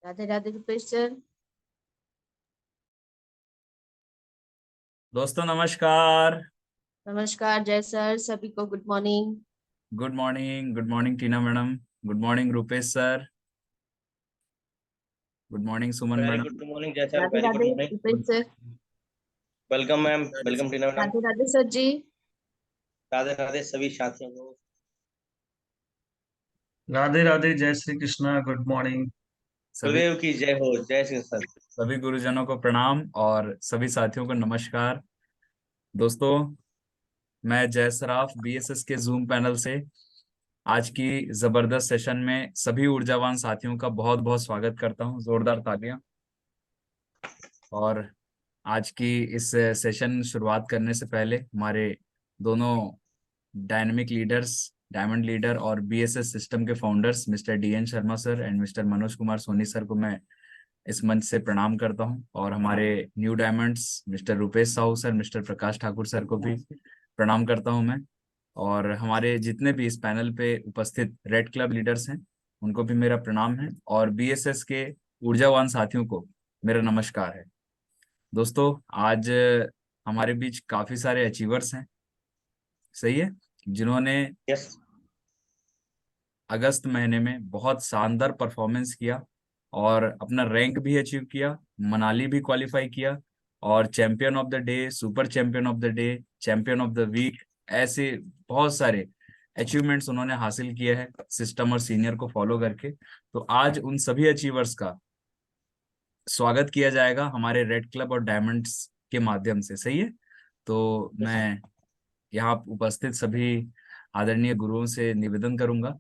Radhe Radhe Rupesh sir. दोस्तों नमस्कार। नमस्कार जय सर, सभी को good morning. Good morning Tina madam. Good morning Rupesh sir. Good morning Suman very madam. Good morning Jai sir, Radhe very good Radhe morning. Rupesh sir. Welcome ma'am, welcome Tina madam. Radhe Radhe sir ji. Radhe Radhe सभी साथियों को। राधे राधे, जय श्री कृष्णा, गुड मॉर्निंग। सभी गुरुदेव की जय हो, जय श्री सर। सभी गुरुजनों को प्रणाम और सभी साथियों को नमस्कार। दोस्तों, मैं जय सराफ बीएसएस के जूम पैनल से आज की जबरदस्त सेशन में सभी ऊर्जावान साथियों का बहुत बहुत स्वागत करता हूं। जोरदार तालियां। और आज की इस सेशन शुरुआत करने से पहले हमारे दोनों डायनेमिक लीडर्स, डायमंड लीडर और बीएसएस सिस्टम के founders mister DN Sharma sir and mister Manoj Kumar Soni sir को मैं इस मंच से प्रणाम करता हूं। और हमारे new diamonds mister Rupesh Sahu sir, mister Prakash Thakur sir को भी प्रणाम करता हूं मैं। और हमारे जितने भी इस पैनल पे उपस्थित रेड क्लब लीडर्स हैं उनको भी मेरा प्रणाम है। और बीएसएस के ऊर्जावान साथियों को मेरा नमस्कार है। दोस्तों, आज हमारे बीच काफी सारे अचीवर्स हैं, सही है, जिन्होंने यस। अगस्त महीने में बहुत शानदार परफॉर्मेंस किया और अपना रैंक भी अचीव किया, मनाली भी क्वालिफाई किया और champion of the day, super champion of the day, champion of the week, ऐसे बहुत सारे अचीवमेंट्स उन्होंने हासिल किए हैं सिस्टम और सीनियर को फॉलो करके। तो आज उन सभी अचीवर्स का स्वागत किया जाएगा हमारे रेड क्लब और डायमंड्स के माध्यम से, सही है। तो मैं यहाँ उपस्थित सभी आदरणीय गुरुओं से निवेदन करूंगा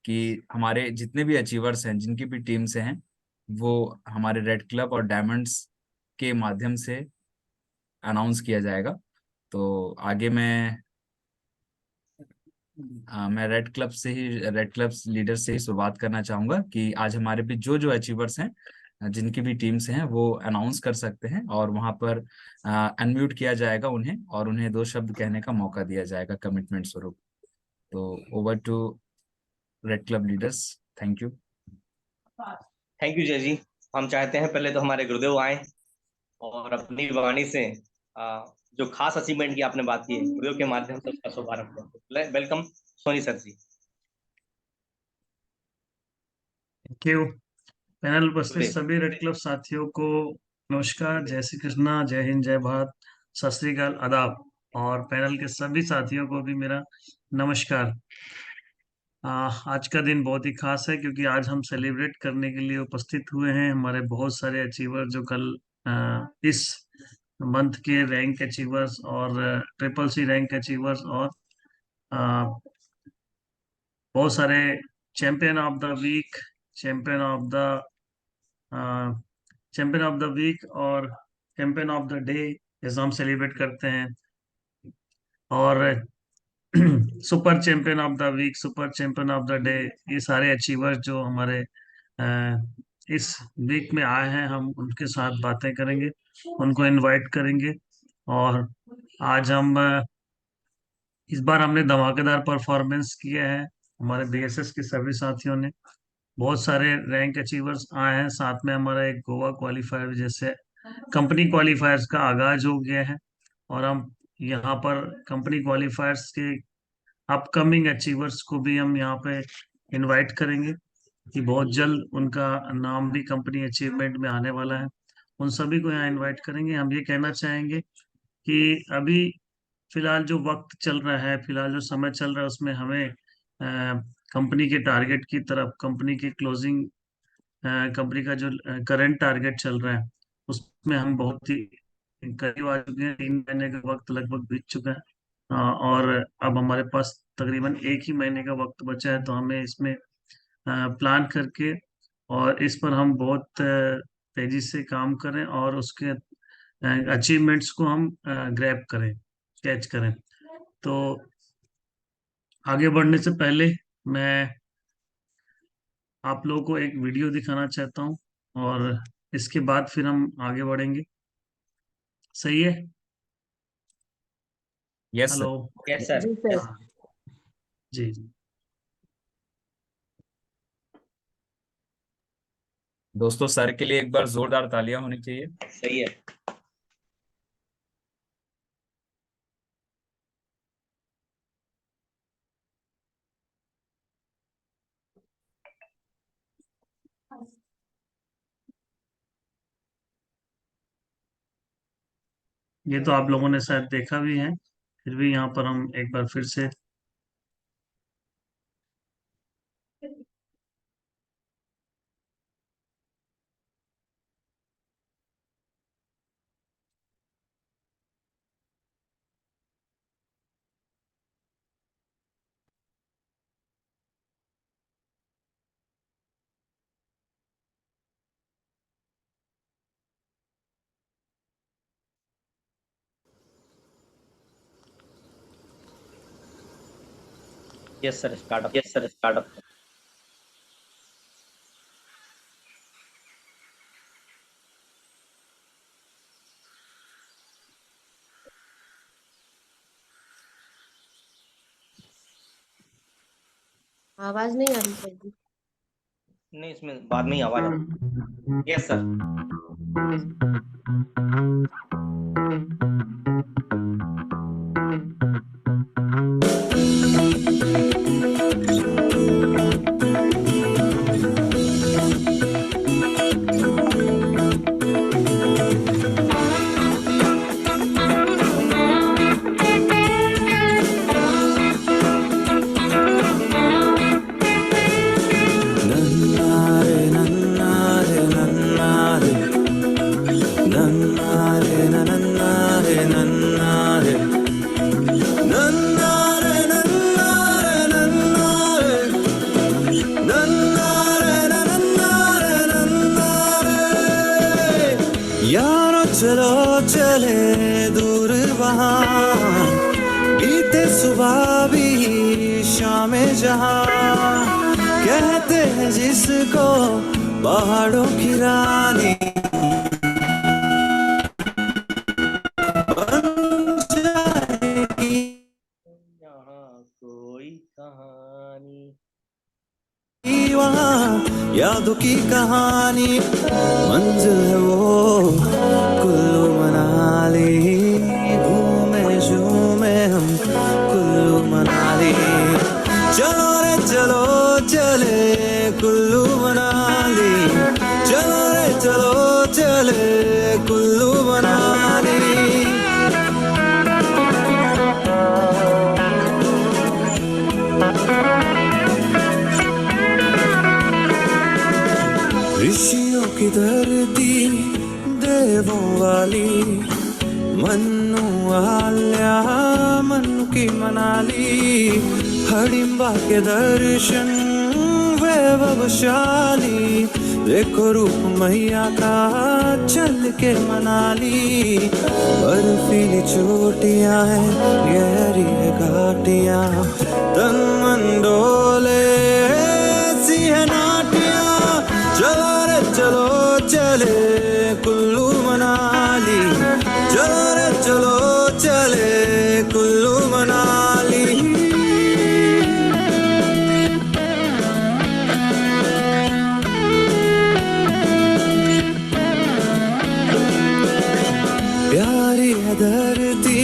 कि हमारे जितने भी अचीवर्स हैं, जिनकी भी टीम से हैं, वो हमारे रेड क्लब और डायमंड्स के माध्यम से अनाउंस किया जाएगा। तो आगे मैं रेड क्लब लीडर से ही शुरुआत करना चाहूंगा कि आज हमारे बीच जो जो अचीवर्स हैं, जिनकी भी टीम्स हैं, वो अनाउंस कर सकते हैं और वहां पर अनम्यूट किया जाएगा उन्हें और उन्हें दो शब्द कहने का मौका दिया जाएगा कमिटमेंट स्वरूप। तो over to red club leaders. Thank you. Thank you Jai ji. हम चाहते हैं पहले तो हमारे गुरुदेव आए और अपनी वाणी से जो खास अचीवमेंट की आपने बात की है, गुरुदेव के माध्यम से उसका शुभारंभ करें। Welcome Soni sir ji. Thank you. Panel उपस्थित गुरुदेव। सभी रेड क्लब साथियों को नमस्कार, जय श्री कृष्णा, जय हिंद, जय भारत, सत श्री अकाल, आदाब। और पैनल के सभी साथियों को भी मेरा नमस्कार। आज का दिन बहुत ही खास है क्योंकि आज हम सेलिब्रेट करने के लिए उपस्थित हुए हैं हमारे बहुत सारे अचीवर जो कल इस मंथ के रैंक अचीवर्स और ट्रिपल सी रैंक अचीवर्स और आ, बहुत सारे champion of the week, champion of the champion of the week और चैंपियन ऑफ द डे जैसा हम सेलिब्रेट करते हैं। और super champion of the week, super champion of the day, ये सारे अचीवर्स जो हमारे अ, इस वीक में आए हैं, हम उनके साथ बातें करेंगे, उनको इनवाइट करेंगे। और आज हम इस बार हमने धमाकेदार परफॉर्मेंस किया है, हमारे बीएसएस के सभी साथियों ने। बहुत सारे रैंक अचीवर्स आए हैं, साथ में हमारा एक गोवा क्वालिफायर जैसे कंपनी क्वालिफायर्स का आगाज हो गया है। और हम यहाँ पर कंपनी क्वालिफायर्स के अपकमिंग अचीवर्स को भी हम यहाँ पे इनवाइट करेंगे कि बहुत जल्द उनका नाम भी कंपनी अचीवमेंट में आने वाला है। उन सभी को यहाँ इनवाइट करेंगे। हम ये कहना चाहेंगे कि अभी फिलहाल जो वक्त चल रहा है, फिलहाल जो समय चल रहा है, उसमें हमें कंपनी के टारगेट की तरफ, कंपनी के क्लोजिंग, कंपनी का जो करंट टारगेट चल रहा है, उसमें हम बहुत ही करीब आ चुके हैं। 3 महीने का वक्त लगभग बीत चुका है। और अब हमारे पास तकरीबन 1 ही महीने का वक्त बचा है, तो हमें इसमें प्लान करके और इस पर हम बहुत तेजी से काम करें और उसके अचीवमेंट्स को हम ग्रैब करें, कैच करें। तो आगे बढ़ने से पहले मैं आप लोगों को एक वीडियो दिखाना चाहता हूँ और इसके बाद फिर हम आगे बढ़ेंगे। सही है? Yes hello. Sir. Yes sir, जी सर। यस। हाँ, जी। दोस्तों सर के लिए एक बार जोरदार तालियां होनी चाहिए। सही है। ये तो आप लोगों ने शायद देखा भी है, फिर भी यहाँ पर हम एक बार फिर से यस सर, स्टार्ट अप। आवाज नहीं आ रही सर जी। नहीं, इसमें बाद में ही आवाज आ। Yes sir. नन्नारे नन्नारे नन्नारे नन्नारे नन्नारे नन्नारे नन्नारे नन्नारे नन्नारे नन्नारे नन्नारे नन्नारे यारो चलो चले दूर वहाँ, बीते सुबह भी शाम जहाँ, कहते हैं जिसको पहाड़ों की रानी, बन जाएगी यहाँ कोई कहानी। वहाँ यादों की कहानी, मंजिल है वो कुल्लू मनाली, घूमे झूमे हम कुल्लू मनाली, चलो रे चलो चले कुल्लू मनाली, चलो रे चलो चले कुल्लू मनाली। ऋषियों की धरती देवों वाली, मन्नू आल्या मन्नू की मनाली, हडिम्बा के दर्शन वैभवशाली, देखो रूप मैया का चल के मनाली, बर्फीली चोटियां हैं गहरी है घाटियां, तन मन डोले ऐसी है नाटियां, चलो रे चलो चले कुल्लू मनाली, चलो रे चलो चले कुल्लू मनाली। प्यारी है धरती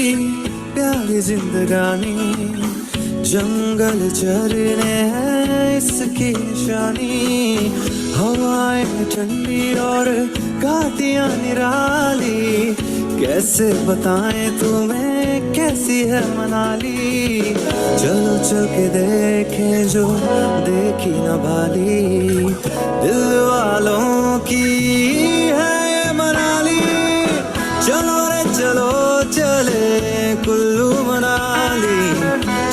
प्यारी जिंदगानी, जंगल झरने हैं इसकी निशानी, हवाएं ठंडी और घाटियां निराली, कैसे बताएं तुम्हें कैसी है मनाली, चलो चल के देखें जो देखी न भाली, दिल वालों की है ये मनाली, चलो रे चलो चले कुल्लू मनाली,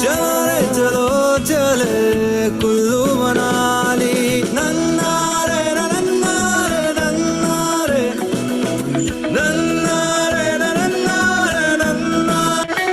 चलो रे चलो चले कुल्लू मनाली, नन्नारे नन्नारे नन्नारे नन्नारे नन्नारे नन्नारे।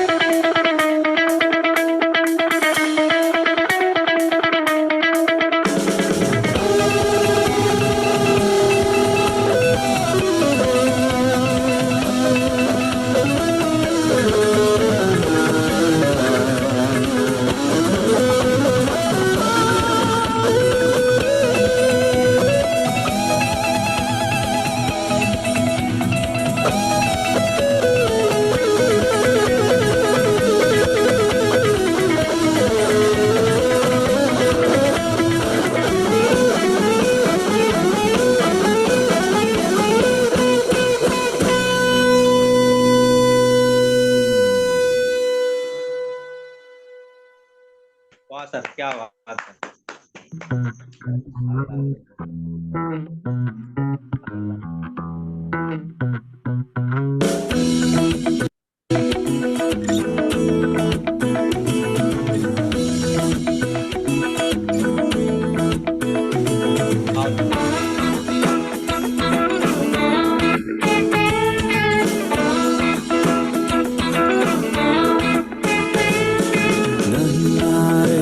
नन्नारे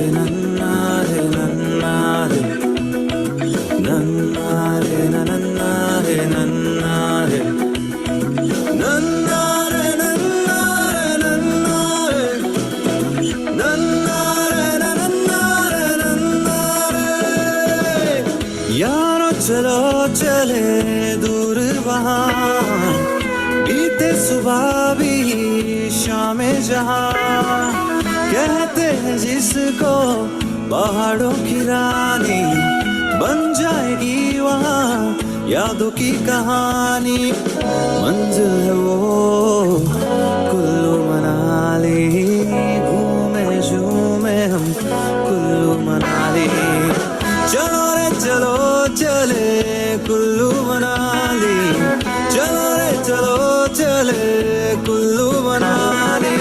नन्नारे नन्नारे नन्नारे नन्नारे नन्नारे नन्नारे नन्नारे नन्नारे नन्नारे नन्नारे नन्नारे यारो चलो चले दूर वहाँ बीते सुबह भी शाम जहाँ कहते हैं जिसको पहाड़ों की रानी बन जाएगी वहाँ यादों की कहानी मंजिल है वो कुल्लू मनाली घूमे झूमे हम कुल्लू मनाली चलो रे चलो चले कुल्लू मनाली चलो रे चलो चले कुल्लू मनाली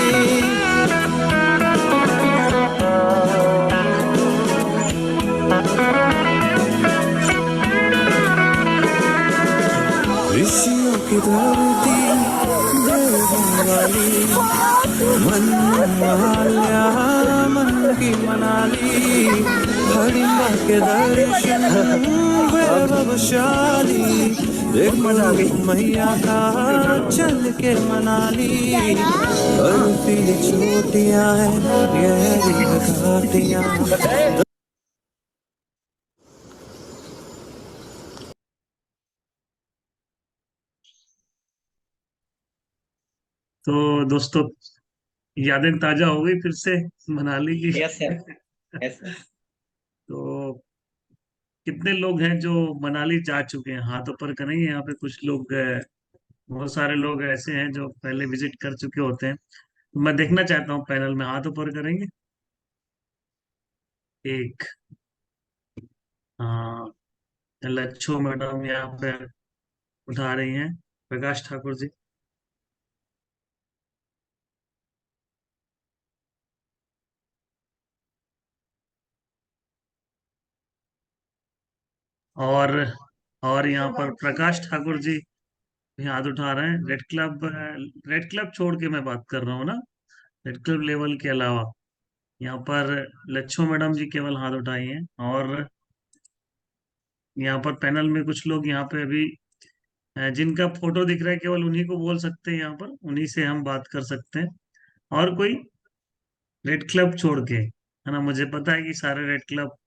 ऋषियों की धरती देवों वाली मन माल्या मन की मनाली हरिम्बा के दर्शन वैभवशाली देख मनाली मैया का चल के मनाली बर्फीली चोटियां हैं गहरी घाटियां तो दोस्तों यादें ताजा हो गई फिर से मनाली की। Yes sir, yes sir. तो कितने लोग हैं जो मनाली जा चुके हैं, हाथ ऊपर करेंगे। यहाँ पे कुछ लोग बहुत सारे लोग ऐसे हैं जो पहले विजिट कर चुके होते हैं। तो मैं देखना चाहता हूँ पैनल में, हाथ ऊपर करेंगे। एक, हाँ, लच्छो मैडम यहाँ पे उठा रही हैं। प्रकाश ठाकुर जी, और और यहाँ पर प्रकाश ठाकुर जी भी हाथ उठा रहे हैं। रेड क्लब छोड़ के मैं बात कर रहा हूँ ना, रेड क्लब लेवल के अलावा यहाँ पर लच्छो मैडम जी केवल हाथ उठाई हैं। और यहाँ पर पैनल में कुछ लोग यहाँ पे अभी जिनका फोटो दिख रहा है केवल उन्हीं को बोल सकते हैं, यहाँ पर उन्हीं से हम बात कर सकते हैं। और कोई रेड क्लब छोड़ के, है ना, मुझे पता है कि सारे रेड क्लब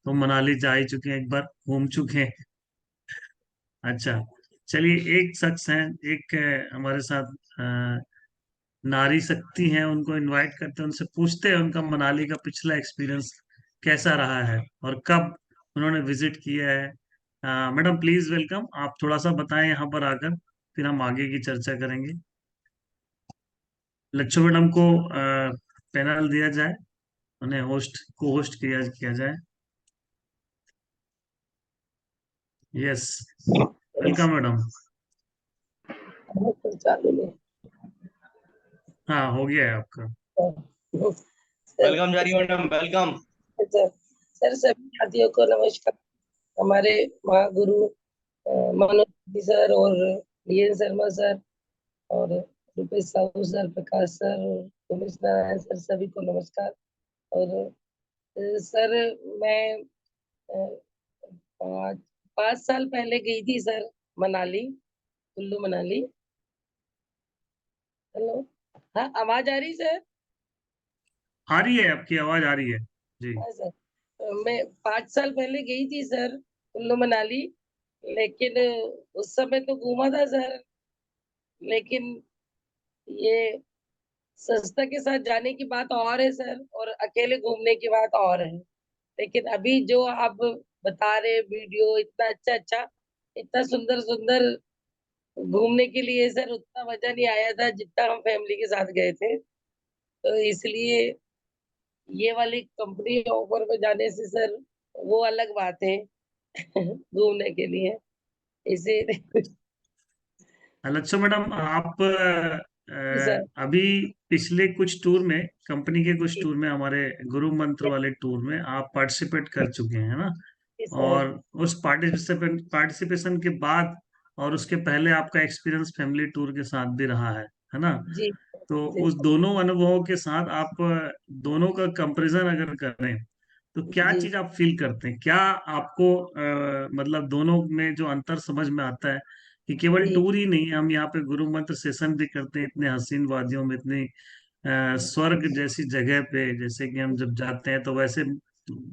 तो मनाली जा ही चुके हैं, एक बार घूम चुके हैं। अच्छा, चलिए, एक शख्स हैं, एक हमारे साथ नारी शक्ति हैं, उनको इनवाइट करते हैं, उनसे पूछते हैं उनका मनाली का पिछला एक्सपीरियंस कैसा रहा है और कब उन्होंने विजिट किया है। मैडम प्लीज वेलकम, आप थोड़ा सा बताएं यहाँ पर आकर, फिर हम आगे की चर्चा करेंगे। लच्छो मैडम को पैनल दिया जाए, उन्हें को होस्ट किया जाए। Yes, welcome madam. हाँ, हो गया है आपका। वेलकम जारी मैडम, वेलकम। सर सभी साथियों को नमस्कार। हमारे महागुरु मनोज सर और डी शर्मा सर और रुपेश साहू सर, प्रकाश सर और उमेश नारायण सर, सभी को नमस्कार। और सर मैं 5 साल पहले गई थी सर मनाली, कुल्लू मनाली। हेलो, हाँ आवाज आ रही सर? आ रही है, आपकी आवाज आ रही है जी। हाँ सर, मैं 5 साल पहले गई थी सर कुल्लू मनाली, लेकिन उस समय तो घूमा था सर, लेकिन ये संस्था के साथ जाने की बात और है सर, और अकेले घूमने की बात और है। लेकिन अभी जो आप बता रहे वीडियो, इतना अच्छा अच्छा, इतना सुंदर सुंदर घूमने के लिए सर उतना मजा नहीं आया था जितना हम फैमिली के साथ गए थे। तो इसलिए ये वाली कंपनी ऑफर में जाने से सर वो अलग बात है घूमने के लिए इसे अच्छा मैडम, आप सर अभी पिछले कुछ टूर में, कंपनी के कुछ टूर में, हमारे गुरु मंत्र वाले टूर में आप पार्टिसिपेट कर चुके हैं, है ना? सर और उस पार्टिसिपेशन के बाद और उसके पहले आपका एक्सपीरियंस फैमिली टूर के साथ भी रहा है ना? जी तो जी उस दोनों अनुभवों के साथ आप दोनों का कंपैरिजन अगर करें तो क्या जी चीज आप फील करते हैं? क्या आपको मतलब दोनों में जो अंतर समझ में आता है कि केवल जी टूर ही नहीं है, हम यहाँ पे गुरु मंत्र सेशन भी करते हैं इतने हसीन वादियों में, इतनी स्वर्ग जैसी जगह पे, जैसे कि हम जब जाते हैं तो वैसे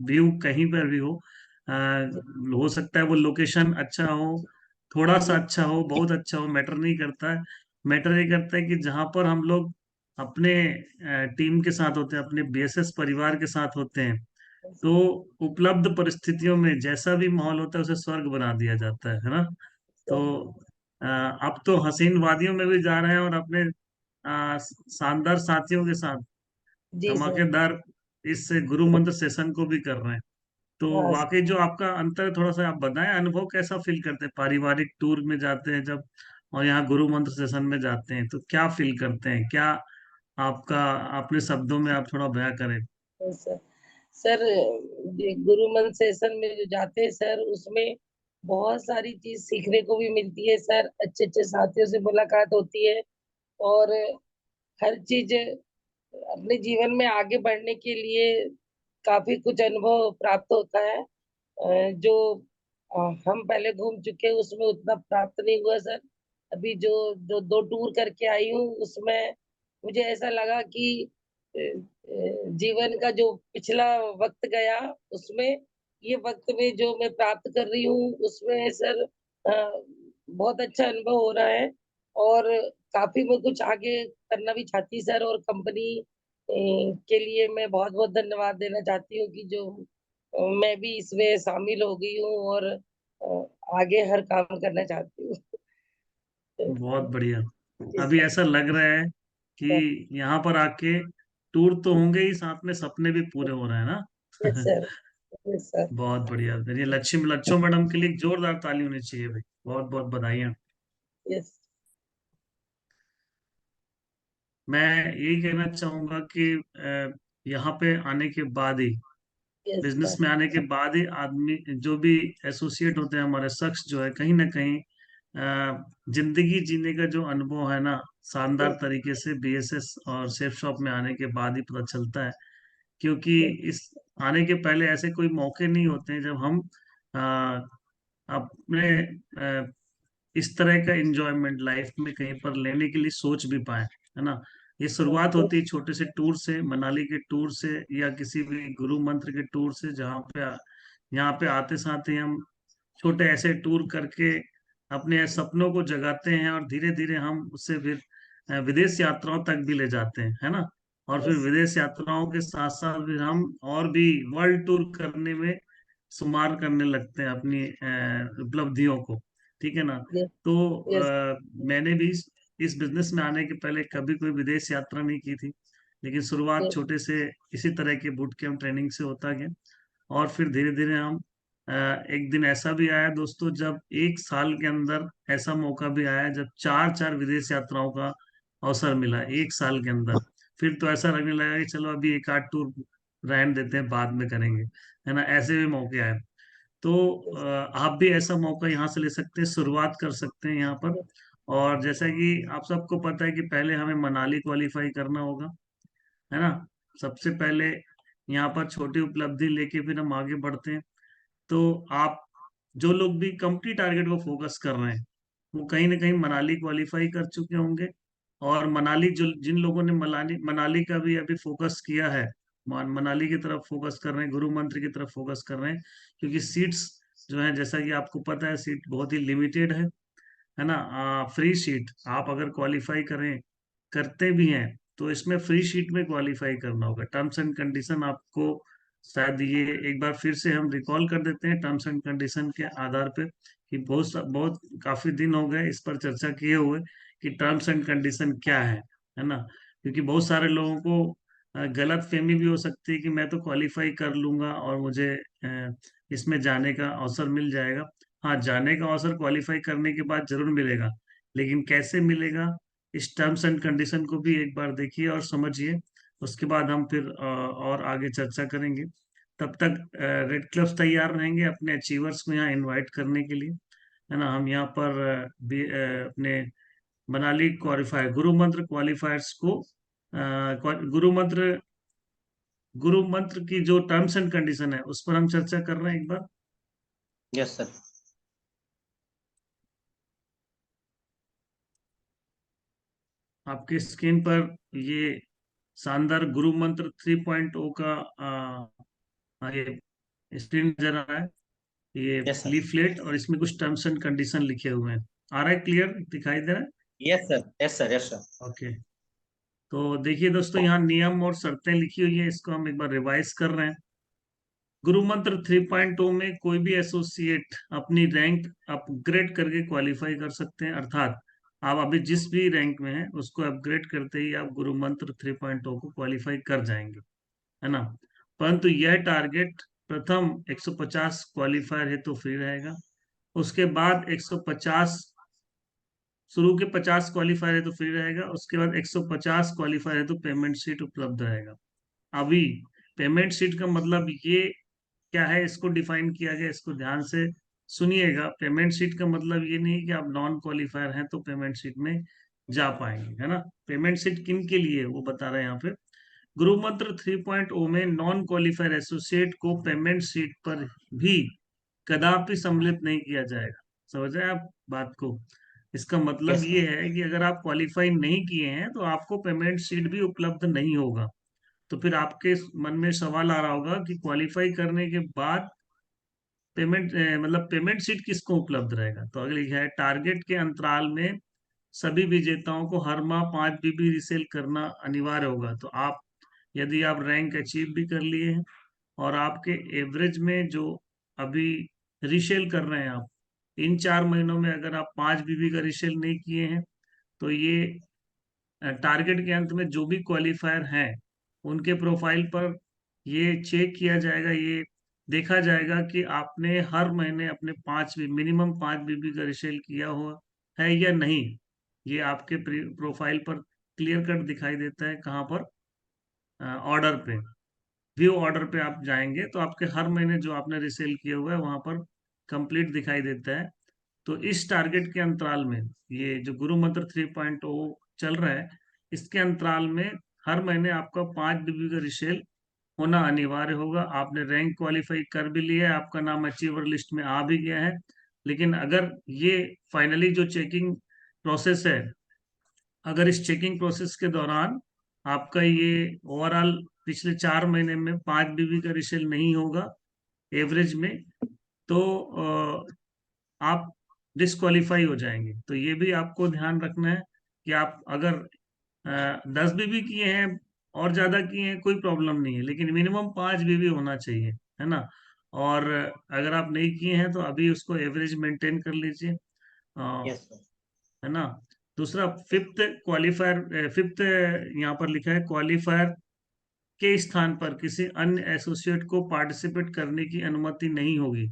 व्यू कहीं पर भी हो सकता है वो लोकेशन अच्छा हो, थोड़ा सा जी अच्छा हो, बहुत अच्छा हो, मैटर नहीं करता है। मैटर ये करता है कि जहां पर हम लोग अपने टीम के साथ होते हैं, अपने बीएसएस परिवार के साथ होते हैं, तो उपलब्ध परिस्थितियों में जैसा भी माहौल होता है उसे स्वर्ग बना दिया जाता है ना? तो अब तो हसीन वादियों में भी जा रहे हैं और अपने शानदार साथियों के साथ जी सर धमाकेदार इस गुरु मंत्र सेशन को भी कर रहे हैं। तो हाँ वाकई जो आपका अंतर है, थोड़ा सा आप बताएं, अनुभव कैसा फील करते हैं पारिवारिक टूर में जाते हैं जब, और यहाँ गुरु मंत्र सेशन में जाते हैं तो क्या फील करते हैं? क्या आपका, अपने शब्दों में आप थोड़ा बयां करें। सर सर ये गुरु मन सेशन में जो जाते हैं सर उसमें बहुत सारी चीज सीखने को भी मिलती है सर, अच्छे अच्छे साथियों से मुलाकात होती है और हर चीज अपने जीवन में आगे बढ़ने के लिए काफी कुछ अनुभव प्राप्त होता है। जो हम पहले घूम चुके हैं उसमें उतना प्राप्त नहीं हुआ सर। अभी जो जो 2 टूर करके आई हूँ उसमें मुझे ऐसा लगा कि जीवन का जो पिछला वक्त गया उसमें ये वक्त में जो मैं प्राप्त कर रही हूँ उसमें सर बहुत अच्छा अनुभव हो रहा है और काफी मैं कुछ आगे करना भी चाहती सर, और कंपनी के लिए मैं बहुत बहुत धन्यवाद देना चाहती हूँ कि जो मैं भी इसमें शामिल हो गई हूँ और आगे हर काम करना चाहती हूँ। बहुत बढ़िया। जी अभी सर। ऐसा लग रहा है कि यहाँ पर आके टूर तो होंगे ही, साथ में सपने भी पूरे हो रहे हैं यस ना? सर। Yes sir. बहुत बढ़िया। ये लच्छो मैडम के लिए एक जोरदार ताली होनी चाहिए भाई, बहुत बहुत बधाइयाँ। यस मैं यही कहना चाहूंगा कि यहाँ पे आने के बाद ही, यस बिजनेस सर। में आने के बाद ही आदमी जो भी एसोसिएट होते हैं, हमारे शख्स जो है, कहीं ना कहीं जिंदगी जीने का जो अनुभव है ना, शानदार यस तरीके से बीएसएस और सेफ शॉप में आने के बाद ही पता चलता है। क्योंकि यस इस आने के पहले ऐसे कोई मौके नहीं होते हैं जब हम अ, अपने अ, इस तरह का एंजॉयमेंट लाइफ में कहीं पर लेने के लिए सोच भी पाए, है ना? ये शुरुआत होती है छोटे से टूर से, मनाली के टूर से या किसी भी गुरु मंत्र के टूर से, जहाँ पे यहाँ पे आते साथ ही हम छोटे ऐसे टूर करके अपने सपनों को जगाते हैं और धीरे धीरे हम उससे फिर विदेश यात्राओं तक भी ले जाते हैं, है ना? और फिर यस विदेश यात्राओं के साथ साथ फिर हम और भी वर्ल्ड टूर करने में शुमार करने लगते हैं अपनी उपलब्धियों को। ठीक है ना? यस तो यस मैंने भी इस बिजनेस में आने के पहले कभी कोई विदेश यात्रा नहीं की थी, लेकिन शुरुआत यस छोटे से इसी तरह के बूट कैंप ट्रेनिंग से होता गया। और फिर धीरे धीरे हम एक दिन ऐसा भी आया दोस्तों, जब एक साल के अंदर ऐसा मौका भी आया जब चार चार विदेश यात्राओं का अवसर मिला एक साल के अंदर। फिर तो ऐसा लगने लगा कि चलो अभी एक आध टूर रहने देते हैं, बाद में करेंगे, है ना? ऐसे भी मौके आए। तो आप भी ऐसा मौका यहाँ से ले सकते हैं, शुरुआत कर सकते हैं यहाँ पर। और जैसा कि आप सबको पता है कि पहले हमें मनाली क्वालिफाई करना होगा, है ना? सबसे पहले यहाँ पर छोटी उपलब्धि लेके फिर हम आगे बढ़ते हैं। तो आप जो लोग भी कंपनी टारगेट को फोकस कर रहे हैं वो कहीं ना कहीं मनाली क्वालिफाई कर चुके होंगे। और मनाली, जो जिन लोगों ने मनाली मनाली का भी अभी फोकस किया है, मनाली की तरफ फोकस कर रहे हैं, गुरु मंत्र की तरफ फोकस कर रहे हैं, क्योंकि सीट्स जो है, जैसा कि आपको पता है, सीट बहुत ही लिमिटेड है ना? फ्री सीट, आप अगर क्वालिफाई करें, करते भी हैं, तो इसमें फ्री शीट में क्वालिफाई करना होगा। टर्म्स एंड कंडीशन आपको शायद ये एक बार फिर से हम रिकॉल कर देते हैं टर्म्स एंड कंडीशन के आधार पे, कि बहुत काफी दिन हो गए इस पर चर्चा किए हुए कि टर्म्स एंड कंडीशन क्या है ना? क्योंकि बहुत सारे लोगों को गलत फहमी भी हो सकती है कि मैं तो क्वालिफाई कर लूंगा और मुझे इसमें जाने का अवसर मिल जाएगा। हाँ, जाने का अवसर क्वालिफाई करने के बाद जरूर मिलेगा, लेकिन कैसे मिलेगा, इस टर्म्स एंड कंडीशन को भी एक बार देखिए और समझिए। उसके बाद हम फिर और आगे चर्चा करेंगे। तब तक रेड क्लब्स तैयार रहेंगे अपने अचीवर्स को यहाँ इनवाइट करने के लिए, है ना। हम यहाँ पर अपने मनाली क्वालिफायर गुरु मंत्र क्वालिफायर्स को गुरु मंत्र की जो टर्म्स एंड कंडीशन है उस पर हम चर्चा कर रहे हैं एक बार। Yes sir. आपकी स्क्रीन पर ये शानदार गुरु मंत्र 3.0 का ये स्क्रीन नजर आ रहा है, ये यस सर। लीफलेट, और इसमें कुछ टर्म्स एंड कंडीशन लिखे हुए हैं। आ रहा है, क्लियर दिखाई दे रहा है? Yes sir. Yes sir. Yes sir. Okay. तो देखिए दोस्तों, यहाँ नियम और शर्तें लिखी हुई है, इसको हम एक बार रिवाइज कर रहे हैं। गुरु मंत्र 3.0 में कोई भी एसोसिएट अपनी रैंक अपग्रेड करके क्वालिफाई कर सकते हैं, अर्थात आप अभी जिस भी रैंक में हैं उसको अपग्रेड करते ही आप गुरु मंत्र 3.0 को क्वालिफाई कर जाएंगे, है ना। परंतु यह टारगेट प्रथम 150 क्वालिफायर है तो फ्री रहेगा, उसके बाद 150 शुरू के 50 क्वालिफायर है तो फ्री रहेगा, उसके बाद 150 क्वालिफायर है तो पेमेंट सीट उपलब्ध रहेगा। अभी पेमेंट सीट का मतलब ये क्या है, इसको डिफाइन किया गया, इसको ध्यान से सुनिएगा। पेमेंट सीट का मतलब ये नहीं कि आप नॉन क्वालिफायर हैं तो पेमेंट सीट में जा पाएंगे, है ना। पेमेंट सीट किन के लिए है, वो बता रहे हैं यहाँ पे। गुरु मंत्र 3.0 में नॉन क्वालिफायर एसोसिएट को पेमेंट सीट पर भी कदापि सम्मिलित नहीं किया जाएगा। समझ रहे हैं आप बात को? इसका मतलब यस ये सर। है कि अगर आप क्वालिफाई नहीं किए हैं तो आपको पेमेंट सीट भी उपलब्ध नहीं होगा। तो फिर आपके मन में सवाल आ रहा होगा कि क्वालिफाई करने के बाद पेमेंट मतलब पेमेंट सीट किसको उपलब्ध रहेगा। तो अगली है, टारगेट के अंतराल में सभी विजेताओं को हर माह 5 बीबी रिसेल करना अनिवार्य होगा। तो आप यदि आप रैंक अचीव भी कर लिए हैं और आपके एवरेज में जो अभी रिसेल कर रहे हैं आप, इन 4 महीनों में अगर आप 5 बीबी का रिसेल नहीं किए हैं तो ये टारगेट के अंत में जो भी क्वालिफायर हैं उनके प्रोफाइल पर ये चेक किया जाएगा, ये देखा जाएगा कि आपने हर महीने अपने मिनिमम 5 बीबी का रिसेल किया हुआ है या नहीं। ये आपके प्रोफाइल पर क्लियर कट दिखाई देता है। कहाँ पर? ऑर्डर पे, व्यू ऑर्डर पे आप जाएंगे तो आपके हर महीने जो आपने रिसेल किया हुआ है वहां पर कंप्लीट दिखाई देता है। तो इस टारगेट के अंतराल में, ये जो गुरु मंत्र 3.0 चल रहा है, इसके अंतराल में हर महीने आपका 5 बीबी का रिसेल होना अनिवार्य होगा। आपने रैंक क्वालिफाई कर भी लिया है, आपका नाम अचीवर लिस्ट में आ भी गया है, लेकिन अगर ये फाइनली जो चेकिंग प्रोसेस है, अगर इस चेकिंग प्रोसेस के दौरान आपका ये ओवरऑल पिछले 4 महीने में 5 बीबी का रिसेल नहीं होगा एवरेज में, तो आप डिस्क्वालीफाई हो जाएंगे। तो ये भी आपको ध्यान रखना है कि आप अगर 10 बीबी किए हैं और ज्यादा किए हैं कोई प्रॉब्लम नहीं है, लेकिन मिनिमम 5 बीबी होना चाहिए, है ना। और अगर आप नहीं किए हैं तो अभी उसको एवरेज मेंटेन कर लीजिए, यस सर। है ना। दूसरा, फिफ्थ यहाँ पर लिखा है, क्वालिफायर के स्थान पर किसी अन्य एसोसिएट को पार्टिसिपेट करने की अनुमति नहीं होगी।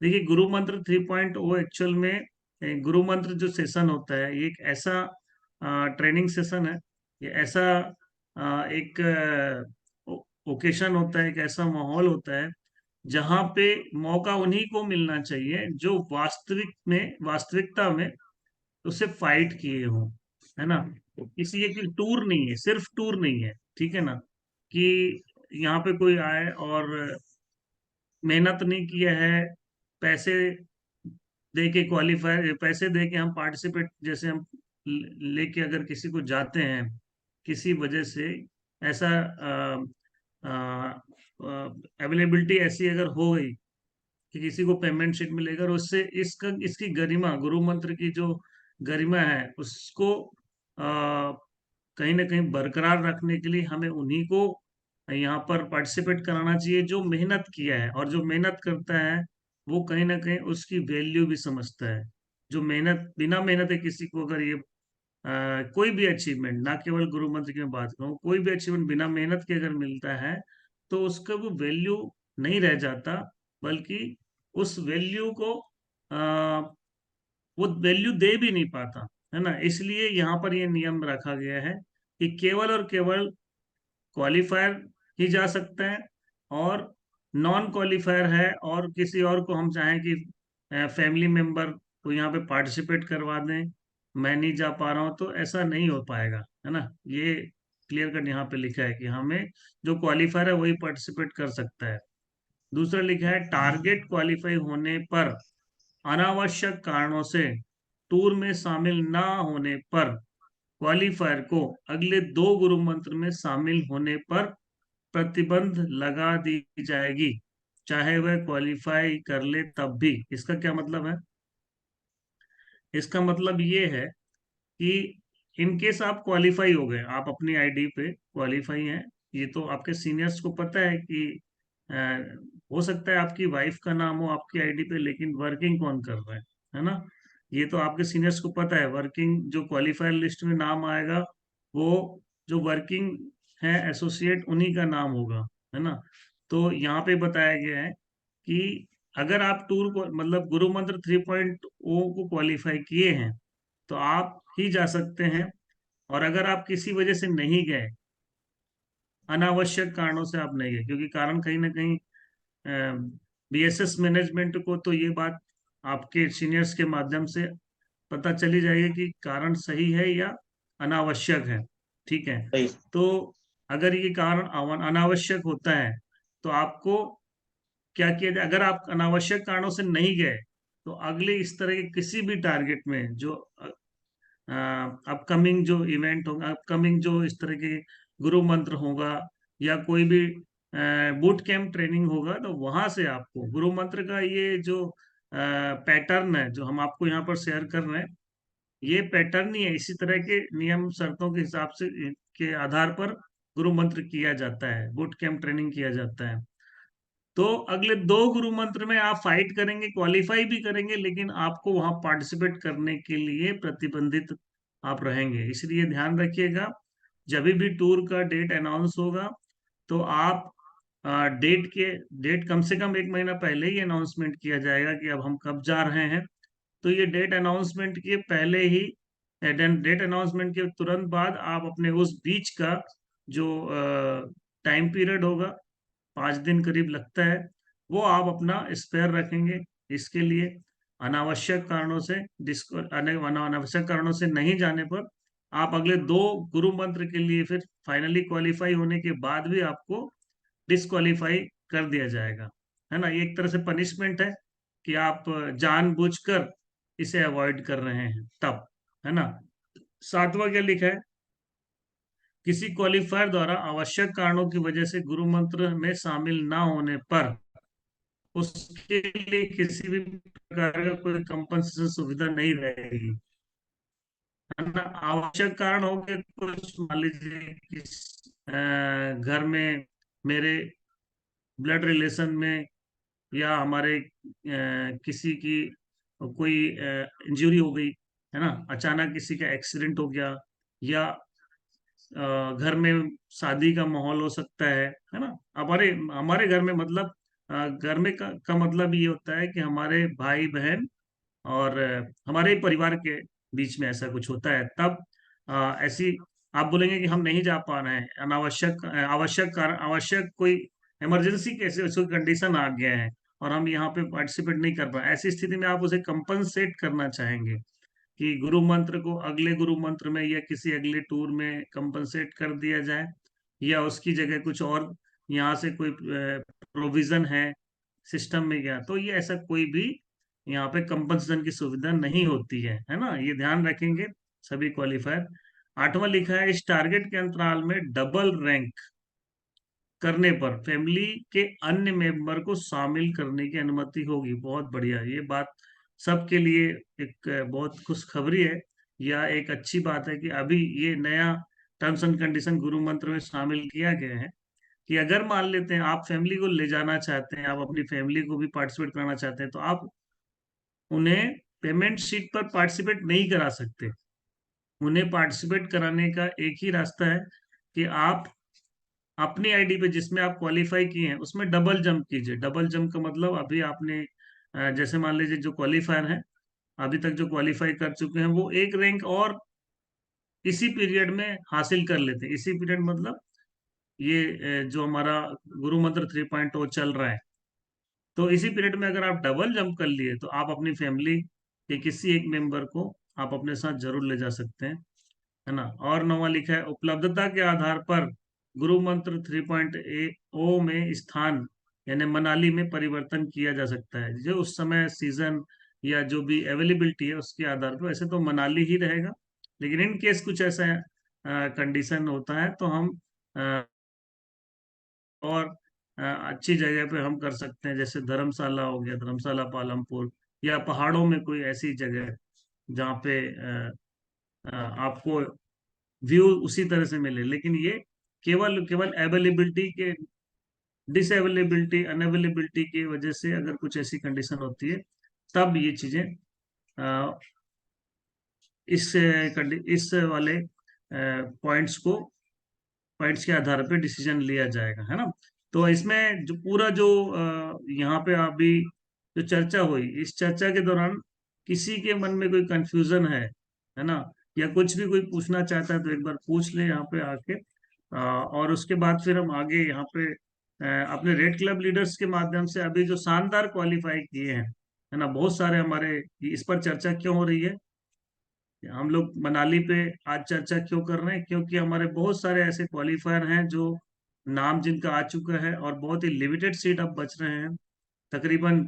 देखिए, गुरु मंत्र 3.0 एक्चुअल में गुरु मंत्र जो सेशन होता है ये एक ऐसा ट्रेनिंग सेशन है, ये ऐसा एक ओकेशन होता है, एक ऐसा माहौल होता है जहाँ पे मौका उन्हीं को मिलना चाहिए जो वास्तविकता में उससे फाइट किए हों, है ना। किसी एक टूर नहीं है, सिर्फ टूर नहीं है, ठीक है ना, कि यहाँ पे कोई आए और मेहनत नहीं किया है, पैसे दे के क्वालिफाई, पैसे दे के हम पार्टिसिपेट, जैसे हम लेके अगर किसी को जाते हैं किसी वजह से, ऐसा अवेलेबिलिटी ऐसी अगर हो गई कि किसी को पेमेंट शीट मिलेगा और उससे इसकी गरिमा, गुरु मंत्र की जो गरिमा है उसको कहीं ना कहीं बरकरार रखने के लिए हमें उन्हीं को यहाँ पर पार्टिसिपेट कराना चाहिए जो मेहनत किया है। और जो मेहनत करता है वो कहीं ना कहीं उसकी वैल्यू भी समझता है। जो मेहनत, बिना मेहनत है किसी को अगर ये कोई भी अचीवमेंट, ना केवल गुरु मंत्र की मैं बात करूँ, कोई भी अचीवमेंट बिना मेहनत के अगर मिलता है तो उसका वो वैल्यू नहीं रह जाता, बल्कि उस वैल्यू को वो वैल्यू दे भी नहीं पाता, है ना। इसलिए यहाँ पर ये नियम रखा गया है कि केवल और केवल क्वालिफायर ही जा सकते हैं, और नॉन क्वालिफायर है और किसी और को हम चाहें कि फैमिली मेंबर को यहाँ पे पार्टिसिपेट करवा दें, मैं नहीं जा पा रहा हूँ, तो ऐसा नहीं हो पाएगा, है ना। ये क्लियर कट यहाँ पे लिखा है कि हमें जो क्वालिफायर है वही पार्टिसिपेट कर सकता है। दूसरा लिखा है टारगेट क्वालिफाई होने पर अनावश्यक कारणों से टूर में शामिल ना होने पर क्वालिफायर को अगले 2 गुरु मंत्र में शामिल होने पर प्रतिबंध लगा दी जाएगी, चाहे वह क्वालिफाई कर ले तब भी। इसका क्या मतलब है? इसका मतलब ये है कि इन केस आप क्वालिफाई हो गए, आप अपनी आईडी पे क्वालिफाई हैं, ये तो आपके सीनियर्स को पता है कि अ, हो सकता है आपकी वाइफ का नाम हो आपकी आईडी पे, लेकिन वर्किंग कौन कर रहा है ना। ये तो आपके सीनियर्स को पता है, वर्किंग जो क्वालिफायर लिस्ट में नाम आएगा वो जो वर्किंग है एसोसिएट उन्हीं का नाम होगा, है ना। तो यहाँ पे बताया गया है कि अगर आप टूर को मतलब गुरु मंत्र 3.0 को क्वालिफाई किए हैं तो आप ही जा सकते हैं, और अगर आप किसी वजह से नहीं गए, अनावश्यक कारणों से आप नहीं गए, क्योंकि कारण कहीं ना कहीं बीएसएस मैनेजमेंट को तो ये बात आपके सीनियर्स के माध्यम से पता चली जाएगी कि कारण सही है या अनावश्यक है, ठीक है। सही। तो अगर ये कारण अनावश्यक होता है तो आपको क्या किया जाए, अगर आप अनावश्यक कारणों से नहीं गए तो अगले इस तरह के किसी भी टारगेट में जो अपकमिंग जो इवेंट होगा, अपकमिंग जो इस तरह के गुरु मंत्र होगा या कोई भी बूट कैंप ट्रेनिंग होगा, तो वहां से आपको गुरु मंत्र का ये जो पैटर्न है जो हम आपको यहाँ पर शेयर कर रहे हैं, ये पैटर्न ही है। इसी तरह के नियम शर्तों के हिसाब से के आधार पर गुरु मंत्र किया जाता है, बूट कैंप ट्रेनिंग किया जाता है। तो अगले 2 गुरु मंत्र में आप फाइट करेंगे, क्वालिफाई भी करेंगे, लेकिन आपको वहां पार्टिसिपेट करने के लिए प्रतिबंधित आप रहेंगे। इसलिए ध्यान रखिएगा, जब भी टूर का डेट अनाउंस होगा तो आप डेट कम से कम 1 महीना पहले ही अनाउंसमेंट किया जाएगा कि अब हम कब जा रहे हैं। तो ये डेट अनाउंसमेंट के पहले ही, डेट अनाउंसमेंट के तुरंत बाद आप अपने उस बीच का जो टाइम पीरियड होगा, 5 दिन करीब लगता है, वो आप अपना स्पेयर रखेंगे इसके लिए। अनावश्यक कारणों से अनावश्यक कारणों से नहीं जाने पर आप अगले 2 गुरु मंत्र के लिए फिर फाइनली क्वालिफाई होने के बाद भी आपको डिस्क्वालीफाई कर दिया जाएगा, है ना। ये एक तरह से पनिशमेंट है कि आप जानबूझकर इसे अवॉइड कर रहे हैं तब, है ना। 7वां क्या लिखा है? किसी क्वालिफायर द्वारा आवश्यक कारणों की वजह से गुरु मंत्र में शामिल ना होने पर उसके लिए किसी भी प्रकार का कोई कंपनसेशन सुविधा नहीं रहेगी, है ना। आवश्यक कारण हो गए कुछ, मान लीजिए घर में मेरे ब्लड रिलेशन में या हमारे किसी की कोई इंजरी हो गई, है ना, अचानक किसी का एक्सीडेंट हो गया, या घर में शादी का माहौल हो सकता है ना। हमारे हमारे घर में मतलब घर में का मतलब ये होता है कि हमारे भाई बहन और हमारे परिवार के बीच में ऐसा कुछ होता है, तब ऐसी आप बोलेंगे कि हम नहीं जा पा रहे हैं, आवश्यक कोई इमरजेंसी कैसे उसको कंडीशन आ गया है और हम यहाँ पे पार्टिसिपेट नहीं कर पाए, ऐसी स्थिति में आप उसे कंपनसेट करना चाहेंगे कि गुरु मंत्र को अगले गुरु मंत्र में या किसी अगले टूर में कंपनसेट कर दिया जाए, या उसकी जगह कुछ और यहाँ से कोई प्रोविजन है सिस्टम में गया, तो ये ऐसा कोई भी यहाँ पे कंपनसेशन की सुविधा नहीं होती है ना। ये ध्यान रखेंगे सभी क्वालिफायर। 8वां लिखा है इस टारगेट के अंतराल में डबल रैंक करने पर फैमिली के अन्य मेंबर को शामिल करने की अनुमति होगी। बहुत बढ़िया, ये बात सबके लिए एक बहुत खुशखबरी है, या एक अच्छी बात है कि अभी ये नया टर्म्स एंड कंडीशन गुरु मंत्र में शामिल किया गया है कि अगर मान लेते हैं आप फैमिली को ले जाना चाहते हैं, आप अपनी फैमिली को भी पार्टिसिपेट कराना चाहते हैं, तो आप उन्हें पेमेंट शीट पर पार्टिसिपेट नहीं करा सकते, उन्हें पार्टिसिपेट कराने का एक ही रास्ता है कि आप अपनी आईडी पे जिसमें आप क्वालिफाई किए हैं उसमें डबल जंप कीजिए। डबल जंप का मतलब अभी आपने जैसे मान लीजिए जो क्वालिफायर हैं, अभी तक जो क्वालिफाई कर चुके हैं, वो एक रैंक और इसी पीरियड में हासिल कर लेते हैं। इसी पीरियड मतलब ये जो हमारा गुरु मंत्र 3.0 चल रहा है, तो इसी पीरियड में अगर आप डबल जंप कर लिए तो आप अपनी फैमिली के किसी एक मेंबर को आप अपने साथ जरूर ले जा सकते हैं, है ना। और नौवा लिखा है, उपलब्धता के आधार पर गुरु मंत्र 3.0 में स्थान यानी मनाली में परिवर्तन किया जा सकता है। जो उस समय सीजन या जो भी अवेलेबिलिटी है उसके आधार पर, वैसे तो मनाली ही रहेगा, लेकिन इन केस कुछ ऐसा कंडीशन होता है तो हम अ, और अच्छी जगह पे हम कर सकते हैं, जैसे धर्मशाला हो गया, धर्मशाला पालमपुर, या पहाड़ों में कोई ऐसी जगह जहाँ पे आपको व्यू उसी तरह से मिले। लेकिन ये केवल केवल अवेलेबिलिटी के, डिसअवेलेबिलिटी, अनअवेलेबिलिटी की वजह से अगर कुछ ऐसी कंडीशन होती है तब ये चीजें अ, इस वाले पॉइंट्स के आधार पे डिसीजन लिया जाएगा, है ना। तो इसमें जो पूरा जो यहाँ पे अभी जो चर्चा हुई, इस चर्चा के दौरान किसी के मन में कोई कंफ्यूजन है ना, या कुछ भी कोई पूछना चाहता है तो एक बार पूछ ले यहाँ पे आके। और उसके बाद फिर हम आगे यहाँ पे अपने रेड क्लब लीडर्स के माध्यम से अभी जो शानदार क्वालिफाई किए हैं, है ना, बहुत सारे हमारे, इस पर चर्चा क्यों हो रही है, हम लोग मनाली पे आज चर्चा क्यों कर रहे हैं, क्योंकि हमारे बहुत सारे ऐसे क्वालिफायर हैं जो नाम जिनका आ चुका है और बहुत ही लिमिटेड सीट अब बच रहे हैं। तकरीबन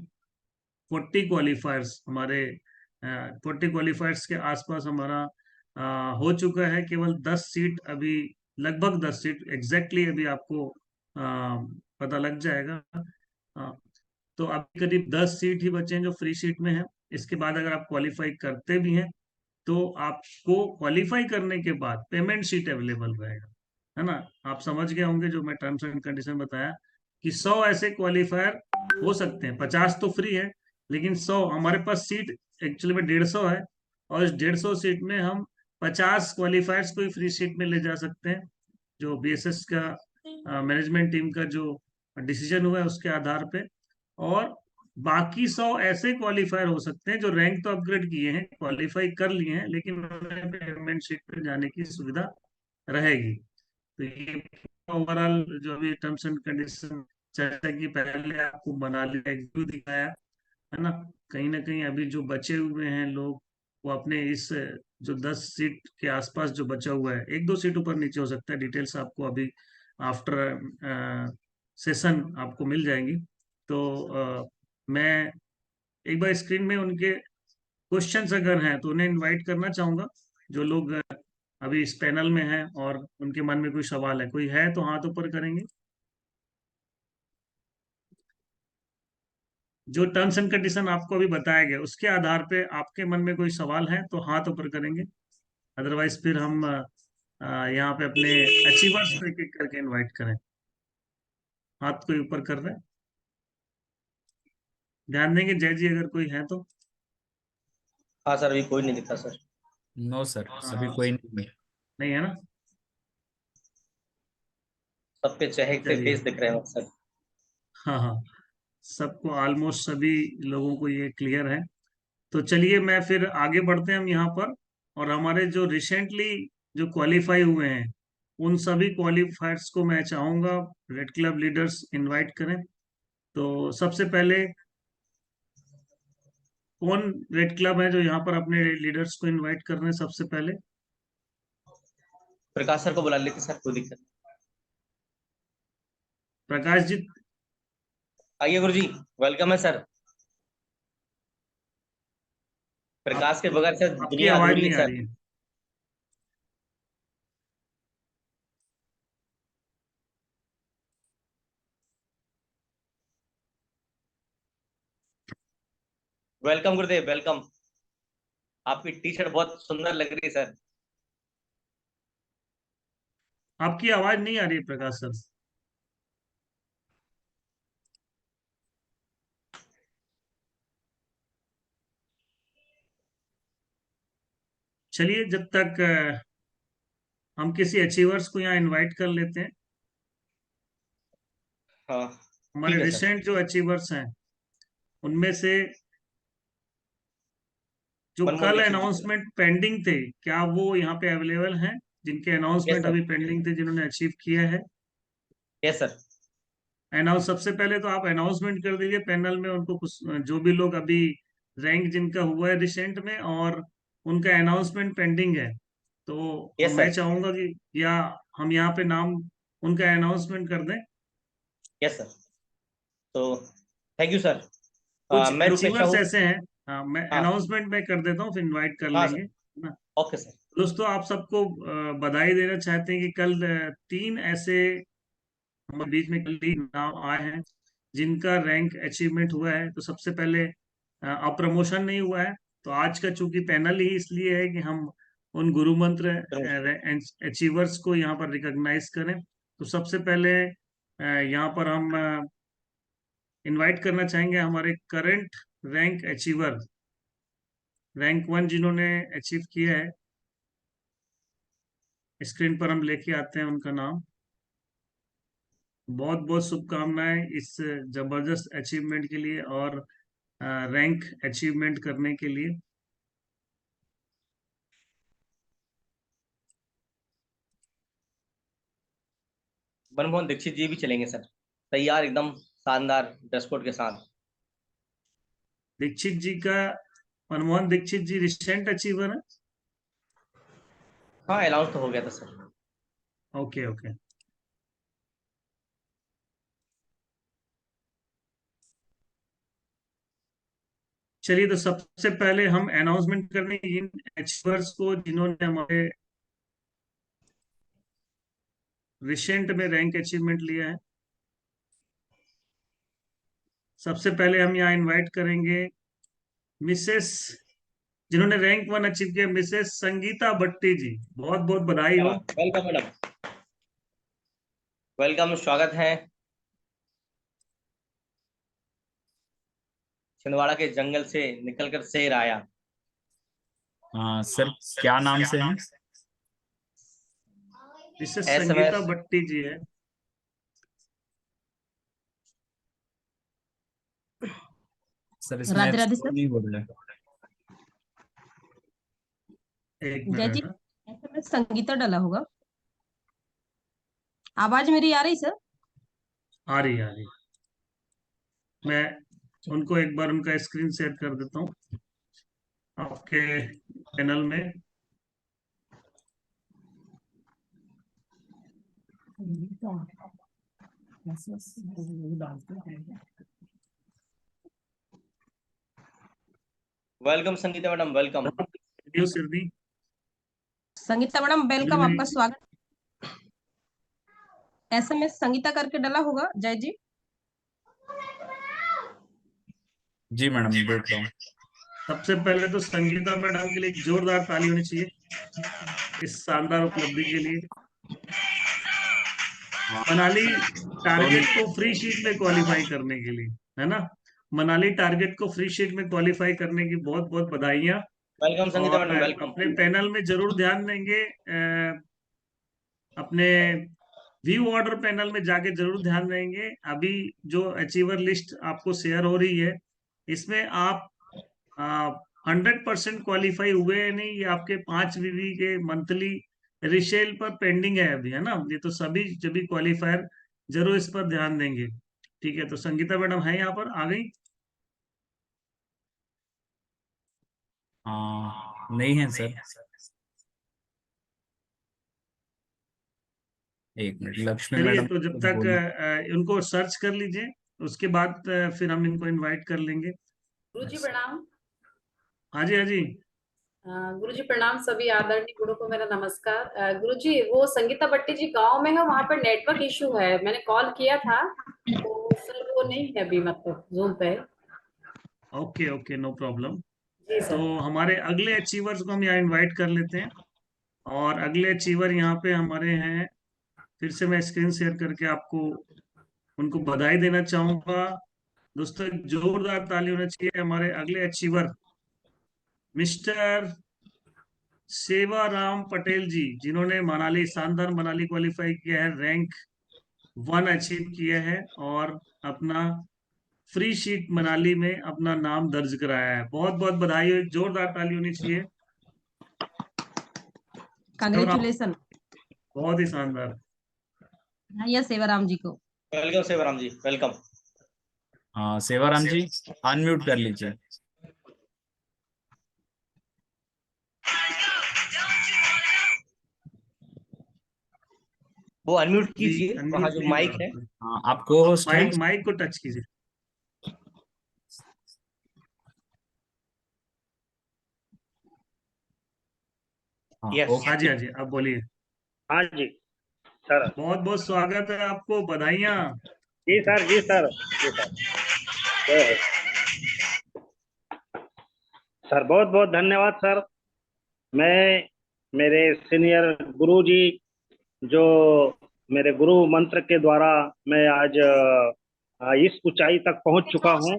40 क्वालिफायर्स हमारे, 40 क्वालिफायर्स के आसपास हमारा हो चुका है। केवल 10 सीट अभी, लगभग 10 सीट एग्जैक्टली अभी आपको पता लग जाएगा। अ, तो अभी करीब 10 सीट ही बचे हैं जो फ्री सीट में है। इसके बाद अगर आप क्वालिफाई करते भी हैं तो आपको क्वालिफाई करने के बाद पेमेंट शीट अवेलेबल रहेगा, है ना। आप समझ गए होंगे जो मैं टर्म्स एंड कंडीशन बताया कि 100 ऐसे क्वालिफायर हो सकते हैं, 50 तो फ्री है, लेकिन 100 हमारे पास सीट एक्चुअली में 150 है, और इस 150 सीट में हम 50 क्वालिफायर्स को ही फ्री सीट में ले जा सकते हैं। जो बीएसएस का मैनेजमेंट टीम का जो डिसीजन हुआ है उसके आधार पे। और बाकी 100 ऐसे क्वालिफायर हो सकते हैं जो रैंक तो अपग्रेड किए हैं, क्वालिफाई कर लिए हैं, लेकिन उन्हें पेमेंट शीट पे जाने की सुविधा रहेगी। तो ये ओवरऑल जो अभी टर्म्स एंड कंडीशन चर्चा की, पहले आपको मनाली का एक व्यू दिखाया, है ना। कहीं ना कहीं अभी जो बचे हुए हैं लोग, वो अपने इस जो 10 सीट के आसपास जो बचा हुआ है, एक दो सीट ऊपर नीचे हो सकता है, डिटेल्स आपको अभी आफ्टर सेशन आपको मिल जाएंगी। तो मैं एक बार स्क्रीन में उनके क्वेश्चंस अगर हैं तो उन्हें इनवाइट करना चाहूंगा, जो लोग अभी इस पैनल में हैं और उनके मन में कोई सवाल है, कोई है तो हाथ ऊपर करेंगे। जो टर्म्स एंड कंडीशन आपको अभी बताया गया उसके आधार पे आपके मन में कोई सवाल है तो हाथ ऊपर करेंगे, अदरवाइज फिर हम यहाँ पे अपने अचीवर्स को एक एक करके इनवाइट करें। हाथ कोई ऊपर कर रहे हैं, ध्यान देंगे जय जी अगर कोई है तो। हाँ सर, अभी कोई नहीं दिखा सर। नो सर, अभी कोई नहीं है। नहीं है ना, सबके चेहरे से चलिए। फेस दिख रहे हैं सर। हाँ हाँ, सबको ऑलमोस्ट सभी लोगों को ये क्लियर है। तो चलिए मैं फिर आगे बढ़ते हैं हम यहाँ पर, और हमारे जो रिसेंटली जो क्वालिफाई हुए हैं उन सभी क्वालिफायर्स को मैं चाहूंगा रेड क्लब लीडर्स इनवाइट करें। तो सबसे पहले कौन रेड क्लब है जो यहाँ पर अपने लीडर्स को इनवाइट कर रहे हैं सबसे पहले? प्रकाश सर को बुला लेते सर, कोई दिक्कत नहीं। प्रकाश जी। आइए गुरु जी, वेलकम है सर। आप, प्रकाश के बगैर सर आपकी दुनिया आवाज अधूरी है नहीं आ सर। रही है। वेलकम गुरुदेव, वेलकम। आपकी टी शर्ट बहुत सुंदर लग रही है सर। आपकी आवाज नहीं आ रही है प्रकाश सर। चलिए, जब तक हम किसी अचीवर्स को यहाँ इनवाइट कर लेते हैं। हाँ हमारे ठीक है सर। रिसेंट जो अचीवर्स हैं उनमें से जो मनमोहन कल दीक्षित जी। अनाउंसमेंट पेंडिंग थे, क्या वो यहाँ पे अवेलेबल हैं, जिनके यस अनाउंसमेंट सर। अभी पेंडिंग थे, जिन्होंने अचीव किया है? Yes sir. अनाउंस सबसे पहले तो आप अनाउंसमेंट कर दीजिए पैनल में, उनको कुछ जो भी लोग अभी रैंक जिनका हुआ है रिसेंट में और उनका अनाउंसमेंट पेंडिंग है, तो यस मैं सर। चाहूंगा कि या हम यहाँ पे नाम उनका अनाउंसमेंट कर दें। Yes sir. तो थैंक यू सर। कुछ मैं रूपेश अचीवर्स साहू। ऐसे हैं। हाँ, मैं हाँ। अनाउंसमेंट मैं कर देता हूँ, फिर इनवाइट कर हाँ लेंगे, सर। है ना। Okay sir. दोस्तों, आप सबको बधाई देना चाहते हैं कि कल 3 ऐसे हमारे बीच में कल ही नाम आए हैं जिनका रैंक अचीवमेंट हुआ है। तो सबसे पहले अब प्रमोशन नहीं हुआ है, तो आज का चूंकि पैनल ही इसलिए है कि हम उन गुरु मंत्र अचीवर्स को यहाँ पर रिकॉग्नाइज करें। तो सबसे पहले यहाँ पर हम इनवाइट करना चाहेंगे हमारे करंट रैंक अचीवर, रैंक 1 जिन्होंने अचीव किया है। स्क्रीन पर हम लेके आते हैं उनका नाम। बहुत बहुत शुभकामनाएं इस जबरदस्त अचीवमेंट के लिए और रैंक अचीवमेंट करने के लिए। मनमोहन दीक्षित जी भी चलेंगे सर, तैयार एकदम शानदार ड्रेस कोड के साथ। दीक्षित जी का, मनमोहन दीक्षित जी रिसेंट अचीवर है। हाँ अलाउंस तो हो गया था सर। Okay okay. चलिए, तो सबसे पहले हम अनाउंसमेंट करने इन अचीवर्स को जिन्होंने हमारे रिसेंट में रैंक अचीवमेंट लिया है। सबसे पहले हम यहाँ इनवाइट करेंगे मिसेस, जिन्होंने रैंक 1 अचीव किया, मिसेस संगीता भट्टी जी। बहुत बहुत बधाई हो। वेलकम मैडम, वेलकम, स्वागत है। छिंदवाड़ा के जंगल से निकलकर शेर आया। हाँ सर, क्या नाम से हैं? मिसेस SMS संगीता भट्टी जी है। सर इसमें राधे राधे सर। नहीं बोल रहे। एक जय जी, मिनट। SMS संगीता डाला होगा। आवाज मेरी आ रही सर? आ रही आ रही। मैं उनको एक बार उनका स्क्रीन शेयर कर देता हूँ आपके पैनल में। Welcome Sangeeta madam, welcome. Video सिरनी संगीता मैडम वेलकम, मेरी- आपका स्वागत। SMS संगीता करके डाला होगा जय जी। जी मैडम, देख रहा हूँ। सबसे पहले तो संगीता मैडम के लिए एक जोरदार ताली होनी चाहिए इस शानदार उपलब्धि के लिए। मनाली टारगेट को फ्री शीट में क्वालिफाई करने के लिए, है ना, मनाली टारगेट को फ्री शीट में क्वालिफाई करने की बहुत बहुत बधाइयाँ। वेलकम संगीता और मैडम, वेलकम। अपने पैनल में जरूर ध्यान देंगे, अपने व्यू ऑर्डर पैनल में जाके जरूर ध्यान देंगे। अभी जो अचीवर लिस्ट आपको शेयर हो रही है, इसमें आप 100% क्वालिफाई हुए हैं नहीं, ये आपके 5 वीवी के मंथली रिसेल पर पेंडिंग है अभी, है ना। ये तो सभी जब क्वालिफायर जरूर इस पर ध्यान देंगे। ठीक है, तो संगीता मैडम है यहाँ पर, आ गई। हाँ नहीं है सर, एक मिनट। लक्ष्मी चलिए, मैडम तो जब कुछ तक बोली। उनको सर्च कर लीजिए, उसके बाद फिर हम इनको इनवाइट कर लेंगे। गुरुजी प्रणाम। हाँ जी, हाँ जी। गुरुजी प्रणाम, सभी आदरणीय गुरु को मेरा नमस्कार। गुरुजी, वो संगीता भट्टी जी गांव में है, वहाँ पर नेटवर्क इशू है, मैंने कॉल किया था तो सर वो नहीं है अभी, मतलब जूम पे। Okay okay, no problem. जी तो सर। हमारे अगले अचीवर्स को हम यहाँ इनवाइट कर लेते हैं। और अगले अचीवर यहाँ पे हमारे हैं, फिर से मैं स्क्रीन शेयर करके आपको उनको बधाई देना चाहूंगा। दोस्तों, एक जोरदार ताली होना चाहिए हमारे अगले अचीवर मिस्टर सेवाराम पटेल जी, जिन्होंने मनाली, शानदार मनाली क्वालिफाई किया है, रैंक 1 अचीव किया है और अपना फ्री शीट मनाली में अपना नाम दर्ज कराया है। बहुत बहुत बधाई हो, एक जोरदार ताली होनी चाहिए। कांग्रेचुलेसन बहुत ही शानदार। भैया सेवाराम जी को। वेलकम सेवाराम जी, वेलकम। हाँ सेवाराम जी, अनम्यूट कर लीजिए। वो अनम्यूट जी, कीजिए, वहाँ अनम्यूट जो नहीं हो माइक रहा है। आपका। हाँ आप को होस्ट हैं। माइक माइक को टच कीजिए। हाँ यस। ओके। हाँ जी, हाँ जी, आप बोलिए। हाँ जी सर। बहुत बहुत स्वागत है आपको, बधाइयाँ। जी सर, जी सर, जी सर। जय हो। सर बहुत बहुत धन्यवाद सर। मैं, मेरे सीनियर गुरु जी, जो मेरे गुरु मंत्र के द्वारा मैं आज इस ऊंचाई तक पहुंच चुका हूं।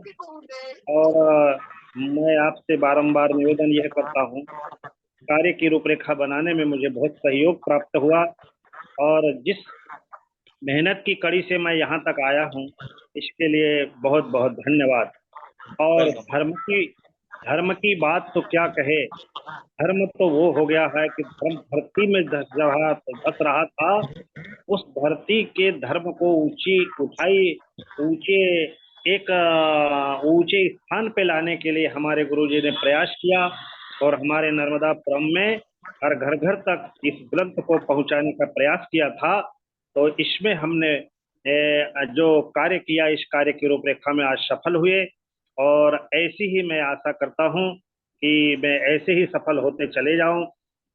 और मैं आपसे बारंबार निवेदन यह करता हूं, कार्य की रूपरेखा बनाने में मुझे बहुत सहयोग प्राप्त हुआ और जिस मेहनत की कड़ी से मैं यहाँ तक आया हूँ, इसके लिए बहुत बहुत धन्यवाद। और वेलकम। धर्म की बात तो क्या कहे, धर्म तो वो हो गया है कि धर्म धरती में धस रहा था, उस धरती के धर्म को ऊंची उठाई, ऊंचे एक ऊंचे स्थान पे लाने के लिए हमारे गुरुजी ने प्रयास किया और हमारे नर्मदापुरम में हर घर घर तक इस ग्रंथ को पहुंचाने का प्रयास किया था। तो इसमें हमने जो कार्य किया, इस कार्य की रूपरेखा में आज सफल हुए और ऐसी ही मैं आशा करता हूं कि मैं ऐसे ही सफल होते चले जाऊं।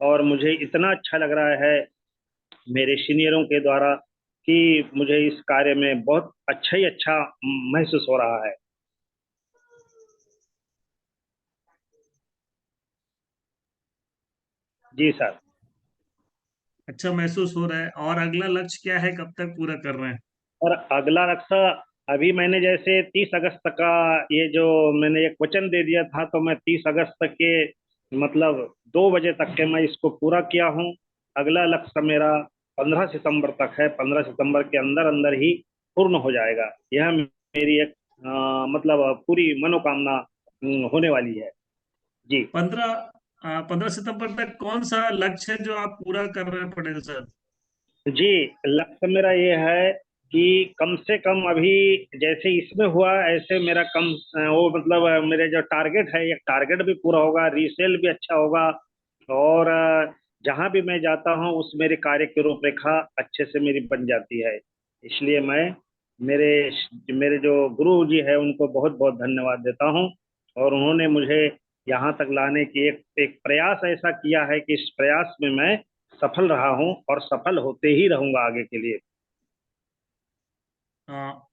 और मुझे इतना अच्छा लग रहा है मेरे सीनियरों के द्वारा कि मुझे इस कार्य में बहुत अच्छा ही अच्छा महसूस हो रहा है। जी सर। अच्छा महसूस हो रहा है। और अगला लक्ष्य क्या है, कब तक पूरा कर रहे हैं? और अगला लक्ष्य, अभी मैंने जैसे 30 अगस्त का ये जो मैंने एक वचन दे दिया था, तो मैं 30 अगस्त तक के मतलब 2 बजे तक के मैं इसको पूरा किया हूँ। अगला लक्ष्य मेरा 15 सितंबर तक है, 15 सितंबर के अंदर अंदर ही पूर्ण हो जाएगा। यह मेरी एक मतलब पूरी मनोकामना होने वाली है। जी 15 सितंबर तक कौन सा लक्ष्य है जो आप पूरा कर रहे हैं पटेल सर? जी, लक्ष्य मेरा ये है कि कम से कम अभी जैसे इसमें हुआ ऐसे मेरा कम वो मतलब मेरे जो टारगेट है, ये टारगेट भी पूरा होगा, रीसेल भी अच्छा होगा और जहां भी मैं जाता हूं उस मेरे कार्य की रूपरेखा अच्छे से मेरी बन जाती है। इसलिए मैं मेरे मेरे जो गुरु जी है उनको बहुत बहुत धन्यवाद देता हूं और उन्होंने मुझे यहाँ तक लाने की एक प्रयास ऐसा किया है कि इस प्रयास में मैं सफल रहा हूं और सफल होते ही रहूंगा आगे के लिए।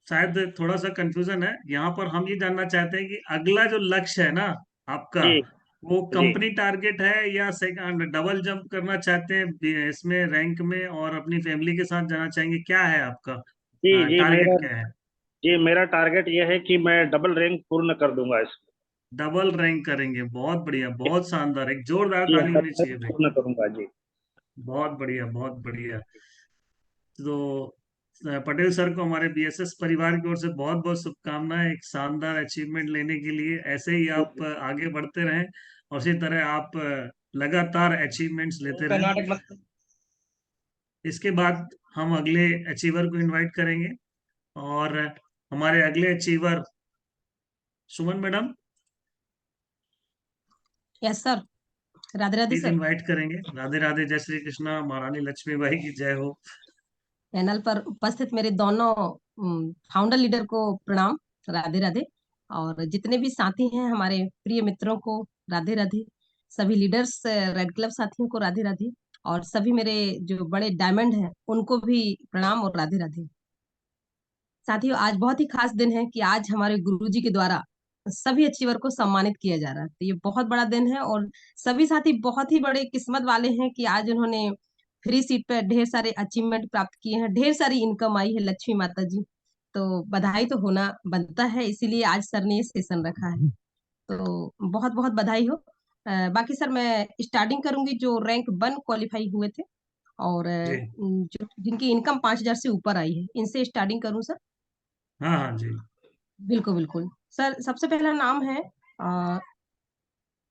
शायद थोड़ा सा कंफ्यूजन है यहाँ पर। हम ये जानना चाहते हैं कि अगला जो लक्ष्य है ना आपका, जी वो जी कंपनी टारगेट है या डबल जंप करना चाहते हैं इसमें रैंक में और अपनी फैमिली के साथ जाना चाहेंगे? क्या है आपका जी जी टारगेट, क्या है? मेरा टारगेट यह है कि मैं डबल रैंक पूर्ण कर दूंगा इसको। डबल रैंक करेंगे, बहुत बढ़िया, बहुत शानदार, एक जोरदार जी ताली होनी चाहिए भाई। पूर्ण करूंगा जी। बहुत बढ़िया, बहुत बढ़िया। तो पटेल सर को हमारे बीएसएस परिवार की ओर से बहुत बहुत शुभकामनाएं एक शानदार अचीवमेंट लेने के लिए। ऐसे ही आप आगे बढ़ते रहें और इसी तरह आप लगातार अचीवमेंट्स लेते रहें। कर्नाटक मत। इसके बाद हम अगले अचीवर को इनवाइट करेंगे और हमारे अगले achiever Suman madam, yes sir. Radhe Radhe please sir. Invite करेंगे। राधे राधे, जय श्री कृष्णा, महारानी लक्ष्मीबाई की जय हो। पैनल पर उपस्थित मेरे दोनों फाउंडर लीडर को प्रणाम, राधे राधे। और जितने भी साथी हैं हमारे प्रिय मित्रों को राधे राधे। सभी लीडर्स रेड क्लब साथियों को राधे राधे। और सभी मेरे जो बड़े डायमंड हैं उनको भी प्रणाम और राधे राधे। साथियों, आज बहुत ही खास दिन है कि आज हमारे गुरुजी के द्वारा सभी अचीवर को सम्मानित किया जा रहा है। तो ये बहुत बड़ा दिन है और सभी साथी बहुत ही बड़े किस्मत वाले हैं कि आज उन्होंने फ्री सीट पर ढेर सारे अचीवमेंट प्राप्त किए हैं, ढेर सारी इनकम आई है लक्ष्मी माता जी। तो बधाई तो होना बनता है, इसीलिए आज सर ने ये सेशन रखा है। तो बहुत बहुत बधाई हो। बाकी सर मैं स्टार्टिंग करूंगी जो रैंक 1 क्वालिफाई हुए थे और जी जो जिनकी इनकम 5,000 से ऊपर आई है इनसे स्टार्टिंग करूं सर। हाँ हाँ जी। बिल्कुल बिल्कुल सर। सबसे पहला नाम है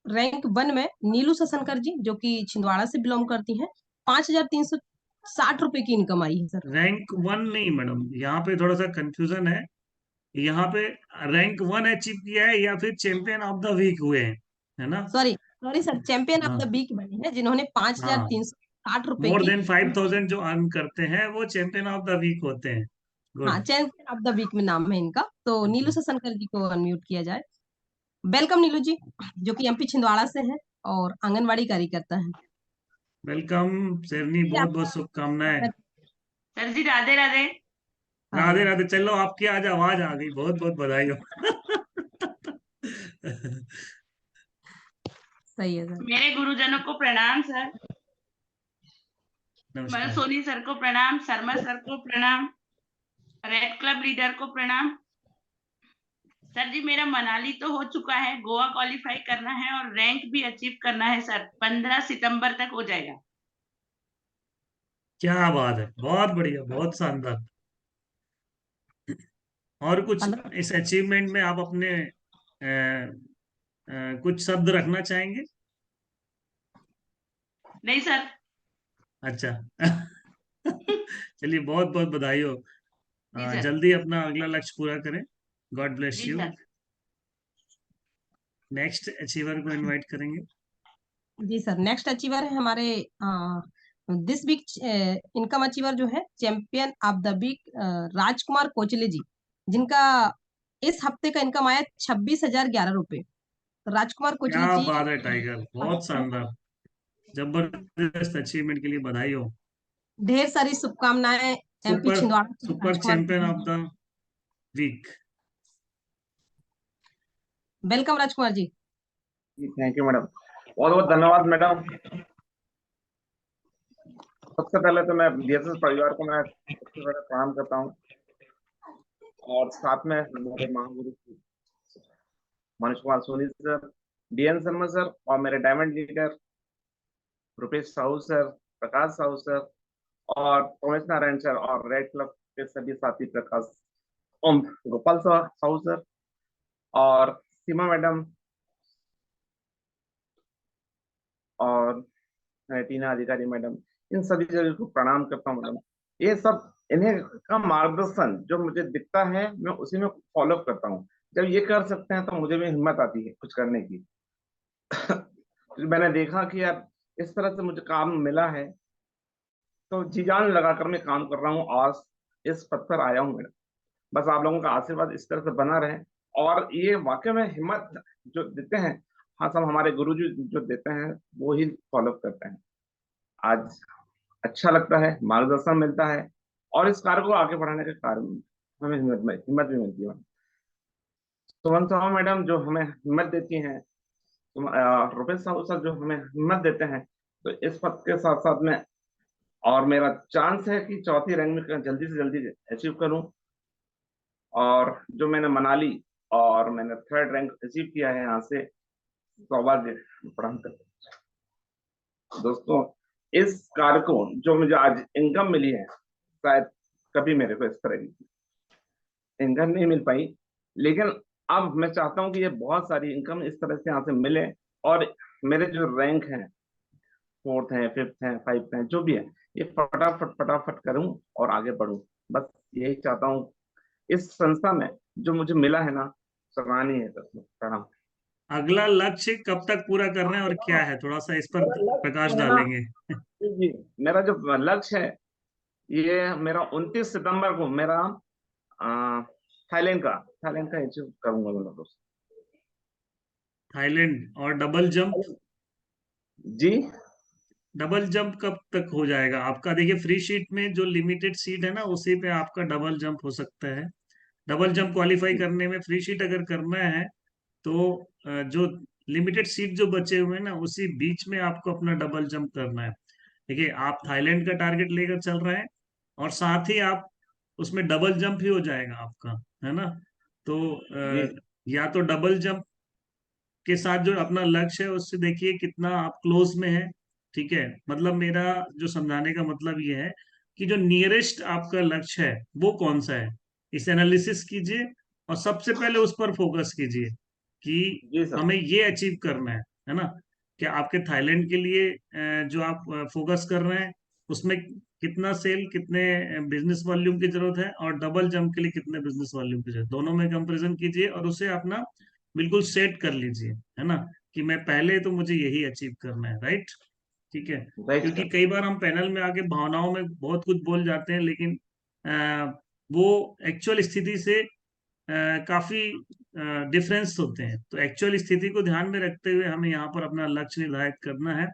रैंक 1 में नीलू ससनकर जी, जो कि छिंदवाड़ा से बिलोंग करती हैं। 5,360 रुपए की इनकम आई है सर। रैंक 1 नहीं मैडम, यहाँ पे थोड़ा सा कंफ्यूजन है। यहाँ पे रैंक 1 अचीव किया है या फिर चैंपियन ऑफ द वीक हुए हैं, है ना? Sorry sorry sir, champion of हाँ द वीक बने हैं जिन्होंने पांच हजार हाँ, तीन सौ साठ रुपए मोर की। देन 5,000 जो अर्न करते हैं वो चैंपियन ऑफ द वीक होते हैं। हाँ, good. Champion of the week में नाम है इनका। तो नीलू ससनकर जी को अनम्यूट किया जाए। वेलकम नीलू जी, जो कि एमपी छिंदवाड़ा से हैं और आंगनवाड़ी कार्यकर्ता हैं। वेलकम शेरनी, जी, बहुत बहुत आपका शुभकामनाएं। सर जी राधे राधे। राधे हाँ, राधे। चलो आपकी आज आवाज आ गई, बहुत बहुत बधाई हो। सही है सर। मेरे गुरुजनों को प्रणाम सर। नमस्कार। सोनी सर को प्रणाम, शर्मा सर को प्रणाम, रेड क्लब लीडर को प्रणाम। सर जी मेरा मनाली तो हो चुका है, गोवा क्वालिफाई करना है और रैंक भी अचीव करना है सर। 15 सितंबर तक हो जाएगा। क्या बात है, बहुत बढ़िया, बहुत शानदार। और कुछ 15। इस अचीवमेंट में आप अपने कुछ शब्द रखना चाहेंगे? नहीं सर। अच्छा। चलिए, बहुत बहुत बधाई हो। जी सर। जल्दी अपना अगला लक्ष्य पूरा करें। गॉड ब्लेस जी यू। सर। नेक्स्ट अचीवर को इनवाइट करेंगे। जी सर, नेक्स्ट अचीवर है हमारे दिस वीक इनकम अचीवर जो है चैंपियन ऑफ द वीक राजकुमार कोचले जी, जिनका इस हफ्ते का इनकम आया 26,011 रुपए। तो राजकुमार कोचले क्या जी बात है टाइगर, बहुत शानदार, जबरदस्त अचीवमेंट के लिए बधाई हो। ढेर सारी शुभकामनाएं एमपी सुपर छिंदवाड़ा से सुपर राजकुमार चैंपियन कोचले ऑफ जी। The week. Welcome Rajkumar ji. Thank you madam, बहुत बहुत धन्यवाद मैडम। सबसे पहले तो मैं बीएसएस परिवार को मैं सबसे पहले प्रणाम करता हूँ और साथ में मेरे महागुरु Manish Kumar Soni sir, DN Sharma sir और मेरे diamond leader Rupesh Sahu sir, Prakash Sahu sir और उमेश नारायण सर और रेड क्लब के सभी साथी प्रकाश ओम गोपाल साहू सर और सीमा मैडम और टीना अधिकारी मैडम, इन सभी जगह को प्रणाम करता हूँ मैडम। ये सब इन्हें का मार्गदर्शन जो मुझे दिखता है मैं उसी में फॉलो करता हूँ। जब ये कर सकते हैं तो मुझे भी हिम्मत आती है कुछ करने की। मैंने देखा कि यार इस तरह से मुझे काम मिला है तो जी जान लगाकर मैं काम कर रहा हूँ और इस पद पर आया हूँ मैडम। बस आप लोगों का आशीर्वाद इस तरह से बना रहे और ये वाकई में हिम्मत जो देते हैं, हाँ सब हमारे गुरुजी जो देते हैं वो ही फॉलो करते हैं। आज अच्छा लगता है, मार्गदर्शन मिलता है और इस कार्य को आगे बढ़ाने के कारण हमें हिम्मत भी मिलती है। सुमन साहू मैडम जो हमें हिम्मत देती हैं, रुपेश साहू सर जो हमें हिम्मत देते हैं, तो इस पद के साथ साथ में और मेरा चांस है कि चौथी रैंक में जल्दी से जल्दी अचीव करूं और जो मैंने मनाली और मैंने 3rd रैंक अचीव किया है यहाँ से सौभाग्य प्रदान करता हूं। दोस्तों इस कार्य को जो मुझे आज इनकम मिली है, शायद कभी मेरे को इस तरह की इनकम नहीं मिल पाई, लेकिन अब मैं चाहता हूं कि ये बहुत सारी इनकम इस तरह से यहाँ से मिले और मेरे जो रैंक हैं 4th है 5th है 5th है जो भी है, ये फटाफट फटाफट करूं और आगे बढ़ूं। बस यही चाहता हूं। इस संस्था में जो मुझे मिला है ना, सराहनीय है। प्रणाम। अगला लक्ष्य कब तक पूरा करना है और क्या है, थोड़ा सा इस पर मेरा लक्ष्य प्रकाश जो है ना, डालेंगे? जी मेरा जो लक्ष्य है ये मेरा 29 सितंबर को मेरा थाईलैंड का अचीव करूंगा मैं दोस्त। थाईलैंड और डबल जंप? जी डबल जंप कब तक हो जाएगा आपका? देखिए, फ्री शीट में जो लिमिटेड सीट है ना उसी पे आपका डबल जंप हो सकता है। डबल जंप क्वालिफाई करने में फ्री शीट अगर करना है तो जो लिमिटेड सीट जो बचे हुए हैं ना उसी बीच में आपको अपना डबल जंप करना है। देखिए, आप थाईलैंड का टारगेट लेकर चल रहे हैं और साथ ही आप उसमें डबल जंप ही हो जाएगा आपका, है ना? तो जी या तो डबल जंप के साथ जो अपना लक्ष्य है उससे देखिए कितना आप क्लोज में है। ठीक है, मतलब मेरा जो समझाने का मतलब ये है कि जो नियरेस्ट आपका लक्ष्य है वो कौन सा है, इस एनालिसिस कीजिए और सबसे पहले उस पर फोकस कीजिए कि जी सर। हमें ये अचीव करना है ना। क्या आपके थाईलैंड के लिए जो आप फोकस कर रहे हैं उसमें कितना सेल, कितने बिजनेस वॉल्यूम की जरूरत है, और डबल जंप के लिए कितने बिजनेस वॉल्यूम की जरूरत, दोनों में कंपैरिजन कीजिए और उसे अपना बिल्कुल सेट कर लीजिए, है ना, कि मैं पहले तो मुझे यही अचीव करना है, राइट। ठीक है, राइट क्योंकि सर। कई बार हम पैनल में आके भावनाओं में बहुत कुछ बोल जाते हैं, लेकिन वो एक्चुअल स्थिति से काफी डिफरेंस होते हैं। तो एक्चुअल स्थिति को ध्यान में रखते हुए हमें यहाँ पर अपना लक्ष्य निर्धारित करना है।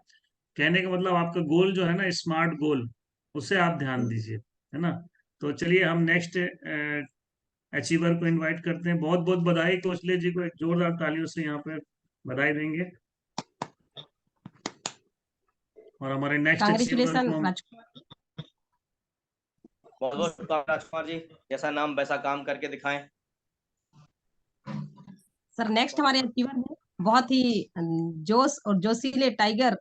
कहने का मतलब आपका गोल जो है ना, स्मार्ट गोल, उसे आप ध्यान दीजिए, है ना। तो चलिए हम नेक्स्ट अचीवर को इनवाइट करते हैं। बहुत बहुत बधाई कौशले जी को, एक जोरदार तालियों से यहाँ पर बधाई देंगे। और हमारे नेक्स्ट अचीवर कांग्रेचुलेशन को हम राजकुमार। बहुत बहुत शुभकामनाएं राजकुमार जी, जैसा नाम वैसा काम करके दिखाएं। सर नेक्स्ट हमारे अचीवर हैं, बहुत ही जोश और जोशीले टाइगर,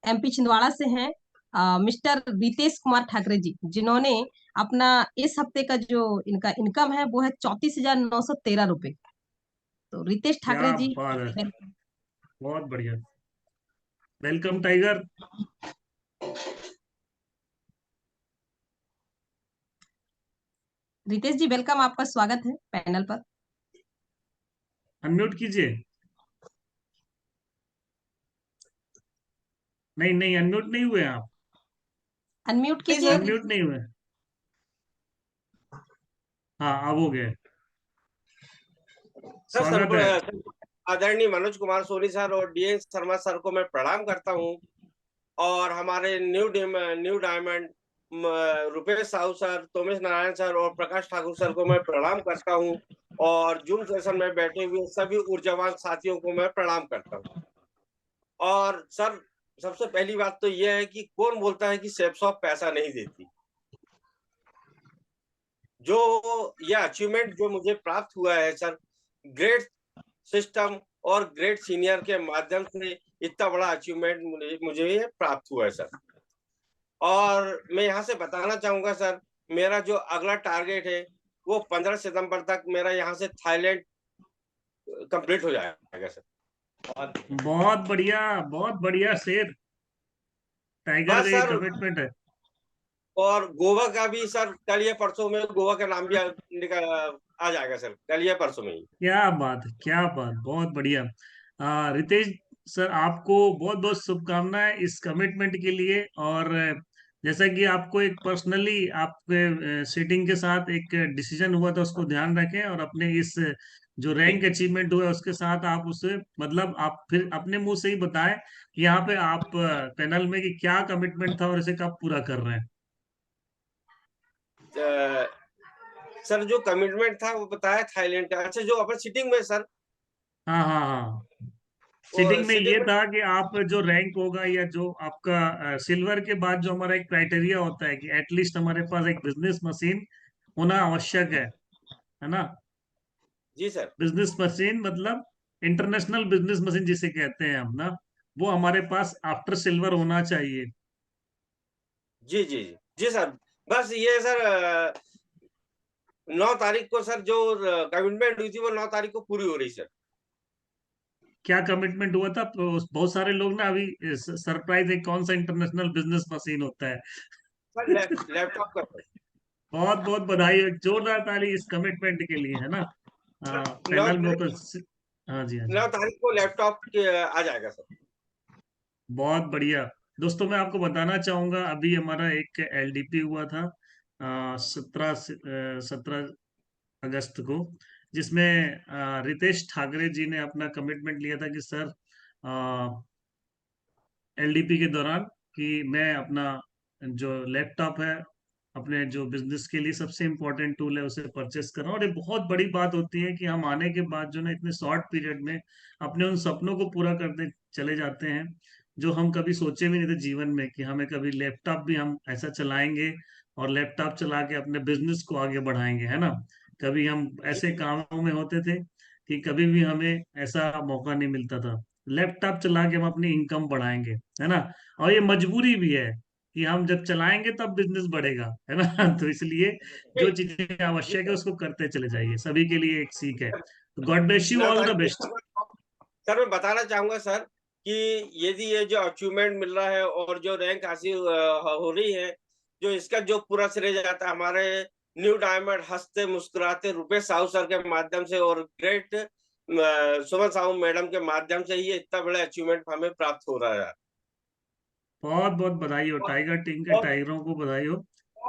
एमपी छिंदवाड़ा से हैं, मिस्टर रितेश कुमार ठाकरे जी, जिन्होंने अपना इस हफ्ते का जो इनका इनकम है वो है 34,913 रुपए। तो रितेश ठाकरे क्या जी, बात है, बहुत बढ़िया, वेलकम टाइगर। रितेश जी वेलकम, आपका स्वागत है पैनल पर। अनम्यूट कीजिए। नहीं नहीं, अनम्यूट नहीं हुए आप, अनम्यूट कीजिए। अनम्यूट नहीं हुए। हाँ, अब हो गए, स्वागत है। आदरणीय मनोज कुमार सोनी सर और डीएन शर्मा सर को मैं प्रणाम करता हूं, और हमारे new diamond Rupesh Sahu sir, Tomesh Narayan sir और प्रकाश ठाकुर सर को मैं प्रणाम करता हूं, और जूम सेशन में बैठे हुए सभी ऊर्जावान साथियों को मैं प्रणाम करता हूं। और सर, सबसे पहली बात तो यह है कि कौन बोलता है कि सेप्सॉप पैसा नहीं देती। जो यह अचीवमेंट जो मुझे प्राप्त हुआ है सर, ग्रेट सिस्टम और ग्रेट सीनियर के माध्यम से इतना बड़ा अचीवमेंट मुझे ये प्राप्त हुआ है सर। और मैं यहाँ से बताना चाहूंगा सर, मेरा जो अगला टारगेट है वो 15 सितंबर तक मेरा यहाँ से थाईलैंड कंप्लीट हो जाएगा सर। बहुत बढ़िया, बहुत बढ़िया शेर, टाइगर बस का ये सर, कमिटमेंट है। और गोवा का भी सर कल या परसों में गोवा का नाम भी आ जाएगा सर, कल या परसों में ही। क्या बात है, क्या बात, बहुत बढ़िया। रितेश सर, आपको बहुत बहुत शुभकामनाएं इस कमिटमेंट के लिए। और जैसा कि आपको एक पर्सनली आपके सीटिंग के साथ एक डिसीजन हुआ था, उसको ध्यान रखें और अपने इस जो रैंक अचीवमेंट हुआ है उसके साथ आप उसे, मतलब आप फिर अपने मुंह से ही बताएं कि यहाँ पे आप पैनल में कि क्या कमिटमेंट था और इसे कब पूरा कर रहे हैं। सर जो कमिटमेंट था वो बताया थाईलैंड का। अच्छा, जो अपन सिटिंग में सर, हाँ हाँ हाँ, वो सीटिंग में ये सिटिंग में था कि आप जो रैंक होगा या जो आपका सिल्वर के बाद जो हमारा एक क्राइटेरिया होता है कि एटलीस्ट हमारे पास एक बिजनेस मशीन होना आवश्यक है ना। जी सर। बिजनेस मशीन मतलब इंटरनेशनल बिजनेस मशीन जिसे कहते हैं हम ना, वो हमारे पास आफ्टर सिल्वर होना चाहिए। जी जी जी जी सर। बस ये सर 9 तारीख को सर जो कमिटमेंट हुई थी वो 9 तारीख को पूरी हो रही सर। क्या कमिटमेंट हुआ था? तो बहुत सारे लोग ना अभी सरप्राइज है, कौन सा इंटरनेशनल बिजनेस मशीन होता है। सर लैपटॉप का सर। बहुत बहुत बधाई, एक जोरदार ताली इस कमिटमेंट के लिए, है ना। नौ पैनल में तारीख हाँ जी, हाँ जी, 9 तारीख को लैपटॉप आ जाएगा सर। बहुत बढ़िया। दोस्तों मैं आपको बताना चाहूंगा, अभी हमारा एक एलडीपी हुआ था 17 अगस्त को, जिसमें रितेश ठाकरे जी ने अपना कमिटमेंट लिया था कि सर एलडीपी के दौरान कि मैं अपना जो लैपटॉप है अपने जो बिजनेस के लिए सबसे इम्पोर्टेंट टूल है उसे परचेस कर रहा हूँ। और ये बहुत बड़ी बात होती है कि हम आने के बाद जो ना इतने शॉर्ट पीरियड में अपने उन सपनों को पूरा करते चले जाते हैं जो हम कभी सोचे भी नहीं थे जीवन में, कि हमें कभी लैपटॉप भी हम ऐसा चलाएंगे और लैपटॉप चला के अपने बिजनेस को आगे बढ़ाएंगे, है ना। कभी हम ऐसे कामों में होते थे कि कभी भी हमें ऐसा मौका नहीं मिलता था। लैपटॉप चला के हम अपनी इनकम बढ़ाएंगे, है ना। और ये मजबूरी भी है कि हम जब चलाएंगे तब बिजनेस बढ़ेगा, है ना। तो इसलिए जो चीजें आवश्यक है उसको करते चले जाइए, सभी के लिए एक सीख है। तो God bless you, all the best. Sir मैं बताना चाहूंगा सर कि यदि ये जो अचीवमेंट मिल रहा है और जो रैंक हासिल हो रही है, जो इसका जो पूरा श्रेय जाता है हमारे न्यू डायमंड हंसते मुस्कुराते रुपेश साहू सर के माध्यम से और ग्रेट सुमन साहू मैडम के माध्यम से ही इतना बड़ा अचीवमेंट हमें प्राप्त हो रहा है। बहुत बहुत बधाई हो, टाइगर टीम के टाइगरों को बधाई हो,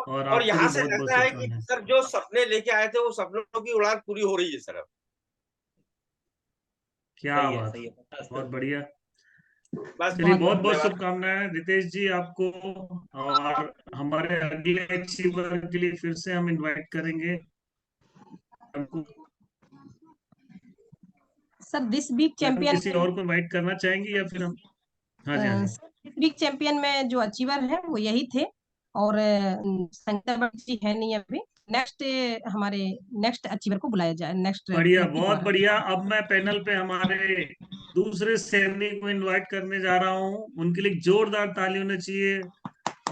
और आपको यहाँ भी से बहुत बहुत लगता है कि शुभकामनाएं। सर जो सपने लेके आए थे वो सपनों की उड़ान पूरी हो रही है सर अब। क्या सही है, बात, सही है। बहुत बढ़िया। बस चलिए, बहुत बहुत बहुत धन्यवाद। शुभकामनाएं रितेश जी आपको। और हमारे अगले अचीवर के लिए फिर से हम इनवाइट करेंगे हमको। Sir this week madam champion किसी और को इनवाइट करना चाहेंगी या फिर हम? हाँ जी, हाँ जी। दिस वीक चैंपियन में जो अचीवर है वो यही थे, और संगीता भट्ट जी है नहीं अभी। नेक्स्ट हमारे नेक्स्ट अचीवर को बुलाया जाए नेक्स्ट बढ़िया, व्यक्ति बहुत द्वारा। बढ़िया। अब मैं पैनल पे हमारे दूसरे सैनिक को इनवाइट करने जा रहा हूँ, उनके लिए जोरदार ताली होनी चाहिए।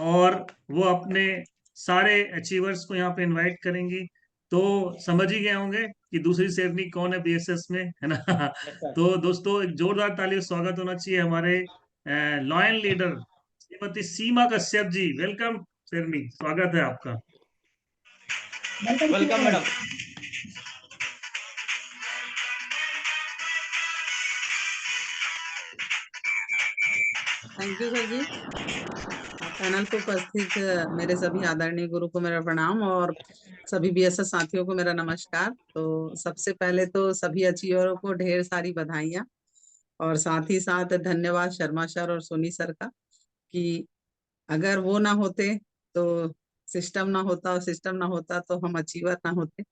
और वो अपने सारे अचीवर्स को यहाँ पे इनवाइट करेंगी। तो समझ ही गए होंगे कि दूसरी शेरनी कौन है बीएसएस में, है ना। तो दोस्तों, एक जोरदार ताली स्वागत होना चाहिए हमारे loyal leader Shrimati Seema Kashyap ji. Welcome शेरनी, स्वागत है आपका। Welcome madam. Thank you sir ji. Panel पर उपस्थित मेरे सभी आदरणीय गुरु को मेरा प्रणाम, और सभी बीएसएस साथियों को मेरा नमस्कार। तो सबसे पहले तो सभी अचीवरों को ढेर सारी बधाइयाँ, और साथ ही साथ धन्यवाद शर्मा सर और सोनी सर का, कि अगर वो ना होते तो सिस्टम ना होता, और सिस्टम ना होता तो हम अचीवर ना होते।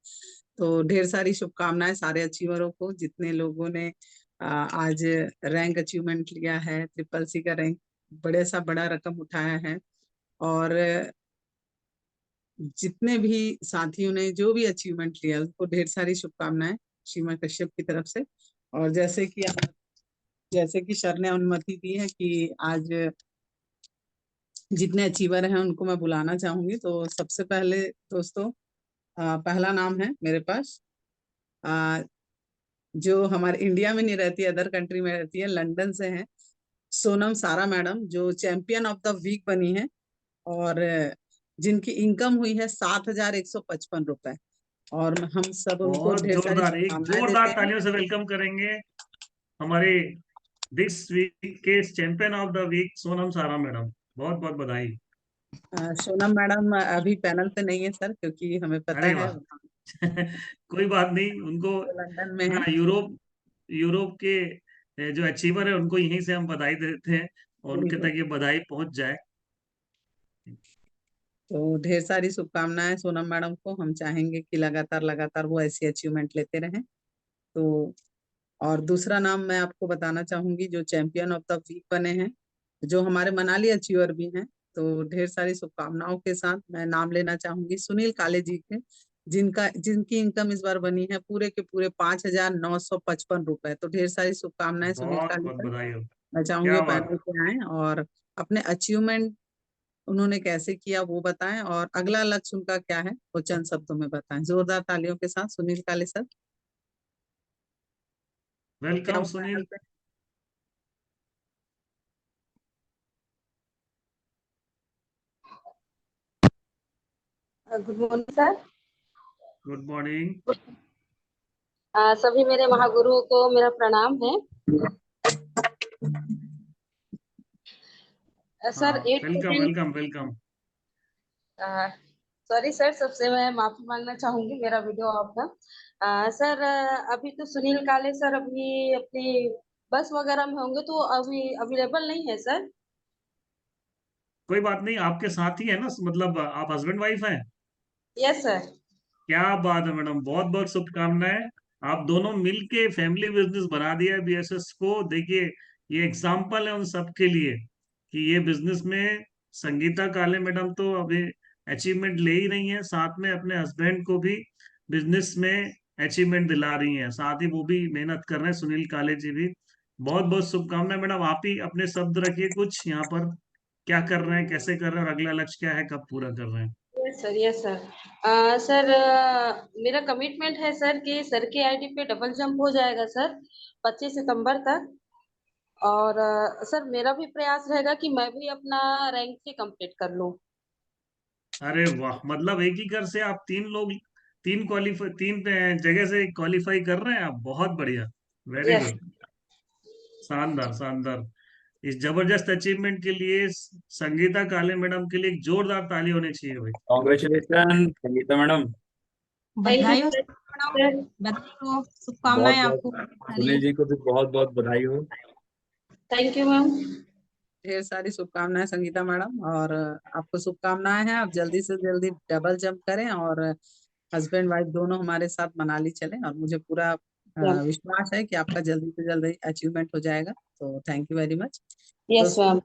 तो ढेर सारी शुभकामनाएं सारे अचीवरों को, जितने लोगों ने आज रैंक अचीवमेंट लिया है, ट्रिपल सी का रैंक बड़े सा बड़ा रकम उठाया है। और जितने भी साथियों ने जो भी अचीवमेंट लिया उनको ढेर सारी शुभकामनाएं सीमा कश्यप की तरफ से। और जैसे कि सर ने अनुमति दी है कि आज जितने अचीवर हैं उनको मैं बुलाना चाहूंगी। तो सबसे पहले दोस्तों, पहला नाम है मेरे पास, जो हमारे इंडिया में नहीं रहती, अदर कंट्री में रहती है, लंदन से है, सोनम सारा मैडम, जो चैंपियन ऑफ द वीक बनी है, और जिनकी इनकम हुई है 7,155 रुपए। और हम सब उनको बहुत ढेर सारी जोरदार, एक शुभकामनाएं जोरदार देते हैं। तालियों से वेलकम करेंगे हमारे दिस वीक के champion of the week Sonam Sara madam. बहुत बहुत बधाई। सोनम मैडम अभी पैनल पे नहीं है सर, क्योंकि हमें पता अरे है वाह। कोई बात नहीं, उनको वो लंदन में है। ना यूरोप यूरोप के जो अचीवर है उनको यहीं से हम बधाई देते हैं, और उनके बिल्कुल। तक ये बधाई पहुंच जाए। तो ढेर सारी शुभकामनाएं सोनम मैडम को। हम चाहेंगे कि लगातार लगातार वो ऐसी अचीवमेंट लेते रहें। तो और दूसरा नाम मैं आपको बताना चाहूंगी, जो चैंपियन ऑफ द वीक बने हैं, जो हमारे मनाली अचीवर भी हैं। तो ढेर सारी शुभकामनाओं के साथ मैं नाम लेना चाहूंगी सुनील काले जी के, जिनकी इनकम इस बार बनी है पूरे के पूरे 5,955 रुपए। तो ढेर सारी शुभकामनाएं सुनील बहुत काले बहुत सर। बधाई हो। मैं चाहूंगी क्या वो बात पैनल पे आए और अपने अचीवमेंट उन्होंने कैसे किया वो बताएं, और अगला लक्ष्य उनका क्या है वो चंद शब्दों में बताएं। जोरदार तालियों के साथ सुनील काले सर। क्या वेलकम वो पैनल सुनील। पे? Good morning sir. Good morning. सभी मेरे महागुरुओं को मेरा प्रणाम है। सर हाँ, 8 welcome second. Welcome welcome. Sorry sir, सबसे मैं माफी मांगना चाहूंगी, मेरा वीडियो ऑफ था। सर अभी तो सुनील काले सर अभी अपनी बस वगैरह में होंगे, तो अभी अवेलेबल नहीं है सर। कोई बात नहीं, आपके साथ ही है ना, मतलब आप हस्बैंड वाइफ हैं? Yes sir. क्या बात है मैडम, बहुत बहुत शुभकामनाएं। आप दोनों मिलके फैमिली बिजनेस बना दिया है बीएसएस को। देखिए, ये एग्जाम्पल है उन सबके लिए कि ये बिजनेस में संगीता काले मैडम तो अभी अचीवमेंट ले ही रही हैं, साथ में अपने हस्बैंड को भी बिजनेस में अचीवमेंट दिला रही हैं, साथ ही वो भी मेहनत कर रहे हैं, सुनील काले जी भी। बहुत बहुत शुभकामनाएं मैडम। आप ही अपने शब्द रखिए कुछ यहाँ पर, क्या कर रहे हैं, कैसे कर रहे हैं, और अगला लक्ष्य क्या है, कब पूरा कर रहे हैं? Yes sir. सर मेरा कमिटमेंट है सर कि सर की आईडी पे डबल जंप हो जाएगा सर 25 सितंबर तक। और सर मेरा भी प्रयास रहेगा कि मैं भी अपना रैंक भी कंप्लीट कर लूं। अरे वाह, मतलब एक ही घर से आप 3 लोग, 3 जगह से क्वालिफाई कर रहे हैं आप, बहुत बढ़िया, वेरी यस गुड, शानदार शानदार। इस जबरदस्त अचीवमेंट के लिए संगीता काले मैडम के लिए एक जोरदार ताली होनी चाहिए भाई। Congratulation Sangeeta madam. बधाई हो मैडम, बधाई हो, शुभकामनाएं आपको। सुनील जी को भी बहुत बहुत बधाई हो। Thank you ma'am. ढेर सारी शुभकामनाएं संगीता मैडम, और आपको शुभकामनाएं हैं, आप जल्दी से जल्दी डबल जंप करें और हस्बैंड वाइफ दोनों हमारे साथ मनाली चलें, और मुझे पूरा विश्वास है कि आपका जल्दी से जल्दी अचीवमेंट हो जाएगा। तो thank you very much. Yes ma'am.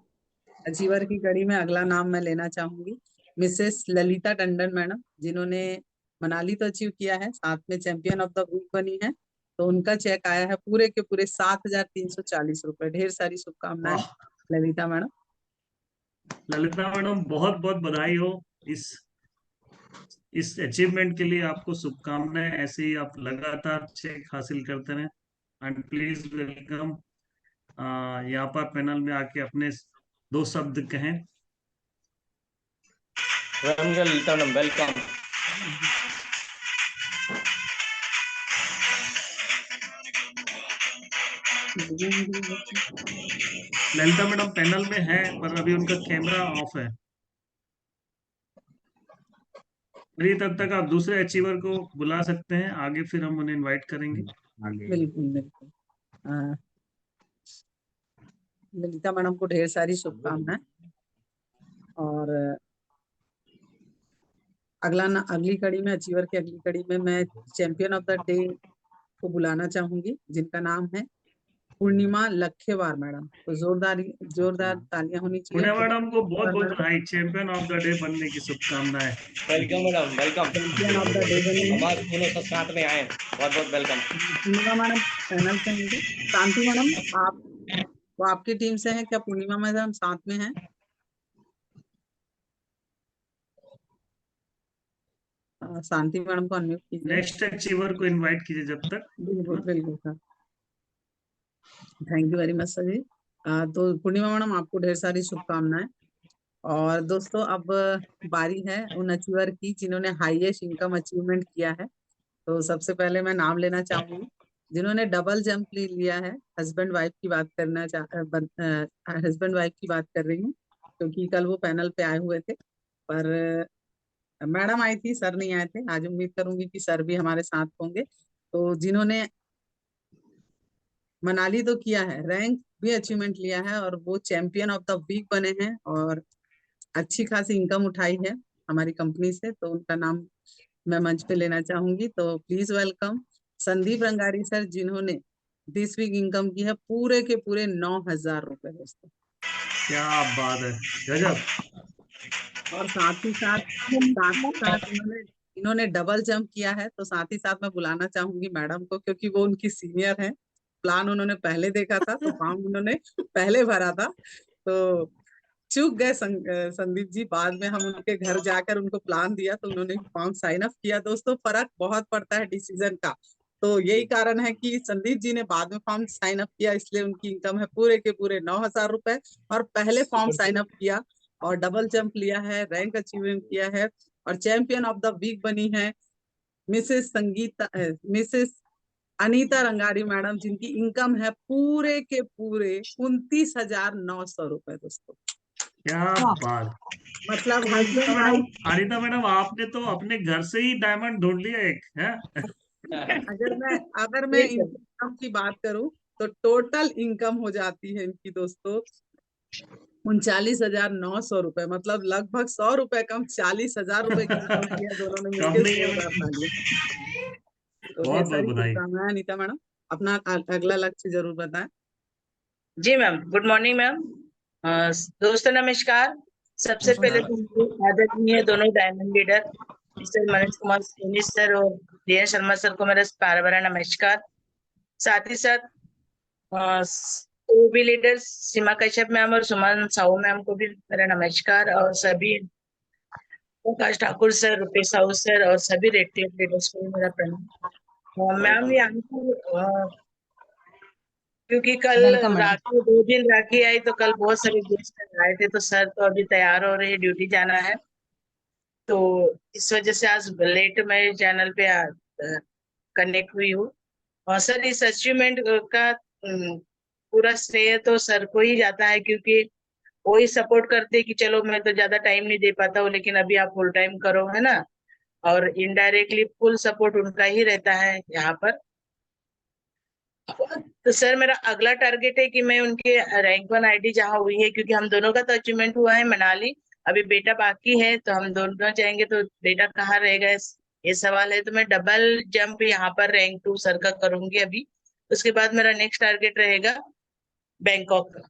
Achiever की कड़ी में अगला नाम मैं लेना चाहूंगी मिसेस ललिता टंडन मैडम, जिन्होंने मनाली तो अचीव किया है, साथ में चैंपियन ऑफ द वीक बनी है। तो उनका चेक आया है पूरे के पूरे 7,340 रुपए। ढेर सारी शुभकामनाएं ललिता मैडम। ललिता मैडम बहुत बहुत बधाई हो इस अचीवमेंट के लिए, आपको शुभकामनाएं। ऐसे ही आप लगातार चेक हासिल करते रहें, एंड प्लीज वेलकम यहाँ पर पैनल में आके अपने 2 शब्द कहें। Lalita madam welcome. Lalita madam panel में है पर अभी उनका कैमरा ऑफ है। तब तक आप दूसरे अचीवर को बुला सकते हैं आगे, फिर हम उन्हें इनवाइट करेंगे। बिल्कुल बिल्कुल। ललिता मैडम को ढेर सारी शुभकामनाएं। और अगली कड़ी में, अचीवर की अगली कड़ी में मैं चैंपियन ऑफ द डे को बुलाना चाहूंगी, जिनका नाम है पूर्णिमा लखेवार मैडम। तो जोरदार तालियां होनी चाहिए। पूर्णिमा मैडम को बहुत बहुत बधाई, चैंपियन ऑफ द डे बनने की शुभकामनाएं। Welcome madam, welcome. Champion of the day बनी है। हमारे दोनों सब साथ में आए, बहुत बहुत वेलकम। पूर्णिमा मैडम पैनल पे होंगे। शांति मैडम, आप वो आपकी टीम से हैं क्या? पूर्णिमा मैडम साथ में हैं? शांति मैडम को अनम्यूट कीजिए। नेक्स्ट अचीवर को इनवाइट कीजिए जब तक। बिल्कुल बिल्कुल sir, thank you very much sir ji. तो पूर्णिमा मैडम आपको ढेर सारी शुभकामनाएं। और दोस्तों अब बारी है उन अचीवर की जिन्होंने हाईएस्ट इनकम अचीवमेंट किया है। तो सबसे पहले मैं नाम लेना चाहूंगी जिन्होंने डबल जंप लिया है। हस्बैंड वाइफ की बात कर रही हूँ, क्योंकि कल वो पैनल पे आए हुए थे, पर मैडम आई थी, सर नहीं आए थे। आज उम्मीद करूंगी कि सर भी हमारे साथ होंगे। तो जिन्होंने मनाली तो किया है, रैंक भी अचीवमेंट लिया है, और वो चैंपियन ऑफ द वीक बने हैं, और अच्छी खासी इनकम उठाई है हमारी कंपनी से। तो उनका नाम मैं मंच पे लेना चाहूंगी। तो please welcome Sandeep Rangari sir, जिन्होंने दिस वीक इनकम की है पूरे के पूरे 9,000 रुपए दोस्तों। क्या बात है, गजब। और साथ ही साथ इन्होंने डबल जंप किया है। तो साथ ही साथ मैं बुलाना चाहूंगी मैडम को, क्योंकि वो उनकी सीनियर है। प्लान उन्होंने पहले देखा था, तो फॉर्म उन्होंने पहले भरा था। तो चूक गए संदीप जी, बाद में हम उनके घर जाकर उनको प्लान दिया तो उन्होंने फॉर्म साइन अप किया। दोस्तों फर्क बहुत पड़ता है डिसीजन का, तो यही कारण है कि संदीप जी ने बाद में फॉर्म साइन अप किया, इसलिए उनकी इनकम है पूरे के पूरे 9,000 रुपए। और पहले फॉर्म साइन अप किया और डबल जंप लिया है, रैंक अचीवमेंट किया है, और चैंपियन ऑफ द वीक बनी है मिसेस अनीता रंगारी मैडम, जिनकी इनकम है पूरे के पूरे 29,900 रुपए दोस्तों। क्या बात, मतलब अनीता मैडम आपने तो अपने घर से ही डायमंड ढूंढ लिया एक है। अगर मैं इनकम की बात करूं तो टोटल इनकम हो जाती है इनकी दोस्तों 39,900 रुपए। मतलब लगभग 100 रुपए कम 40,000 रुपए की इनकम किया दोनों ने मिलकर। तो ढेर सारी शुभकामनाएं अनीता मैडम, अपना अगला लक्ष्य जरूर बताएं। जी मैम, गुड मॉर्निंग मैम। दोस्तों नमस्कार। सबसे पहले तो आदरणीय दोनों diamond leader mister Manoj Kumar Soni sir और डी एन शर्मा सर को मेरा प्यार भरा नमस्कार। साथ ही साथ भी लीडर्स सीमा कश्यप मैम और सुमन साहू मैम को भी मेरा नमस्कार, और सभी प्रकाश ठाकुर सर, रुपेश साहू सर और सभी रेड क्लब लीडर्स को भी मेरा प्रणाम। मैम यहाँ पर क्योंकि कल वेलकम मैडम। राखी 2 दिन राखी आई तो कल बहुत सारे गेस्ट आए थे, तो सर तो अभी तैयार हो रहे हैं, ड्यूटी जाना है, तो इस वजह से आज लेट मैं चैनल पे कनेक्ट हुई हूँ। और सर इस अचीवमेंट का पूरा श्रेय तो सर को ही जाता है, क्योंकि वो ही सपोर्ट करते कि चलो मैं तो ज्यादा टाइम नहीं दे पाता हूँ, लेकिन अभी आप फुल टाइम करो, है ना, और इनडायरेक्टली फुल सपोर्ट उनका ही रहता है यहाँ पर। तो सर मेरा अगला टारगेट है कि मैं उनके रैंक 1 आईडी जहाँ हुई है, क्योंकि हम दोनों का तो अचीवमेंट हुआ है मनाली, अभी बेटा बाकी है, तो हम दोनों जाएंगे तो बेटा कहाँ रहेगा ये सवाल है, तो मैं डबल जंप यहाँ पर रैंक 2 सर का करूंगी अभी। उसके बाद मेरा नेक्स्ट टारगेट रहेगा बैंकॉक का।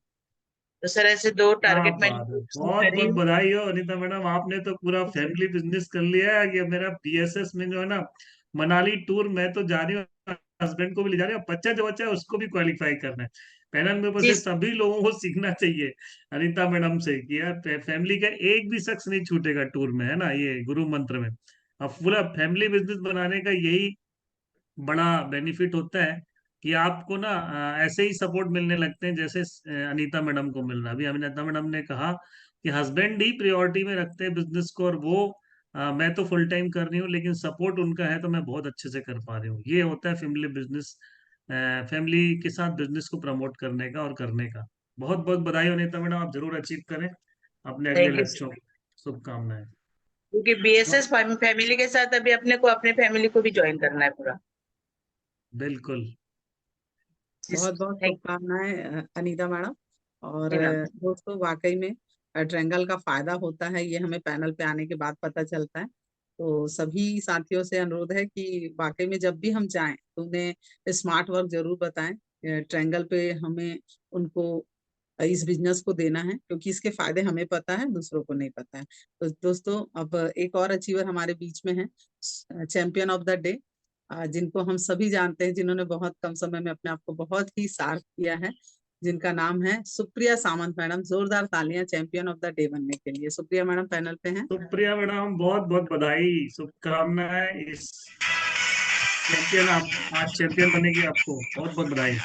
तो सर ऐसे 2 टारगेट मैं बहुत बहुत बधाई हो अनीता मैडम, आपने तो पूरा फैमिली बिजनेस कर लिया है कि मेरा बीएसएस में जो है ना मनाली टूर मैं तो जा रही हूँ, हस्बैंड को भी ले जा रही हूँ, बच्चा जो बच्चा है उसको भी क्वालिफाई करना है। पैनल में बसे सभी लोगों को सीखना चाहिए अनीता मैडम से कि यार फैमिली का एक भी शख्स नहीं छूटेगा टूर में, है ना, ये गुरु मंत्र में। अब पूरा फैमिली बिजनेस बनाने का यही बड़ा बेनिफिट होता है कि आपको ना ऐसे ही सपोर्ट मिलने लगते हैं जैसे अनीता मैडम को मिल रहा है। अभी अनीता मैडम ने कहा कि हस्बैंड ही प्रायोरिटी में रखते हैं बिजनेस को, और वो मैं तो फुल टाइम कर रही हूँ लेकिन सपोर्ट उनका है तो मैं बहुत अच्छे से कर पा रही हूँ। ये होता है फैमिली बिजनेस, फैमिली के साथ बिजनेस को प्रमोट करने का और करने का। बहुत बहुत बधाई अनीता मैडम, आप जरूर अचीव करें अपने अगले लक्ष्यों। शुभकामनाएं। क्योंकि बीएसएस फैमिली के साथ अभी अपने को अपने फैमिली को भी ज्वाइन करना है पूरा। बिल्कुल। बहुत बहुत शुभकामनाएं अनीता मैडम। और दोस्तों वाकई में ट्रायंगल का फायदा होता है, ये हमें पैनल पे आने के बाद पता चलता है। तो सभी साथियों से अनुरोध है कि वाकई में जब भी हम जाएं तो उन्हें स्मार्ट वर्क जरूर बताएं। ट्रायंगल पे हमें उनको इस बिजनेस को देना है, क्योंकि इसके फायदे हमें पता है, दूसरों को नहीं पता है। तो दोस्तों अब एक और अचीवर हमारे बीच में है, चैंपियन ऑफ द डे, जिनको हम सभी जानते हैं, जिन्होंने बहुत कम समय में अपने आप को बहुत ही शार्प किया है, जिनका नाम है सुप्रिया सामंत मैडम। जोरदार तालियां चैंपियन ऑफ द डे बनने के लिए। सुप्रिया मैडम पैनल पे हैं। सुप्रिया मैडम बहुत बहुत बधाई, शुभकामनाएं इस चैंपियन, आप आज चैंपियन बनेगी, आपको बहुत बहुत बधाई।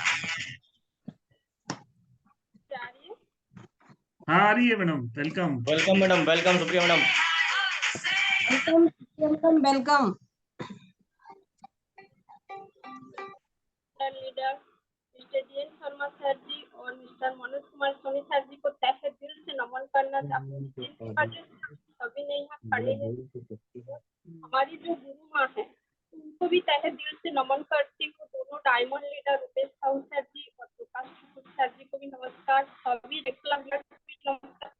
हाँ आ रही है madam, welcome. Welcome madam, welcome Supriya madam. Welcome welcome welcome. Leader mister DN Sharma sir ji और मिस्टर मनोज कुमार सोनी सर जी को तहे दिल से नमन करना चाहती हूँ। सभी ने यहाँ खड़े हैं, हमारी जो गुरु माँ है उनको भी तहे दिल से नमन करती हूँ। दोनों diamond leader Rupesh Sahu sir ji और प्रकाश ठाकुर सर जी को भी नमस्कार। सभी रेड क्लब लीडर को भी नमस्कार।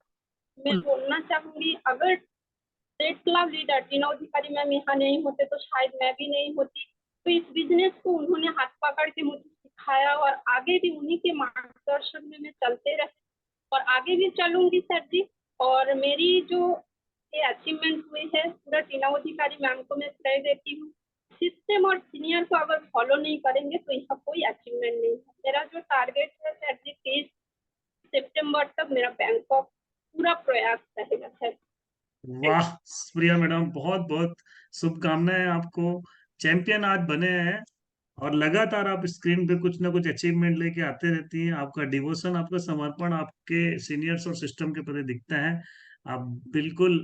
मैं बोलना चाहूंगी, अगर रेड क्लब लीडर टीना अधिकारी मैम यहाँ नहीं होते तो शायद मैं भी नहीं होती। तो इस बिजनेस को उन्होंने हाथ पकड़ के मुझे सिखाया और आगे भी उन्हीं के मार्गदर्शन में मैं चलते रही और आगे भी चलूंगी सर जी। और मेरी जो ये अचीवमेंट हुई है पूरा टीना अधिकारी मैम को मैं श्रेय देती हूँ। सिस्टम और सीनियर को अगर फॉलो नहीं करेंगे तो यहाँ कोई अचीवमेंट नहीं है। मेरा जो टारगेट है सर जी 30 सितंबर तक मेरा बैंकॉक पूरा प्रयास रहेगा सर। वाह सुप्रिया मैडम, बहुत बहुत शुभकामनाएं आपको। चैंपियन आज बने हैं और लगातार आप स्क्रीन पे कुछ ना कुछ अचीवमेंट लेके आते रहती हैं। आपका डिवोशन, आपका समर्पण आपके सीनियर्स और सिस्टम के प्रति दिखता है। आप बिल्कुल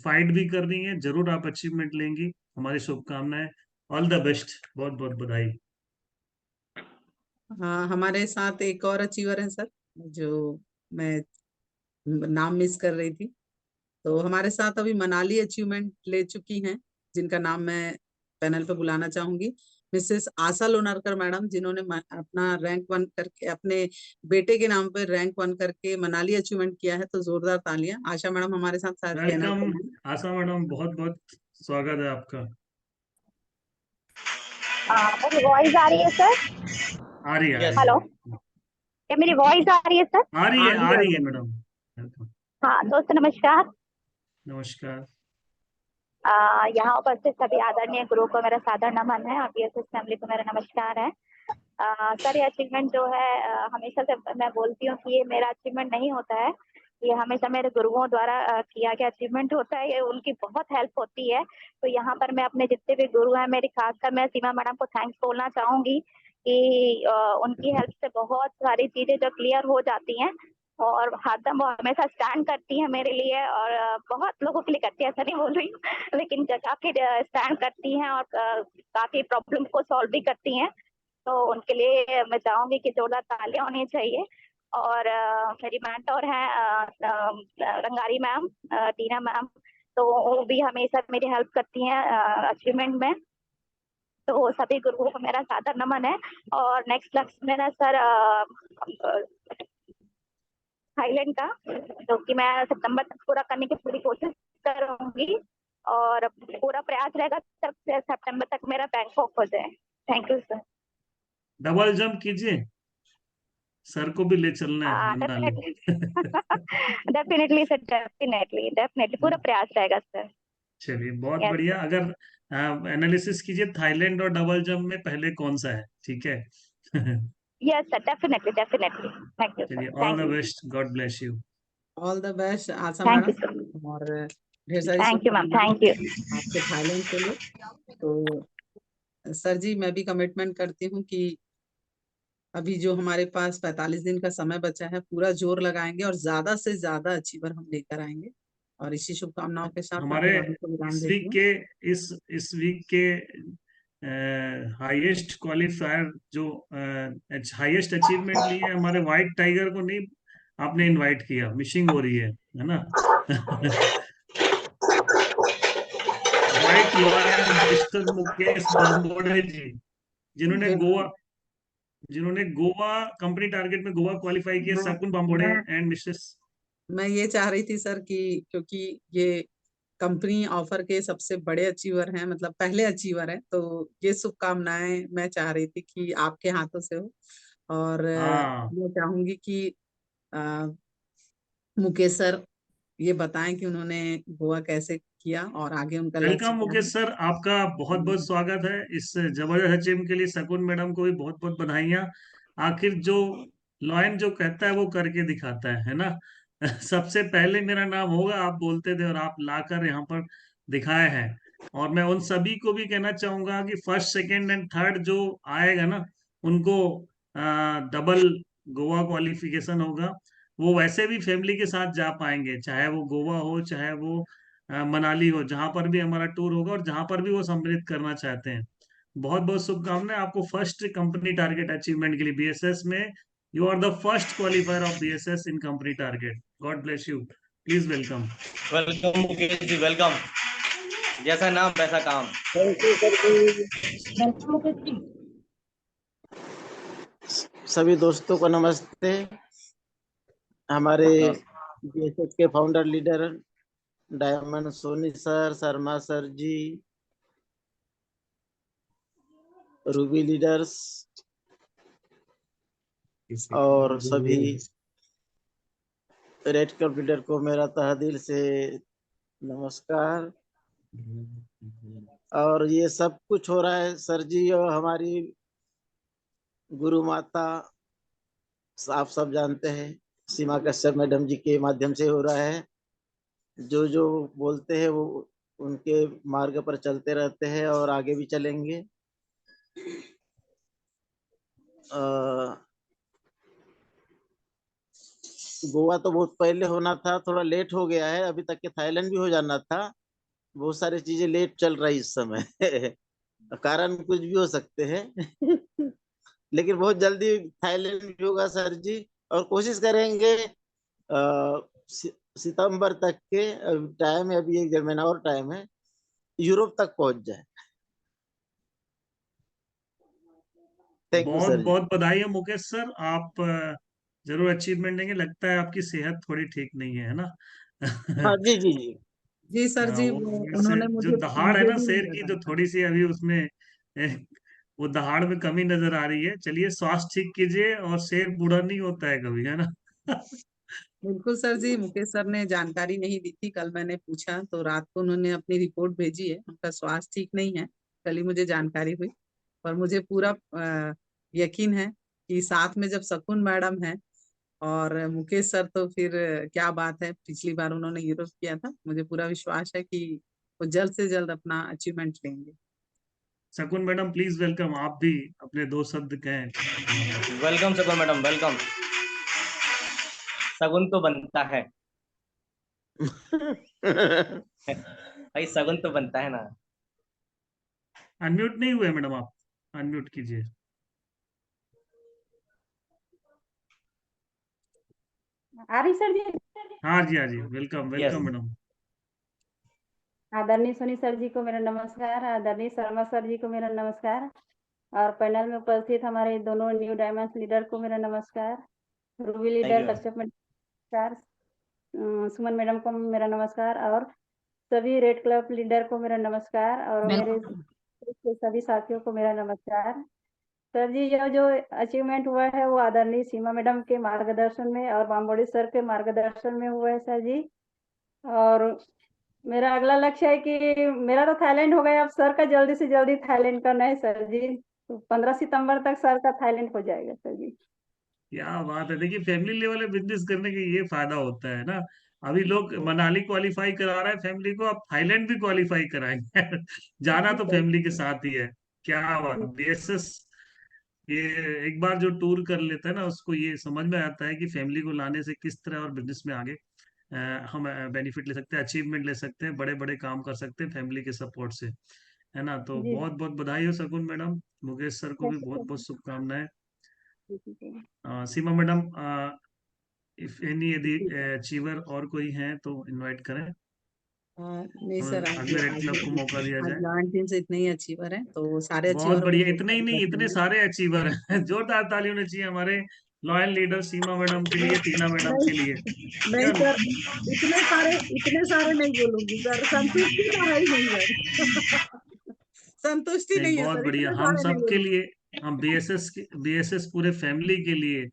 फाइट भी कर रही हैं, जरूर आप अचीवमेंट लेंगी। हमारी शुभकामनाएं, ऑल द बेस्ट, बहुत बहुत बधाई। हाँ हमारे साथ एक और अचीवर है सर, जो मैं नाम मिस कर रही थी। तो हमारे साथ अभी मनाली अचीवमेंट ले चुकी हैं, जिनका नाम मैं पैनल पे बुलाना चाहूंगी, मिसेस आशा लोनारकर मैडम, जिन्होंने अपना रैंक 1 करके अपने बेटे के नाम पे रैंक 1 करके मनाली अचीवमेंट किया है। तो जोरदार तालियां। आशा मैडम हमारे साथ पैनल वेलकम पे हैं। आशा मैडम, बहुत बहुत स्वागत है आपका। मेरी वॉइस आ रही है सर? आ रही है। हेलो, क्या मेरी वॉइस आ रही है सर? आ रही है मैडम। हाँ दोस्तों नमस्कार। नमस्कार। यहाँ उपस्थित सभी आदरणीय गुरु को मेरा सादर नमन है और बीएसएस फैमिली को मेरा नमस्कार है। सर, ये अचीवमेंट जो है हमेशा से मैं बोलती हूँ कि ये मेरा अचीवमेंट नहीं होता है, ये हमेशा मेरे गुरुओं द्वारा किया गया अचीवमेंट होता है। ये उनकी बहुत हेल्प होती है। तो यहाँ पर मैं अपने जितने भी गुरु हैं, मेरी खासकर मैं सीमा मैडम को थैंक्स बोलना चाहूंगी कि उनकी हेल्प से बहुत सारी चीजें जो क्लियर हो जाती हैं और हरदम वो हमेशा स्टैंड करती है मेरे लिए और बहुत लोगों के लिए करती है, ऐसा नहीं बोल रही हूँ, लेकिन काफी स्टैंड करती हैं और काफी प्रॉब्लम को सॉल्व भी करती हैं। तो उनके लिए मैं चाहूंगी कि जोरदार तालियां होनी चाहिए। और मेरी मेंटर हैं रंगारी मैम, टीना मैम, तो वो भी हमेशा मेरी हेल्प करती हैं अचीवमेंट में। तो सभी गुरुओं को मेरा सादर नमन है। और नेक्स्ट लक्ष्य मेरा सर थाईलैंड का, जो कि मैं सितंबर तक पूरा करने की पूरी कोशिश करूंगी और पूरा प्रयास रहेगा तब सितंबर तक मेरा बैंकॉक हो जाए। Thank you sir. Double jump कीजिए, सर को भी ले चलना है मनाली। डेफिनेटली सर, डेफिनेटली पूरा प्रयास रहेगा सर। चलिए, बहुत Yes, बढ़िया। अगर एनालिसिस कीजिए थाईलैंड और डबल जंप में पहले कौन सा है, ठीक है? Yes sir, definitely thank you sir. चलिए, all the best, God bless you. All the best Asha thank you madam, sir. और ढेर सारी थैंक यू मैम, शुभकामनाएं थैंक यू। आपके थाईलैंड के लिए। तो सर जी, मैं भी कमिटमेंट करती हूँ कि अभी जो हमारे पास 45 दिन का समय बचा है, पूरा जोर लगाएंगे और ज्यादा से ज्यादा अचीवर हम लेकर आएंगे। और इसी शुभकामनाओं के साथ मैं हमारे अपनी वाणी को विराम इस देती वीक हूँ। के इस वीक के हाईएस्ट क्वालिफायर जो हाईएस्ट अचीवमेंट लिए हमारे व्हाइट टाइगर को नहीं आपने इनवाइट किया, मिसिंग हो रही है ना? व्हाइट लॉयर मिस्टर मुकेश बांबोड़े जी, जिन्होंने गोवा कंपनी टारगेट में गोवा क्वालिफाई किया, शकुन बांबोड़े एंड मिसेस। मैं ये चाह रही थी सर कि क्योंकि ये कंपनी ऑफर के सबसे बड़े अचीवर हैं, मतलब पहले अचीवर हैं, तो ये शुभकामनाएं मैं चाह रही थी कि आपके हाथों से हो। और मैं चाहूंगी कि मुकेश सर ये बताएं कि उन्होंने गोवा कैसे किया और आगे उनका लक्ष्य वेलकम क्या मुकेश सर, आपका बहुत बहुत स्वागत है इस जबरदस्त अचीवमेंट के लिए। शकुन मैडम को भी बहुत बहुत बधाइयां। आखिर जो लॉयन जो कहता है वो करके दिखाता है ना? सबसे पहले मेरा नाम होगा, आप बोलते थे और आप लाकर यहाँ पर दिखाए हैं। और मैं उन सभी को भी कहना चाहूंगा कि फर्स्ट सेकंड एंड थर्ड जो आएगा ना, उनको डबल गोवा क्वालिफिकेशन होगा। वो वैसे भी फैमिली के साथ जा पाएंगे, चाहे वो गोवा हो चाहे वो मनाली हो, जहां पर भी हमारा टूर होगा और जहां पर भी वो सम्मिलित करना चाहते हैं। बहुत बहुत शुभकामनाएं आपको फर्स्ट कंपनी टारगेट अचीवमेंट के लिए बीएसएस में। You are the first qualifier of BSS in company target. God bless you. Please welcome. Welcome Mukesh ji, welcome. जैसा नाम वैसा काम। Thank you sir ji. Welcome Mukesh ji. सभी दोस्तों को नमस्ते। हमारे बीएसएस के founder leader diamond Soni sir, Sharma sir ji, ruby leaders और सभी रेड क्लब लीडर को मेरा तहे से नमस्कार। और ये सब कुछ हो रहा है सर जी, और हमारी गुरु माता आप सब जानते हैं सीमा कश्यप मैडम जी के माध्यम से हो रहा है। जो जो बोलते हैं वो उनके मार्ग पर चलते रहते हैं और आगे भी चलेंगे। गोवा तो बहुत पहले होना था, थोड़ा लेट हो गया है। अभी तक के थाईलैंड भी हो जाना था। बहुत सारी चीजें लेट चल रही इस समय कारण कुछ भी हो सकते हैं लेकिन बहुत जल्दी थाईलैंड भी होगा सर जी। और कोशिश करेंगे सितंबर तक के, टाइम है अभी 1-1.5 महीना और टाइम है, यूरोप तक पहुंच जाए। बहुत बहुत बधाई है मुकेश सर, आप जरूर अचीवमेंट देंगे। लगता है आपकी सेहत थोड़ी ठीक नहीं है ना? हाँ जी जी जी जी सर जी, उन्होंने जो मुझे दहाड़ है ना भी शेर की, जो थोड़ी सी अभी उसमें वो दहाड़ में कमी नजर आ रही है। चलिए, स्वास्थ्य ठीक कीजिए, और शेर बूढ़ा नहीं होता है कभी, है ना? बिल्कुल सर जी, मुकेश सर ने जानकारी नहीं दी थी। कल मैंने पूछा तो रात को उन्होंने अपनी रिपोर्ट भेजी है। उनका स्वास्थ्य ठीक नहीं है, कल ही मुझे जानकारी हुई। पर मुझे पूरा यकीन है कि साथ में जब शकुन मैडम है और मुकेश सर, तो फिर क्या बात है। पिछली बार उन्होंने यूरोप किया था, मुझे पूरा विश्वास है कि वो जल्द से जल्द अपना अचीवमेंट लेंगे। शकुन मैडम प्लीज वेलकम, आप भी अपने 2 शब्द कहें। वेलकम शकुन मैडम, वेलकम। शगुन तो बनता है भाई, शगुन तो बनता है ना। अनम्यूट नहीं हुए मैडम, आप अनम्यूट कीजिए। आ रही सर जी? हाँ जी, हाँ जी, वेलकम यस। Welcome madam. आदरणीय सोनी सर जी को मेरा नमस्कार, आदरणीय शर्मा सर जी को मेरा नमस्कार, और पैनल में उपस्थित हमारे दोनों न्यू डायमंड्स लीडर को मेरा नमस्कार, रूबी लीडर, कश्यप मैडम नमस्कार, सुमन मैडम को मेरा नमस्कार, और सभी रेड क्लब लीडर को मेरा नमस्कार, और मेरे सभी साथियों को मेरा नमस्कार। सर जी, यह जो अचीवमेंट हुआ है वो आदरणीय सीमा मैडम के मार्गदर्शन में और बाम्बोडी सर के मार्गदर्शन में हुआ है सर जी। और मेरा अगला लक्ष्य है कि मेरा तो थाईलैंड हो गया, अब सर का जल्दी से जल्दी थाईलैंड करना है सर जी। तो 15 सितंबर तक सर का थाईलैंड हो जाएगा सर जी। क्या बात है। देखिए, फैमिली लेवल में बिजनेस करने के ये फायदा होता है ना। अभी लोग मनाली क्वालिफाई करा रहे हैं फैमिली को, अब थाईलैंड भी क्वालिफाई कराएंगे। जाना तो फैमिली के साथ ही है। क्या बात, बीएसएस ये एक बार जो टूर कर लेता है ना, उसको ये समझ में आता है कि फैमिली को लाने से किस तरह और बिजनेस में आगे हम बेनिफिट ले सकते हैं, अचीवमेंट ले सकते हैं, बड़े बड़े काम कर सकते हैं फैमिली के सपोर्ट से, है ना। तो बहुत बहुत बधाई हो शकुन मैडम, मुकेश सर को भी बहुत बहुत शुभकामनाएं। सीमा मैडम, इफ एनी यदि अचीवर और कोई है तो इनवाइट करें। नहीं सर, अगले रेड क्लब को मौका दिया जाए। लॉयन टीम से इतने ही अचीवर हैं, तो सारे बहुत अचीवर बढ़िया, इतने ही नहीं, इतने सारे अचीवर हैं। जोरदार ताली होनी चाहिए हमारे लॉयल लीडर सीमा मैडम के लिए, टीना मैडम के लिए। नहीं सर, इतने सारे नहीं बोलूंगी सर, संतुष्टि तो है ही नहीं सर। संतुष्टि नहीं है बहुत सर, बढ़िया। इतने हम सारे नहीं सब के बोलूंगी। लिए, हम बीएसएस पूरे फैमिली के लिए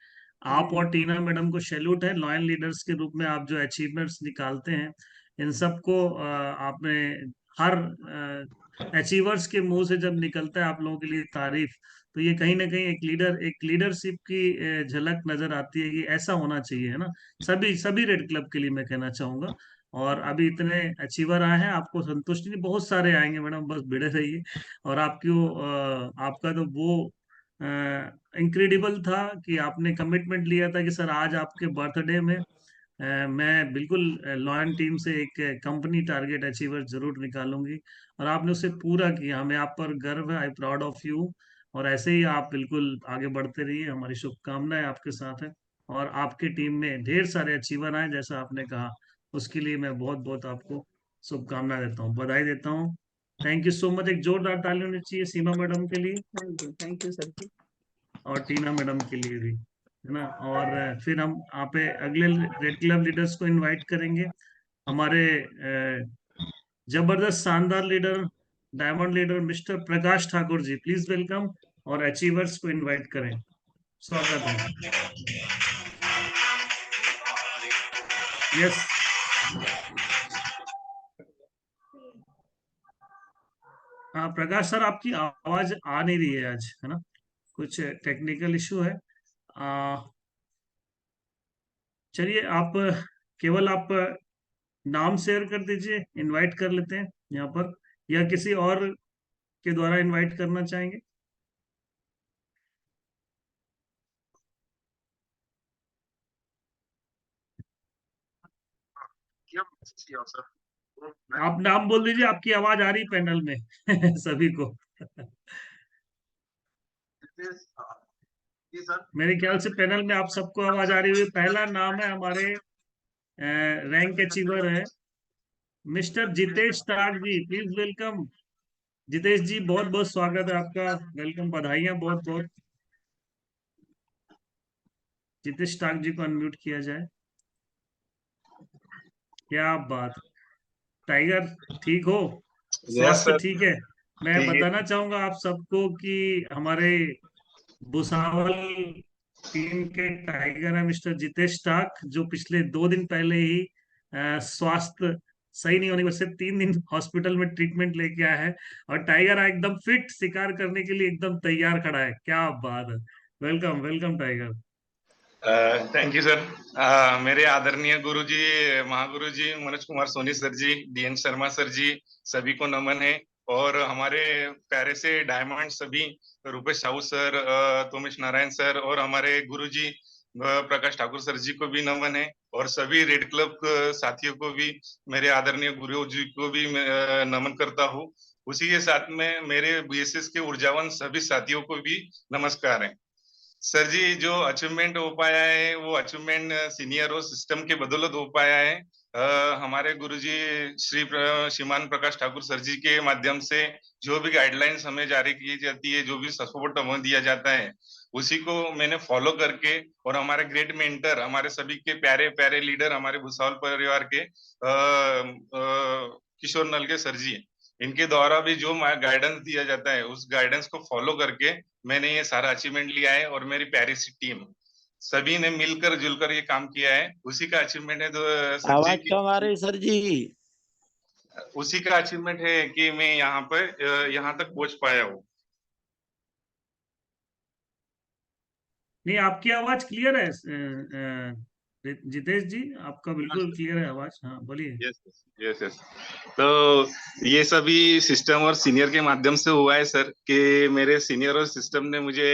आप और टीना मैडम को सैल्यूट है। लॉयल लीडर्स के रूप में आप जो अचीवमेंट्स निकालते हैं, इन सबको आपने हर अचीवर्स के मुंह से जब निकलता है आप लोगों के लिए तारीफ, तो ये कहीं ना कहीं एक लीडरशिप की झलक नजर आती है कि ऐसा होना चाहिए, है ना। सभी सभी रेड क्लब के लिए मैं कहना चाहूंगा। और अभी इतने अचीवर आए हैं, आपको संतुष्टि नहीं, बहुत सारे आएंगे मैडम, बस भिड़े रहिए। और आपका तो वो इनक्रेडिबल था कि आपने कमिटमेंट लिया था कि सर आज आपके बर्थडे में मैं बिल्कुल लॉयन टीम से एक कंपनी टारगेट अचीवर जरूर निकालूंगी, और आपने उसे पूरा किया। हमें आप पर गर्व है, आई प्राउड ऑफ यू। और ऐसे ही आप बिल्कुल आगे बढ़ते रहिए, हमारी शुभकामनाएं आपके साथ है। और आपके टीम में ढेर सारे अचीवर आए जैसा आपने कहा, उसके लिए मैं बहुत बहुत आपको शुभकामना देता हूँ, बधाई देता हूँ। Thank you so much. एक जोरदार ताली होनी चाहिए सीमा मैडम के लिए, थैंक यू सर। और टीना मैडम के लिए भी, है ना। और फिर हम यहाँ पे अगले रेड क्लब लीडर्स को इनवाइट करेंगे। हमारे जबरदस्त शानदार leader, diamond leader mister Prakash Thakur ji, please welcome. और अचीवर्स को इनवाइट करें, स्वागत है। यस, हाँ प्रकाश सर, आपकी आवाज आ नहीं रही है आज, है ना, कुछ टेक्निकल इशू है। चलिए, आप केवल आप नाम शेयर कर दीजिए, इनवाइट कर लेते हैं यहाँ पर, या किसी और के द्वारा इनवाइट करना चाहेंगे। आप नाम बोल दीजिए, आपकी आवाज आ रही पैनल में सभी को। मेरे ख्याल से पैनल में आप सबको आवाज आ रही हुई। पहला नाम है हमारे रैंक अचीवर है मिस्टर जितेश ताग जी, प्लीज वेलकम। जितेश जी, बहुत बहुत स्वागत है आपका, वेलकम, बधाइयां बहुत बहुत। जितेश ताग जी को अनम्यूट किया जाए। क्या बात, टाइगर ठीक हो, स्वास्थ्य ठीक है। मैं बताना चाहूंगा आप सबको कि हमारे भुसावल टीम के टाइगर है मिस्टर जितेश टाक, जो पिछले 2 दिन पहले ही स्वास्थ्य सही नहीं होने की वजह से 3 दिन हॉस्पिटल में ट्रीटमेंट लेके आया है, और टाइगर एकदम फिट शिकार करने के लिए एकदम तैयार खड़ा है। क्या बात है। Welcome welcome tiger. Thank you sir. मेरे आदरणीय गुरुजी, महागुरु जी मनोज कुमार सोनी सर जी, डीएन शर्मा सर जी, सभी को नमन है। और हमारे प्यारे से डायमंड सभी रुपेश साहू सर, तोमेश नारायण सर, और हमारे गुरुजी प्रकाश ठाकुर सर जी को भी नमन है। और सभी रेड क्लब साथियों को भी, मेरे आदरणीय गुरु जी को भी नमन करता हूँ। उसी के साथ में मेरे बीएसएस के ऊर्जावान सभी साथियों को भी नमस्कार है। सर जी, जो अचीवमेंट हो पाया है वो अचीवमेंट सीनियर और सिस्टम के बदौलत हो पाया है। हमारे गुरुजी श्रीमान प्रकाश ठाकुर सर जी के माध्यम से जो भी गाइडलाइंस हमें जारी की जाती है, जो भी सपोर्ट हमें दिया जाता है, उसी को मैंने फॉलो करके, और हमारे ग्रेट मेंटर, हमारे सभी के प्यारे प्यारे लीडर, हमारे भुसावल परिवार के किशोर नलके सर जी, इनके द्वारा भी जो गाइडेंस दिया जाता है, उस गाइडेंस को फॉलो करके मैंने ये सारा अचीवमेंट लिया है। और मेरी प्यारी सी टीम सभी ने मिलकर जुलकर ये काम किया है, उसी का अचीवमेंट है। सर आवाज जी कम आ रही सर जी। उसी का अचीवमेंट है कि मैं यहाँ पर यहाँ तक पहुंच पाया हूँ। नहीं, आपकी आवाज क्लियर है जितेश जी, आपका बिल्कुल क्लियर है आवाज। हाँ बोलिए। Yes yes yes. तो ये सभी सिस्टम और सीनियर के माध्यम से हुआ है सर, कि मेरे सीनियर और सिस्टम ने मुझे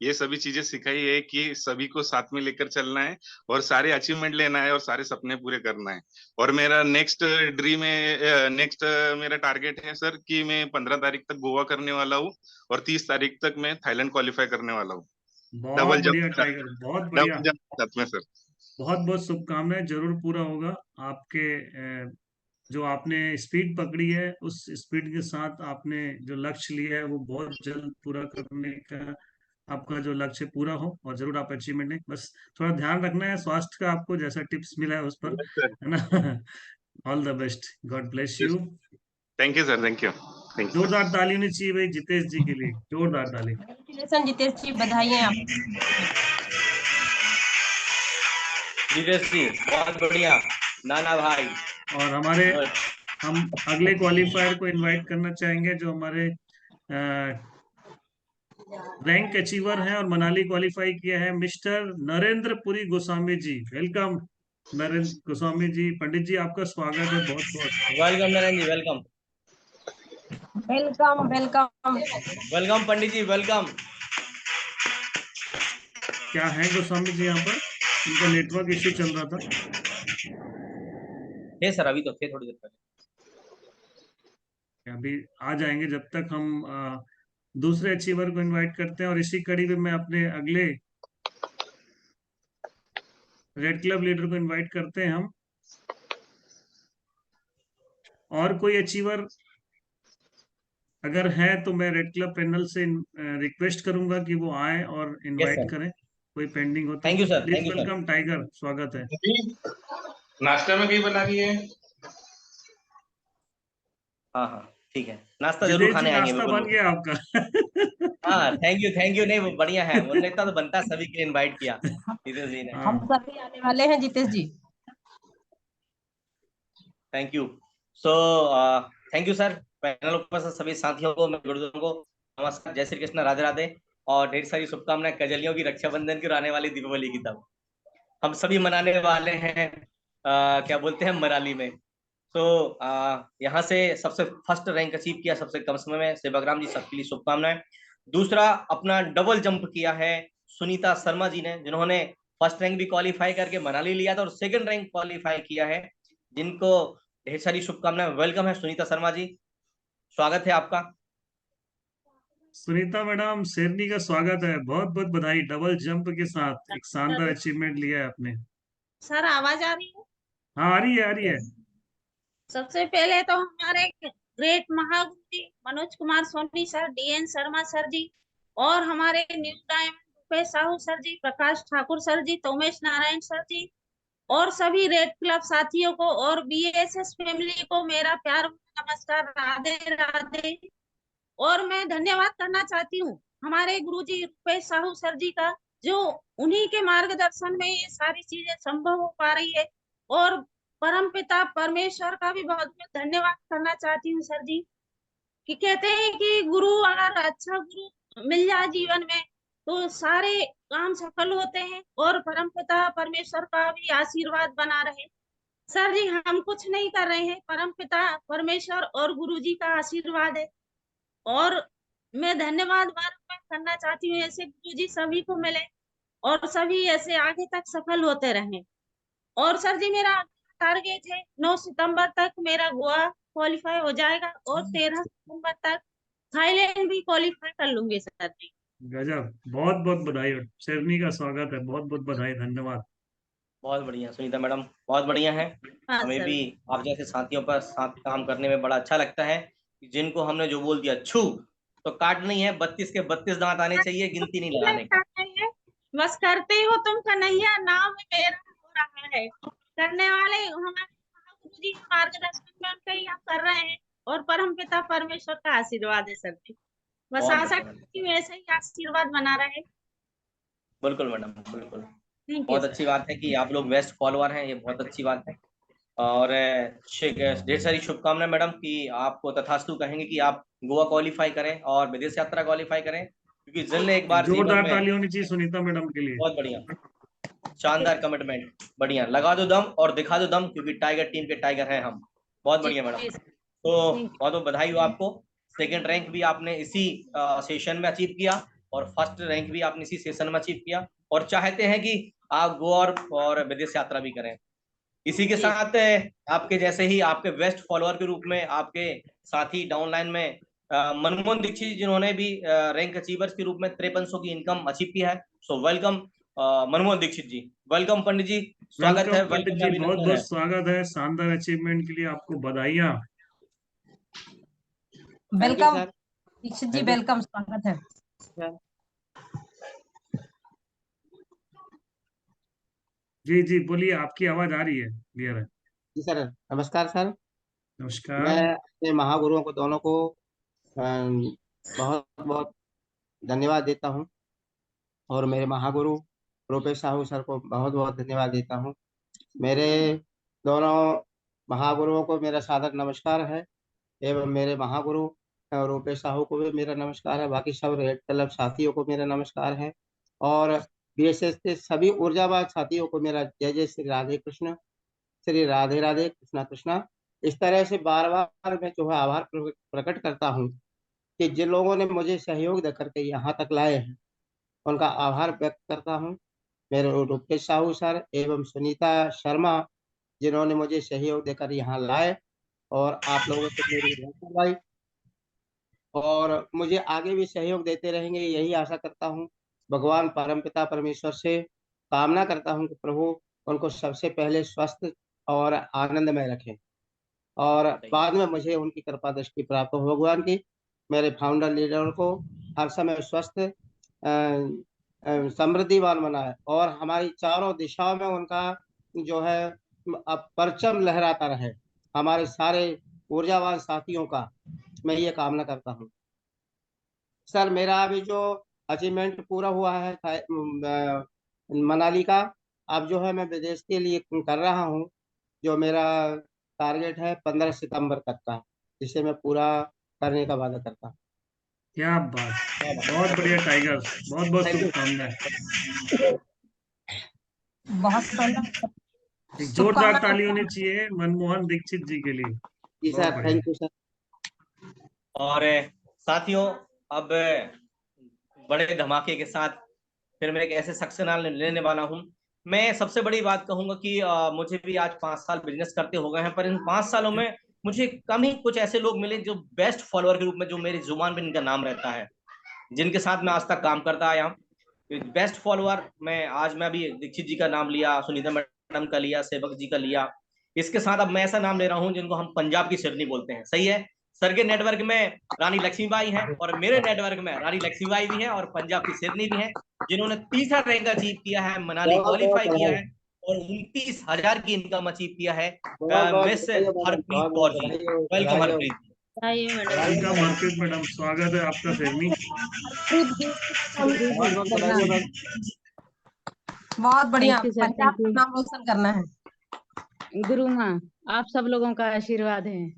ये सभी चीजें सिखाई है कि सभी को साथ में लेकर चलना है, और सारे अचीवमेंट लेना है, और सारे सपने पूरे करना है। और मेरा नेक्स्ट ड्रीम है, नेक्स्ट मेरा टारगेट है सर कि मैं 15 तारीख तक गोवा करने वाला हूँ, और 30 तारीख तक मैं थाईलैंड क्वालिफाई करने वाला हूँ। बहुत बढ़िया टाइगर, बहुत बढ़िया। डबल जंप साथ में सर। बहुत बहुत शुभकामनाएं, जरूर पूरा होगा आपके। जो आपने स्पीड पकड़ी है, उस स्पीड के साथ आपने जो लक्ष्य लिया है वो बहुत जल्द पूरा करने का आपका जो लक्ष्य पूरा हो, और जरूर आप अचीवमेंट है। बस थोड़ा ध्यान रखना है स्वास्थ्य का, आपको जैसा टिप्स मिला है उस पर, है ना। All the best, God bless you. Thank you sir, thank you. जोरदार ताली होनी चाहिए भाई जितेश जी के लिए, जोरदार ताली। Congratulations, जितेश जी, बधाई है आप। जितेश जी बहुत बढ़िया, नाना भाई। और हम अगले क्वालिफायर को इनवाइट करना चाहेंगे, जो हमारे रैंक अचीवर हैं और मनाली क्वालिफाई किया है, मिस्टर नरेंद्र पुरी गोस्वामी जी। वेलकम नरेंद्र गोस्वामी जी। पंडित जी, आपका स्वागत है बहुत बहुत। वेलकम नरेंद्र जी, वेलकम वेलकम वेलकम वेलकम पंडित जी, वेलकम। क्या है गोस्वामी जी यहाँ पर? उनका नेटवर्क इश्यू चल रहा था। सर अभी तो थे थोड़ी देर पहले, अभी आ जाएंगे। जब तक हम दूसरे अचीवर को इनवाइट करते हैं, और इसी कड़ी में मैं अपने अगले रेड क्लब लीडर को इनवाइट करते हैं हम। और कोई अचीवर अगर है तो मैं रेड क्लब पैनल से रिक्वेस्ट करूंगा कि वो आए और इनवाइट करें, कोई पेंडिंग हो तो। Thank you sir, please welcome tiger, स्वागत है। नाश्ता में कहीं बना रही है? हाँ हाँ ठीक है, नाश्ता जरूर खाने आएंगे। नाश्ता बन गया आपका। हाँ थैंक यू नहीं, वो बढ़िया है, वो नेता तो बनता, सभी के लिए इनवाइट किया जितेश जी ने। हम सभी आने वाले हैं Jitesh ji. Thank you. Thank you sir. Panel पर सभी साथियों को, मैं गुरुजनों को नमस्कार, जय श्री कृष्ण, राधे राधे, और ढेर सारी शुभकामनाएं कजलियों की, रक्षाबंधन की और आने वाली दीपावली की। तब हम सभी मनाने वाले हैं क्या बोलते हैं, मनाली में। तो यहाँ से सबसे फर्स्ट रैंक अचीव किया सबसे कम समय में सेवाग्राम जी, सबके लिए शुभकामनाएं। दूसरा अपना डबल जंप किया है सुनीता शर्मा जी ने, जिन्होंने फर्स्ट रैंक भी क्वालिफाई करके मनाली लिया था और सेकंड रैंक क्वालिफाई किया है, जिनको ढेर सारी शुभकामनाएं। वेलकम है सुनीता शर्मा जी, स्वागत है आपका। सुनीता मैडम, शेरनी का स्वागत है, बहुत बहुत बधाई। डबल जंप के साथ एक शानदार अचीवमेंट लिया है आपने। सर आवाज आ रही है? हाँ आ रही है, आ रही है। सबसे पहले तो हमारे ग्रेट महागुरु ji Manoj Kumar Soni sir, DN Sharma sir ji, और हमारे new diamond Rupesh Sahu sir ji, Prakash Thakur sir ji, Tomesh Narayan sir ji, और सभी रेड क्लब साथियों को और बीएसएस फैमिली को मेरा प्यार नमस्कार, राधे राधे। और मैं धन्यवाद करना चाहती हूँ हमारे गुरुजी रुपेश साहू सर जी का, जो उन्हीं के मार्गदर्शन में ये सारी चीजें संभव हो पा रही है। और परमपिता परमेश्वर का भी बहुत बहुत धन्यवाद करना चाहती हूँ सर जी, कि कहते हैं कि गुरु अगर अच्छा गुरु मिल जाए जीवन में तो सारे काम सफल होते हैं और परमपिता परमेश्वर का भी आशीर्वाद बना रहे। सर जी हम कुछ नहीं कर रहे हैं, परमपिता परमेश्वर और गुरु जी का आशीर्वाद है। और मैं धन्यवाद बार करना चाहती हूँ, ऐसे गुरु जी सभी को मिले और सभी ऐसे आगे तक सफल होते रहें। और सर जी मेरा टारगेट है 9 सितंबर तक मेरा गोवा क्वालिफाई हो जाएगा और 13 सितंबर तक थाईलैंड भी क्वालिफाई कर लूंगी सर जी। गजब, बहुत बहुत बधाई। शेरनी का स्वागत है, बहुत बहुत बधाई, धन्यवाद। बहुत बढ़िया सुनीता मैडम, बहुत बढ़िया है। हाँ हमें सर। भी आप जैसे साथियों पर साथ काम करने में बड़ा अच्छा लगता है। जिनको हमने जो बोल दिया छू तो काट नहीं है, 32 के 32 दांत आने चाहिए, गिनती नहीं लगाने का। बस करते हो तुम कन्हैया, नाम मेरा हो रहा है। करने वाले हमारे गुरु जी के मार्गदर्शन में उनके ही हम कर रहे हैं और परमपिता परमेश्वर का आशीर्वाद है सर जी। बस बहुत आशा बढ़िया करती हूँ ऐसे ही आशीर्वाद बना रहे। बिल्कुल मैडम, बिल्कुल। थैंक यू बहुत अच्छी बात है कि आप लोग बेस्ट फॉलोअर हैं, ये बहुत अच्छी बात है। और ढेर सारी शुभकामनाएं मैडम कि आपको तथास्तु कहेंगे कि आप गोवा क्वालिफाई करें और विदेश यात्रा क्वालिफाई करें, क्योंकि जिन ने एक बार जीवन जोरदार में। ताली होनी चाहिए सुनीता मैडम के लिए। बहुत बढ़िया, शानदार कमिटमेंट, बढ़िया। लगा दो दम और दिखा दो दम, क्योंकि टाइगर टीम के टाइगर हैं हम। बहुत बढ़िया मैडम, तो बहुत बहुत बधाई हो आपको। सेकंड रैंक भी आपने इसी सेशन में अचीव किया और फर्स्ट रैंक भी आपने इसी सेशन में अचीव किया, और चाहते हैं कि आप गोवा और विदेश यात्रा भी करें। इसी के साथ आपके जैसे ही आपके बेस्ट फॉलोअर के रूप में आपके साथी डाउनलाइन में मनमोहन दीक्षित जी, जिन्होंने भी रैंक अचीवर्स के रूप में 5300 की इनकम अचीव किया है। सो वेलकम मनमोहन दीक्षित जी, वेलकम पंडित जी, स्वागत है। पंडित जी, बहुत बहुत स्वागत है, शानदार अचीवमेंट के लिए आपको बधाइयाँ। वेलकम दीक्षित जी, वेलकम, स्वागत है। जी जी बोलिए, आपकी आवाज आ रही है, क्लियर है। जी सर, नमस्कार सर। नमस्कार। मैं अपने महागुरुओं को दोनों को बहुत बहुत धन्यवाद देता हूं, और मेरे महागुरु रूपेश साहू सर को बहुत बहुत धन्यवाद देता हूं। मेरे दोनों महागुरुओं को मेरा सादर नमस्कार है, एवं मेरे महागुरु रूपेश साहू को भी मेरा नमस्कार है। बाकी सब रेड क्लब साथियों को मेरा नमस्कार है, और बीएसएस के सभी ऊर्जावान साथियों को मेरा जय जय श्री राधे कृष्ण, श्री राधे राधे, कृष्णा कृष्णा। इस तरह से बार बार मैं जो है आभार प्रकट करता हूँ कि जिन लोगों ने मुझे सहयोग दे करके यहाँ तक लाए हैं, उनका आभार व्यक्त करता हूँ। मेरे रूपेश साहू सर एवं सुनीता शर्मा, जिन्होंने मुझे सहयोग देकर यहाँ लाए और आप लोगों से मेरी करवाई, और मुझे आगे भी सहयोग देते रहेंगे, यही आशा करता हूँ। भगवान परमपिता परमेश्वर से कामना करता हूँ कि प्रभु उनको सबसे पहले स्वस्थ और आनंद में रखें, और बाद में मुझे उनकी कृपा दृष्टि प्राप्त हो भगवान की। मेरे फाउंडर लीडर को हर समय स्वस्थ समृद्धिवान बनाए, और हमारी चारों दिशाओं में उनका जो है परचम लहराता रहे, हमारे सारे ऊर्जावान साथियों का मैं ये कामना करता हूँ। सर मेरा अभी जो अचीवमेंट पूरा हुआ है मनाली का, अब जो है मैं विदेश के लिए कर रहा हूँ, जो मेरा टारगेट है 15 सितंबर तक का, जिसे मैं पूरा करने का वादा करता हूँ। क्या बात, बहुत बढ़िया टाइगर, बहुत बहुत शुभकामनाएं। बहुत एक जोरदार ताली होनी चाहिए मनमोहन दीक्षित जी के लिए। जी सर, थैंक यू सर। और साथियों, अब बड़े धमाके के साथ फिर मैं एक ऐसे शख्स से नाम लेने वाला हूं। मैं सबसे बड़ी बात कहूंगा कि मुझे भी आज 5 साल बिजनेस करते हो गए हैं, पर इन 5 सालों में मुझे कम ही कुछ ऐसे लोग मिले जो बेस्ट फॉलोअर के रूप में, जो मेरी जुबान पे इनका नाम रहता है, जिनके साथ मैं आज तक काम करता आया हूँ। बेस्ट फॉलोअर में आज मैं अभी दीक्षित जी का नाम लिया, सुनीता मैडम का लिया, सेवक जी का लिया। इसके साथ अब मैं ऐसा नाम ले रहा हूँ जिनको हम पंजाब की शेरनी बोलते हैं। सही है, सर के नेटवर्क में रानी लक्ष्मीबाई हैं, और मेरे नेटवर्क में रानी लक्ष्मीबाई भी हैं और पंजाब की शेरनी भी हैं, जिन्होंने तीसरा रैंक अचीव किया है, मनाली क्वालिफाई किया है और 29,000 की इनकम अचीव किया है। Miss Harpreet Kaur ji, welcome Harpreet. Welcome Harpreet madam, स्वागत है आपका शेरनी। बहुत बढ़िया, thank you sir, Punjab thank का यू। नाम रोशन करना है। गुरु माँ, आप सब लोगों का आशीर्वाद है।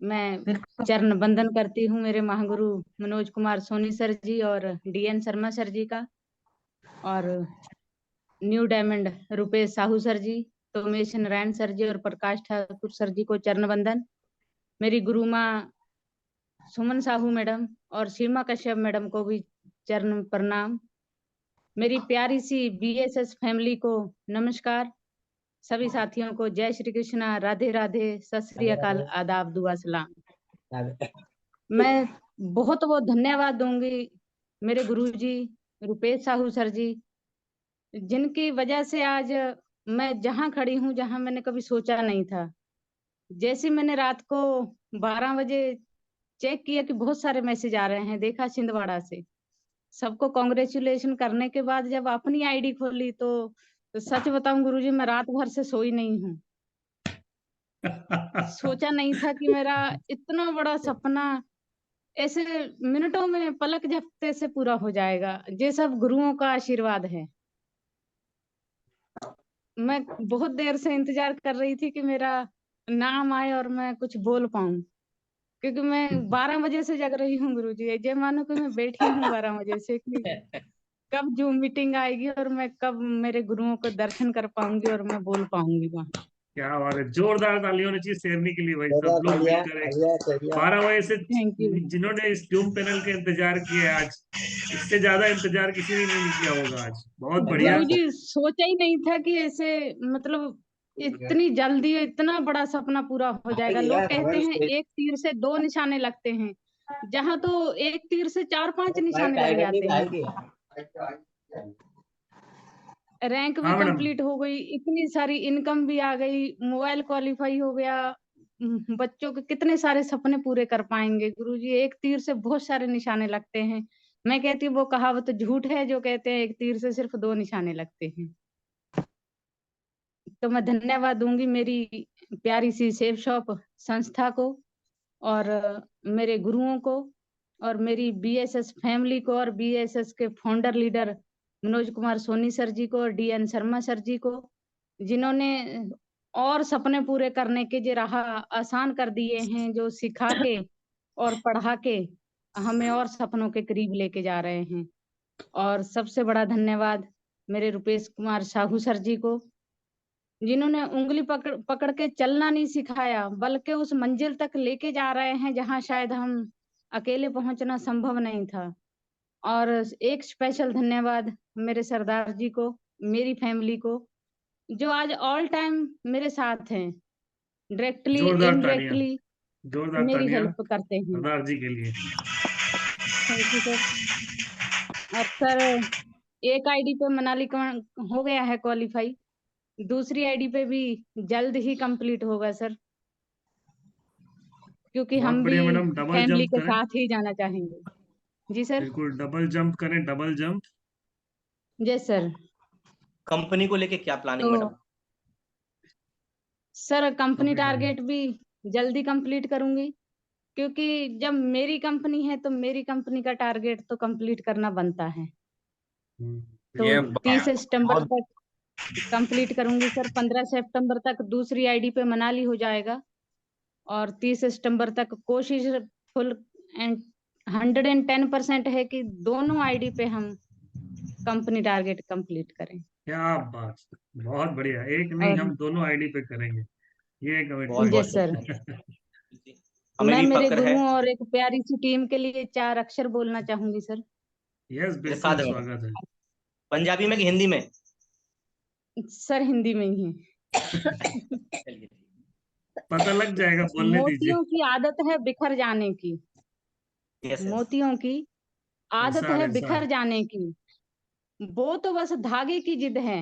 मैं बिल्कुल। चरण वंदन करती हूँ मेरे महागुरु मनोज कुमार सोनी सर जी और डीएन शर्मा सर जी का, और new diamond Rupesh Sahu sir ji, Tomesh Narayan sir ji और प्रकाश ठाकुर सर जी को चरण वंदन। मेरी गुरु माँ सुमन साहू मैडम और सीमा कश्यप मैडम को भी चरण प्रणाम। मेरी प्यारी सी बीएसएस फैमिली को नमस्कार। सभी साथियों को जय श्री कृष्णा, राधे राधे, सत श्री अकाल, आदाब, दुआ सलाम। मैं बहुत बहुत धन्यवाद दूंगी मेरे गुरुजी रुपेश साहू सर जी, जिनकी वजह से आज मैं जहां खड़ी हूं, जहां मैंने कभी सोचा नहीं था। जैसे मैंने रात को 12 बजे चेक किया कि बहुत सारे मैसेज आ रहे हैं, देखा छिंदवाड़ा से, सबको कांग्रेचुलेशन करने के बाद जब अपनी आईडी खोली तो सच बताऊं गुरुजी, मैं रात भर से सोई नहीं हूँ। सोचा नहीं था कि मेरा इतना बड़ा सपना ऐसे मिनटों में, पलक झपकते से पूरा हो जाएगा। ये सब गुरुओं का आशीर्वाद है। मैं बहुत देर से इंतजार कर रही थी कि मेरा नाम आए और मैं कुछ बोल पाऊं, क्योंकि मैं 12 बजे से जग रही हूँ गुरुजी। ये मानो कि मैं बैठी हूँ 12 बजे से कि कब जूम मीटिंग आएगी और मैं कब मेरे गुरुओं को दर्शन कर पाऊंगी और मैं बोल पाऊंगी वहाँ। क्या बात है, जोरदार ताली होनी चाहिए शेरनी के लिए भाई, सब बढ़िया लोग बढ़िया मिलकर एक बढ़िया बढ़िया। 12 बजे से थैंक यू। जिन्होंने इस जूम पैनल के इंतजार किया आज, इससे ज्यादा इंतजार किसी ने नहीं किया होगा आज। बहुत बढ़िया। गुरुजी, सोचा ही नहीं था कि ऐसे, मतलब इतनी जल्दी इतना बड़ा सपना पूरा हो जाएगा। लोग कहते हैं एक तीर से 2 निशाने लगते हैं, जहाँ तो एक तीर से 4-5 निशाने लग जाते हैं। रैंक भी हाँ मैडम। कंप्लीट हो गई, इतनी सारी इनकम भी आ गई, मोबाइल क्वालिफाई हो गया, बच्चों के कितने सारे सपने पूरे कर पाएंगे। गुरुजी, एक तीर से बहुत सारे निशाने लगते हैं। मैं कहती हूँ वो कहावत झूठ है जो कहते हैं एक तीर से सिर्फ 2 निशाने लगते हैं। तो मैं धन्यवाद दूंगी मेरी प्यारी सी सेफ शॉप संस्था को, और मेरे गुरुओं को, और मेरी बीएसएस फैमिली को, और बीएसएस के founder leader Manoj Kumar Soni sir ji को और डीएन शर्मा सर जी को, जिन्होंने और सपने पूरे करने के जो राह आसान कर दिए हैं, जो सिखा के और पढ़ा के हमें और सपनों के करीब लेके जा रहे हैं। और सबसे बड़ा धन्यवाद मेरे रुपेश कुमार साहू सर जी को, जिन्होंने उंगली पकड़ पकड़ के चलना नहीं सिखाया, बल्कि उस मंजिल तक लेके जा रहे हैं जहां शायद हम अकेले पहुंचना संभव नहीं था। और एक स्पेशल धन्यवाद मेरे सरदार जी को, मेरी फैमिली को, जो आज ऑल टाइम मेरे साथ हैं, डायरेक्टली जोरदार तालियां, इनडायरेक्टली जोरदार मेरी तालियां हेल्प करते हैं। सरदार जी के लिए। Thank you sir. और सर, एक आईडी पे मनाली का हो गया है क्वालिफाई, दूसरी आईडी पे भी जल्द ही कंप्लीट होगा सर, क्योंकि बहुत हम भी बढ़िया मैडम, डबल फैमिली जंप के करें। साथ ही जाना चाहेंगे। जी सर। बिल्कुल डबल जंप करें, double jump. Yes sir. Company को लेके क्या प्लानिंग तो मैडम? सर, कंपनी Complete करें। टारगेट भी जल्दी कंप्लीट करूंगी, क्योंकि जब मेरी कंपनी है तो मेरी कंपनी का टारगेट तो कंप्लीट करना बनता है। तो ये 30 सितंबर बहुत तक कंप्लीट करूंगी सर। 15 सितंबर तक दूसरी आईडी पे मनाली हो जाएगा, और 30 सितंबर तक कोशिश फुल एंड 110% है कि दोनों आईडी पे हम कंपनी टारगेट कंप्लीट करें। क्या बात, बहुत बढ़िया। एक नहीं, और हम दोनों आईडी पे करेंगे, ये बहुत कमिटमेंट। बहुत यस सर। हमें मैं भी मेरे फक्र है। गुरुओं और एक प्यारी सी टीम के लिए 4 अक्षर बोलना चाहूंगी सर। यस, इरफान बिल्कुल है मैडम। स्वागत है। पंजाबी में कि हिंदी में? सर, हिंदी में ही है। चलिए। पता लग जाएगा, बोलने दीजिए। मोतियों की आदत है बिखर जाने की, यस यस। मोतियों की आदत इंसान है इंसान। बिखर जाने की, वो तो बस धागे की जिद है,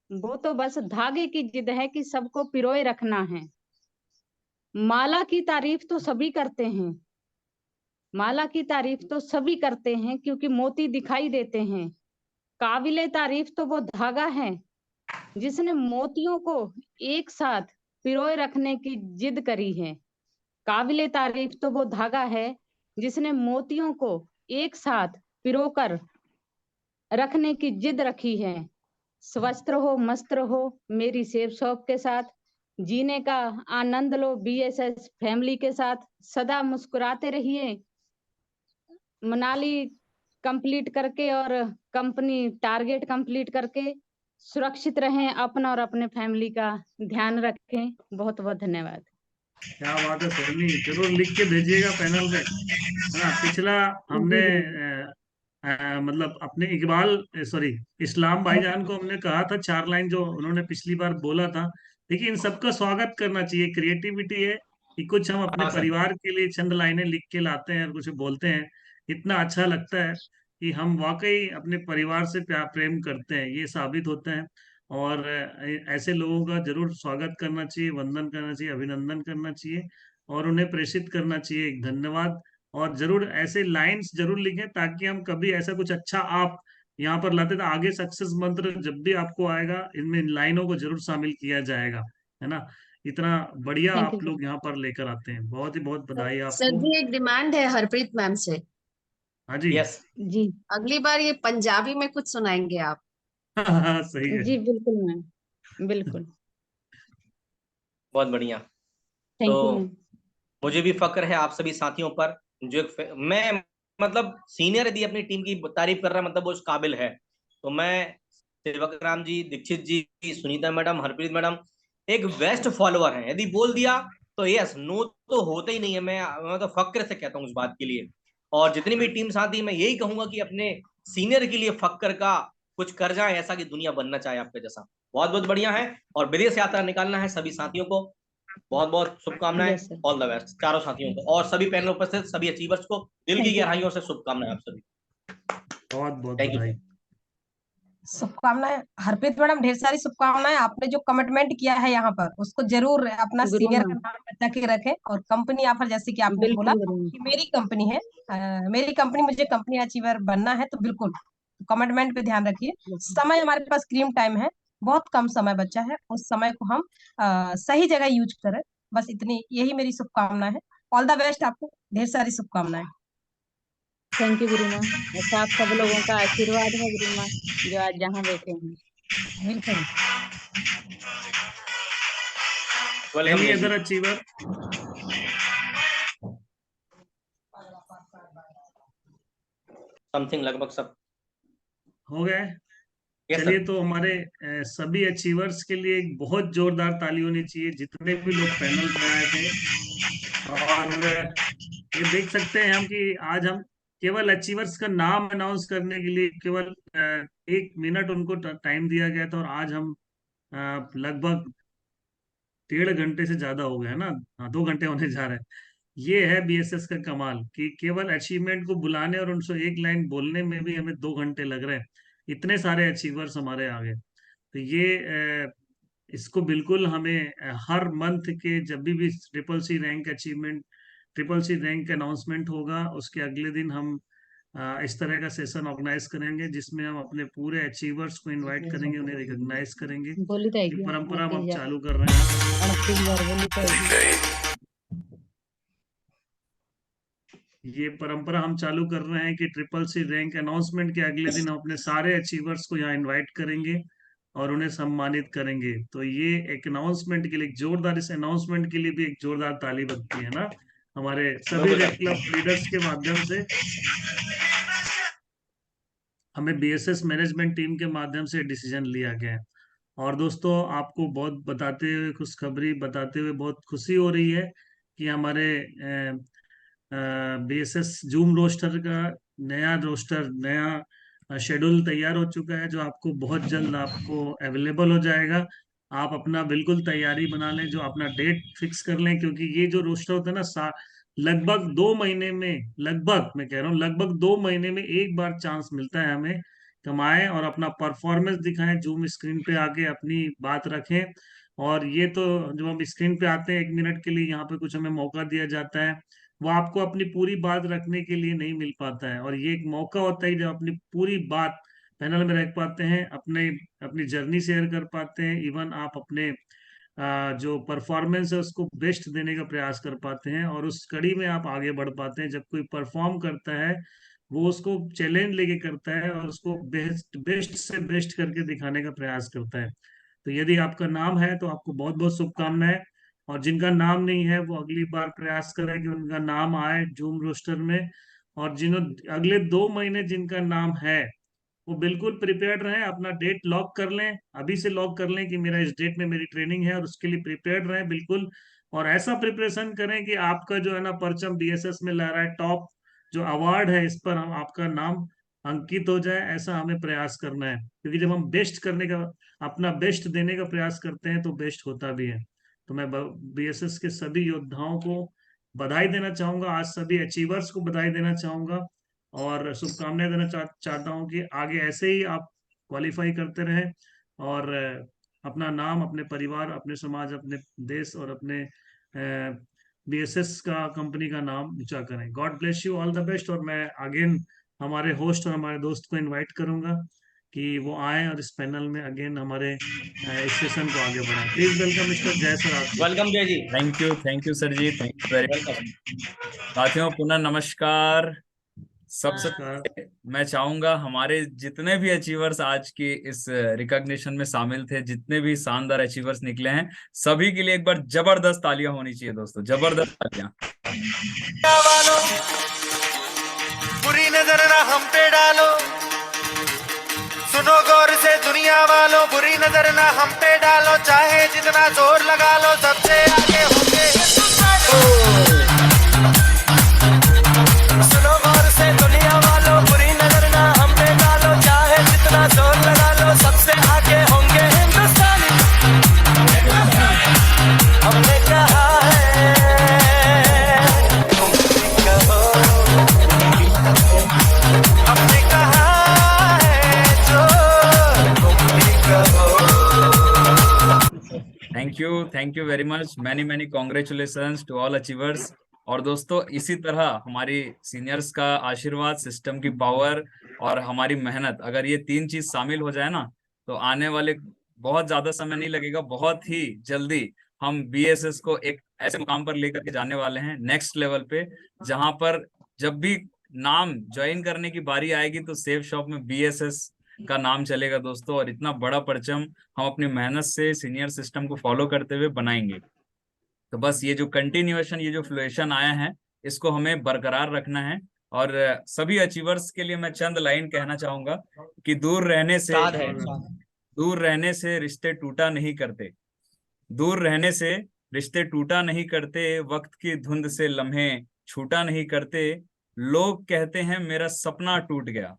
वो तो बस धागे की जिद है कि सबको पिरोए रखना है। माला की तारीफ तो सभी करते हैं, माला की तारीफ तो सभी करते हैं, क्योंकि मोती दिखाई देते हैं। काबिले तारीफ तो वो धागा है जिसने मोतियों को एक साथ पिरोए रखने की जिद करी है। काबिले तारीफ तो वो धागा है जिसने मोतियों को एक साथ पिरोकर रखने की जिद रखी है। स्वस्थ रहो, मस्त रहो, मेरी सेब शॉप के साथ जीने का आनंद लो, बीएसएस फैमिली के साथ सदा मुस्कुराते रहिए। मनाली कंप्लीट करके और कंपनी टारगेट कंप्लीट करके सुरक्षित रहें, अपना और अपने फैमिली का ध्यान रखें। बहुत बहुत धन्यवाद। क्या बात है सोनी, जरूर लिख के भेजिएगा पैनल में। हाँ, पिछला हमने मतलब अपने इकबाल सॉरी इस्लाम भाईजान को हमने कहा था 4 लाइन जो उन्होंने पिछली बार बोला था। देखिए इन सबका स्वागत करना चाहिए, क्रिएटिविटी है कि कुछ हम अपने हाँ सर। परिवार के लिए चंद लाइनें लिख के लाते हैं और कुछ बोलते हैं। इतना अच्छा लगता है कि हम वाकई अपने परिवार से प्यार प्रेम करते हैं, ये साबित होता है। और ऐसे लोगों का जरूर स्वागत करना चाहिए, वंदन करना चाहिए, अभिनंदन करना चाहिए और उन्हें प्रेषित करना चाहिए एक धन्यवाद। और जरूर ऐसे लाइंस जरूर लिखें ताकि हम कभी ऐसा कुछ अच्छा आप यहाँ पर लाते तो आगे सक्सेस मंत्र जब भी आपको आएगा इनमें इन लाइनों को जरूर शामिल किया जाएगा, है ना। इतना बढ़िया थैंक यू आप लोग यहाँ पर लेकर आते हैं, बहुत ही बहुत बधाई सर आपको। जी, एक डिमांड है हरप्रीत मैम से। हाँ जी। यस जी। अगली बार ये पंजाबी में कुछ सुनाएंगे आप। हाँ सही है। जी बिल्कुल मैम, बिल्कुल। बहुत बढ़िया। थैंक यू तो मैम। मुझे भी फक्र है आप सभी साथियों पर जो मैं मतलब सीनियर यदि अपनी टीम की तारीफ कर रहा है मतलब वो उस काबिल है। तो मैं सेवक राम जी, दीक्षित जी, सुनीता मैडम, हरप्रीत मैडम एक बेस्ट फॉलोअर हैं। यदि बोल दिया तो यस, नो तो होता ही नहीं है। मैं तो फक्र से कहता हूँ उस बात के लिए। और जितनी भी टीम साथी मैं यही कहूंगा कि अपने सीनियर के लिए फक्र का कुछ कर जाए, ऐसा कि दुनिया बनना चाहे आपके जैसा। बहुत बहुत बढ़िया है और विदेश यात्रा निकालना है सभी साथियों को। बहुत बहुत शुभकामनाएं, yes sir. All the best चारों साथियों को और सभी पैनल उपस्थित सभी अचीवर्स को दिल की थैंक यू। गहराइयों से शुभकामनाएं आप सभी। बहुत बहुत थैंक यू। बधाई। शुभकामनाएं हरप्रीत मैडम, ढेर सारी शुभकामनाएं। आपने जो कमिटमेंट किया है यहाँ पर उसको जरूर अपना गुरु सीनियर का मैम, नाम बचा के रखें। और कंपनी ऑफर जैसे कि आपने बोला बिल्कुल गुरु मैम। कि मेरी कंपनी है, मेरी कंपनी, मुझे कंपनी अचीवर बनना है, तो बिल्कुल कमिटमेंट पे ध्यान रखिए। समय हमारे पास स्क्रीन टाइम है, बहुत कम समय बचा है, उस समय को हम सही जगह यूज करें। बस इतनी यही मेरी शुभकामना है। ऑल द बेस्ट, आपको ढेर सारी शुभकामनाएं। Thank you Guru ma'am. ऐसा आप सब लोगों का आशीर्वाद है गुरु मैम, जो आज जहाँ बैठे हैं। बिल्कुल। वेलकम एनी जय अदर जी। अचीवर? समथिंग लगभग सब हो गए। यस चलिए सर। तो हमारे सभी अचीवर्स के लिए एक बहुत जोरदार ताली होनी चाहिए, जितने भी लोग पैनल में आए थे। और ये देख सकते हैं हम कि आज हम केवल अचीवर्स का नाम अनाउंस करने के लिए केवल 1 मिनट उनको टाइम दिया गया था और आज हम लगभग 1.5 घंटे से ज्यादा हो गए है ना। हाँ, 2 घंटे होने जा रहे हैं। ये है बीएसएस का कमाल कि केवल अचीवमेंट को बुलाने और उनसे एक लाइन बोलने में भी हमें 2 घंटे लग रहे हैं। इतने सारे अचीवर्स हमारे आगे। तो ये इसको बिल्कुल हमें हर मंथ के जब भी ट्रिपल सी रैंक अनाउंसमेंट होगा उसके अगले दिन हम इस तरह का सेशन ऑर्गेनाइज करेंगे जिसमें हम अपने पूरे अचीवर्स को इनवाइट करेंगे, उन्हें रिकॉग्नाइज करेंगे। बोली ये जाएगी परंपरा हम 29,000 चालू कर रहे हैं। 29,000 बोली जाएगी। ये परंपरा हम चालू कर रहे हैं कि ट्रिपल सी रैंक अनाउंसमेंट के अगले दिन हम अपने सारे अचीवर्स को यहाँ इनवाइट करेंगे और उन्हें सम्मानित करेंगे। तो ये एक अनाउंसमेंट के लिए एक जोरदार, इस अनाउंसमेंट के लिए भी एक जोरदार ताली बजती है ना हमारे सभी रेड क्लब लीडर्स के माध्यम से। हमें बीएसएस मैनेजमेंट टीम के माध्यम से डिसीजन लिया गया है। और दोस्तों आपको बहुत बताते हुए, खुशखबरी बताते हुए बहुत खुशी हो रही है कि हमारे बीएसएस जूम रोस्टर का नया शेड्यूल तैयार हो चुका है, जो आपको बहुत जल्द आपको अवेलेबल हो जाएगा। आप अपना बिल्कुल तैयारी बना लें, जो अपना डेट फिक्स कर लें, क्योंकि ये जो रोस्टर होता है ना लगभग 2 महीने में, लगभग मैं कह रहा हूँ लगभग 2 महीने में एक बार चांस मिलता है हमें कमाएं और अपना परफॉर्मेंस दिखाएं, जूम स्क्रीन पे आके अपनी बात रखें। और ये तो जब हम स्क्रीन पे आते हैं 1 मिनट के लिए, यहाँ पे कुछ हमें मौका दिया जाता है, वो आपको अपनी पूरी बात रखने के लिए नहीं मिल पाता है। और ये एक मौका होता है जब अपनी पूरी बात पैनल में रख पाते हैं, अपनी जर्नी शेयर कर पाते हैं, इवन आप अपने जो परफॉर्मेंस है उसको बेस्ट देने का प्रयास कर पाते हैं और उस कड़ी में आप आगे बढ़ पाते हैं। जब कोई परफॉर्म करता है वो उसको चैलेंज लेके करता है और उसको बेस्ट बेस्ट से बेस्ट करके दिखाने का प्रयास करता है। तो यदि आपका नाम है तो आपको बहुत बहुत शुभकामनाएं, और जिनका नाम नहीं है वो अगली बार प्रयास करें कि उनका नाम आए जूम रोस्टर में। और जिन्हों अगले 2 महीने जिनका नाम है वो बिल्कुल प्रिपेयर्ड रहें, अपना डेट लॉक कर लें, अभी से लॉक कर लें कि मेरा इस डेट में मेरी ट्रेनिंग है, और उसके लिए प्रिपेयर्ड रहें बिल्कुल। और ऐसा प्रिपरेशन करें कि आपका जो है ना परचम बीएसएस में ला रहा है, टॉप जो अवार्ड है इस पर हम आपका नाम अंकित हो जाए, ऐसा हमें प्रयास करना है। क्योंकि जब हम बेस्ट करने का, अपना बेस्ट देने का प्रयास करते हैं तो बेस्ट होता भी है। तो मैं बीएसएस के सभी योद्धाओं को बधाई देना चाहूंगा, आज सभी अचीवर्स को बधाई देना चाहूंगा, और शुभकामनाएं देना चाहता हूं कि आगे ऐसे ही आप क्वालिफाई करते रहें और अपना नाम, अपने परिवार, अपने समाज, अपने देश और अपने बीएसएस का कंपनी का नाम ऊंचा करें। God bless you, all the best. और मैं अगेन हमारे होस्ट और हमारे दोस्त को इनवाइट करूंगा कि वो आए और इस पैनल में अगेन हमारे इस सेशन को आगे बढ़ाएं। Please welcome mister Jai sir. Welcome Jai ji. Thank you sir ji, thank you very much. साथियों पुनः नमस्कार। सबसे पहले मैं चाहूंगा हमारे जितने भी अचीवर्स आज की इस रिकॉग्निशन में शामिल थे, जितने भी शानदार अचीवर्स निकले हैं, सभी के लिए एक बार जबरदस्त तालियां होनी चाहिए दोस्तों, जबरदस्त तालियां। बुरी नजर ना हम पे डालो, सुनो गौर से दुनिया वालों, बुरी नजर ना हम पे डालो, चाहे जितना जोर लगा लो, सबसे आगे होंगे सुनो गौर से दुनिया वालों, बुरी नजर ना हम पे डालो, चाहे जितना जोर लगा लो, सबसे आगे होंगे हिंदुस्तानी। हमने कहा है तुम भी कहो, हमने कहा है जो तुम भी कहो। Thank you very much. Many congratulations to all achievers. और दोस्तों इसी तरह हमारी सीनियर्स का आशीर्वाद, सिस्टम की पावर और हमारी मेहनत, अगर ये 3 चीज शामिल हो जाए ना, तो आने वाले बहुत ज्यादा समय नहीं लगेगा, बहुत ही जल्दी हम बीएसएस को एक ऐसे मुकाम पर लेकर के जाने वाले हैं, नेक्स्ट लेवल पे, जहां पर जब भी नाम ज्वाइन करने की बारी आएगी तो सेफ शॉप में बीएसएस का नाम चलेगा दोस्तों। और इतना बड़ा परचम हम अपनी मेहनत से सीनियर सिस्टम को फॉलो करते हुए बनाएंगे। तो बस ये जो कंटिन्यूएशन, ये जो फ्लोएशन आया है, इसको हमें बरकरार रखना है। और सभी अचीवर्स के लिए मैं चंद लाइन कहना चाहूंगा कि दूर रहने से रिश्ते टूटा नहीं करते, दूर रहने से रिश्ते टूटा नहीं करते, वक्त की धुंध से लम्हे छूटा नहीं करते। लोग कहते हैं मेरा सपना टूट गया,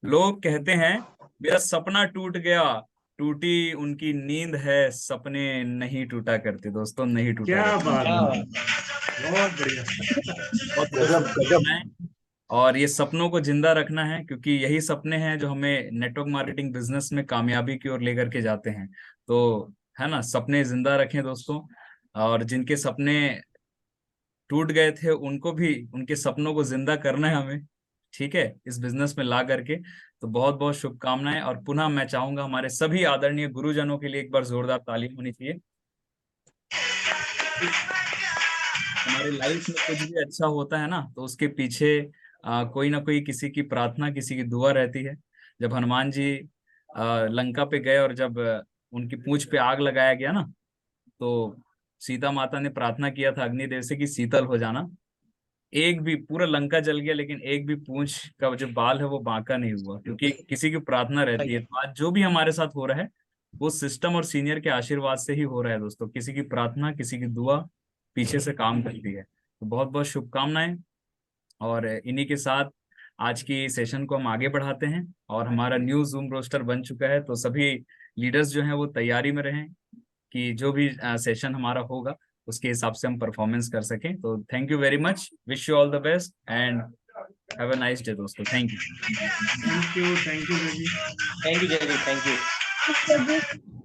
लोग कहते हैं मेरा सपना टूट गया, टूटी उनकी नींद है, सपने नहीं टूटा करते दोस्तों, नहीं टूटा। क्या बात है, बहुत बढ़िया। और ये सपनों को जिंदा रखना है, क्योंकि यही सपने हैं जो हमें नेटवर्क मार्केटिंग बिजनेस में कामयाबी की ओर लेकर के जाते हैं। तो है ना, सपने जिंदा रखें दोस्तों, और जिनके सपने टूट गए थे उनको भी, उनके सपनों को जिंदा करना है हमें, ठीक है, इस बिजनेस में ला करके। तो बहुत बहुत शुभकामनाएं। और पुनः मैं चाहूंगा हमारे सभी आदरणीय गुरुजनों के लिए एक बार जोरदार ताली होनी चाहिए। हमारे लाइफ में कुछ भी अच्छा होता है ना, तो उसके पीछे कोई ना कोई, किसी की प्रार्थना, किसी की दुआ रहती है। जब हनुमान जी लंका पे गए और जब उनकी पूंछ पे आग लगाया गया ना, तो सीता माता ने प्रार्थना किया था अग्निदेव से कि शीतल हो जाना। एक भी, पूरा लंका जल गया लेकिन एक भी पूंछ का जो बाल है वो बांका नहीं हुआ, क्योंकि किसी की प्रार्थना रहती है। तो आज जो भी हमारे साथ हो रहा है वो सिस्टम और सीनियर के आशीर्वाद से ही हो रहा है दोस्तों। किसी की प्रार्थना, किसी की दुआ पीछे से काम करती है। तो बहुत बहुत शुभकामनाएं। और इन्हीं के साथ आज की सेशन को हम आगे बढ़ाते हैं, और हमारा न्यू जूम रोस्टर बन चुका है। तो सभी लीडर्स जो हैं वो तैयारी में रहें कि जो भी सेशन हमारा होगा उसके हिसाब से हम परफॉर्मेंस कर सकें। तो thank you very much, wish you all the best and have a nice day दोस्तों। Thank you Jai ji. Thank you Jai ji, thank you.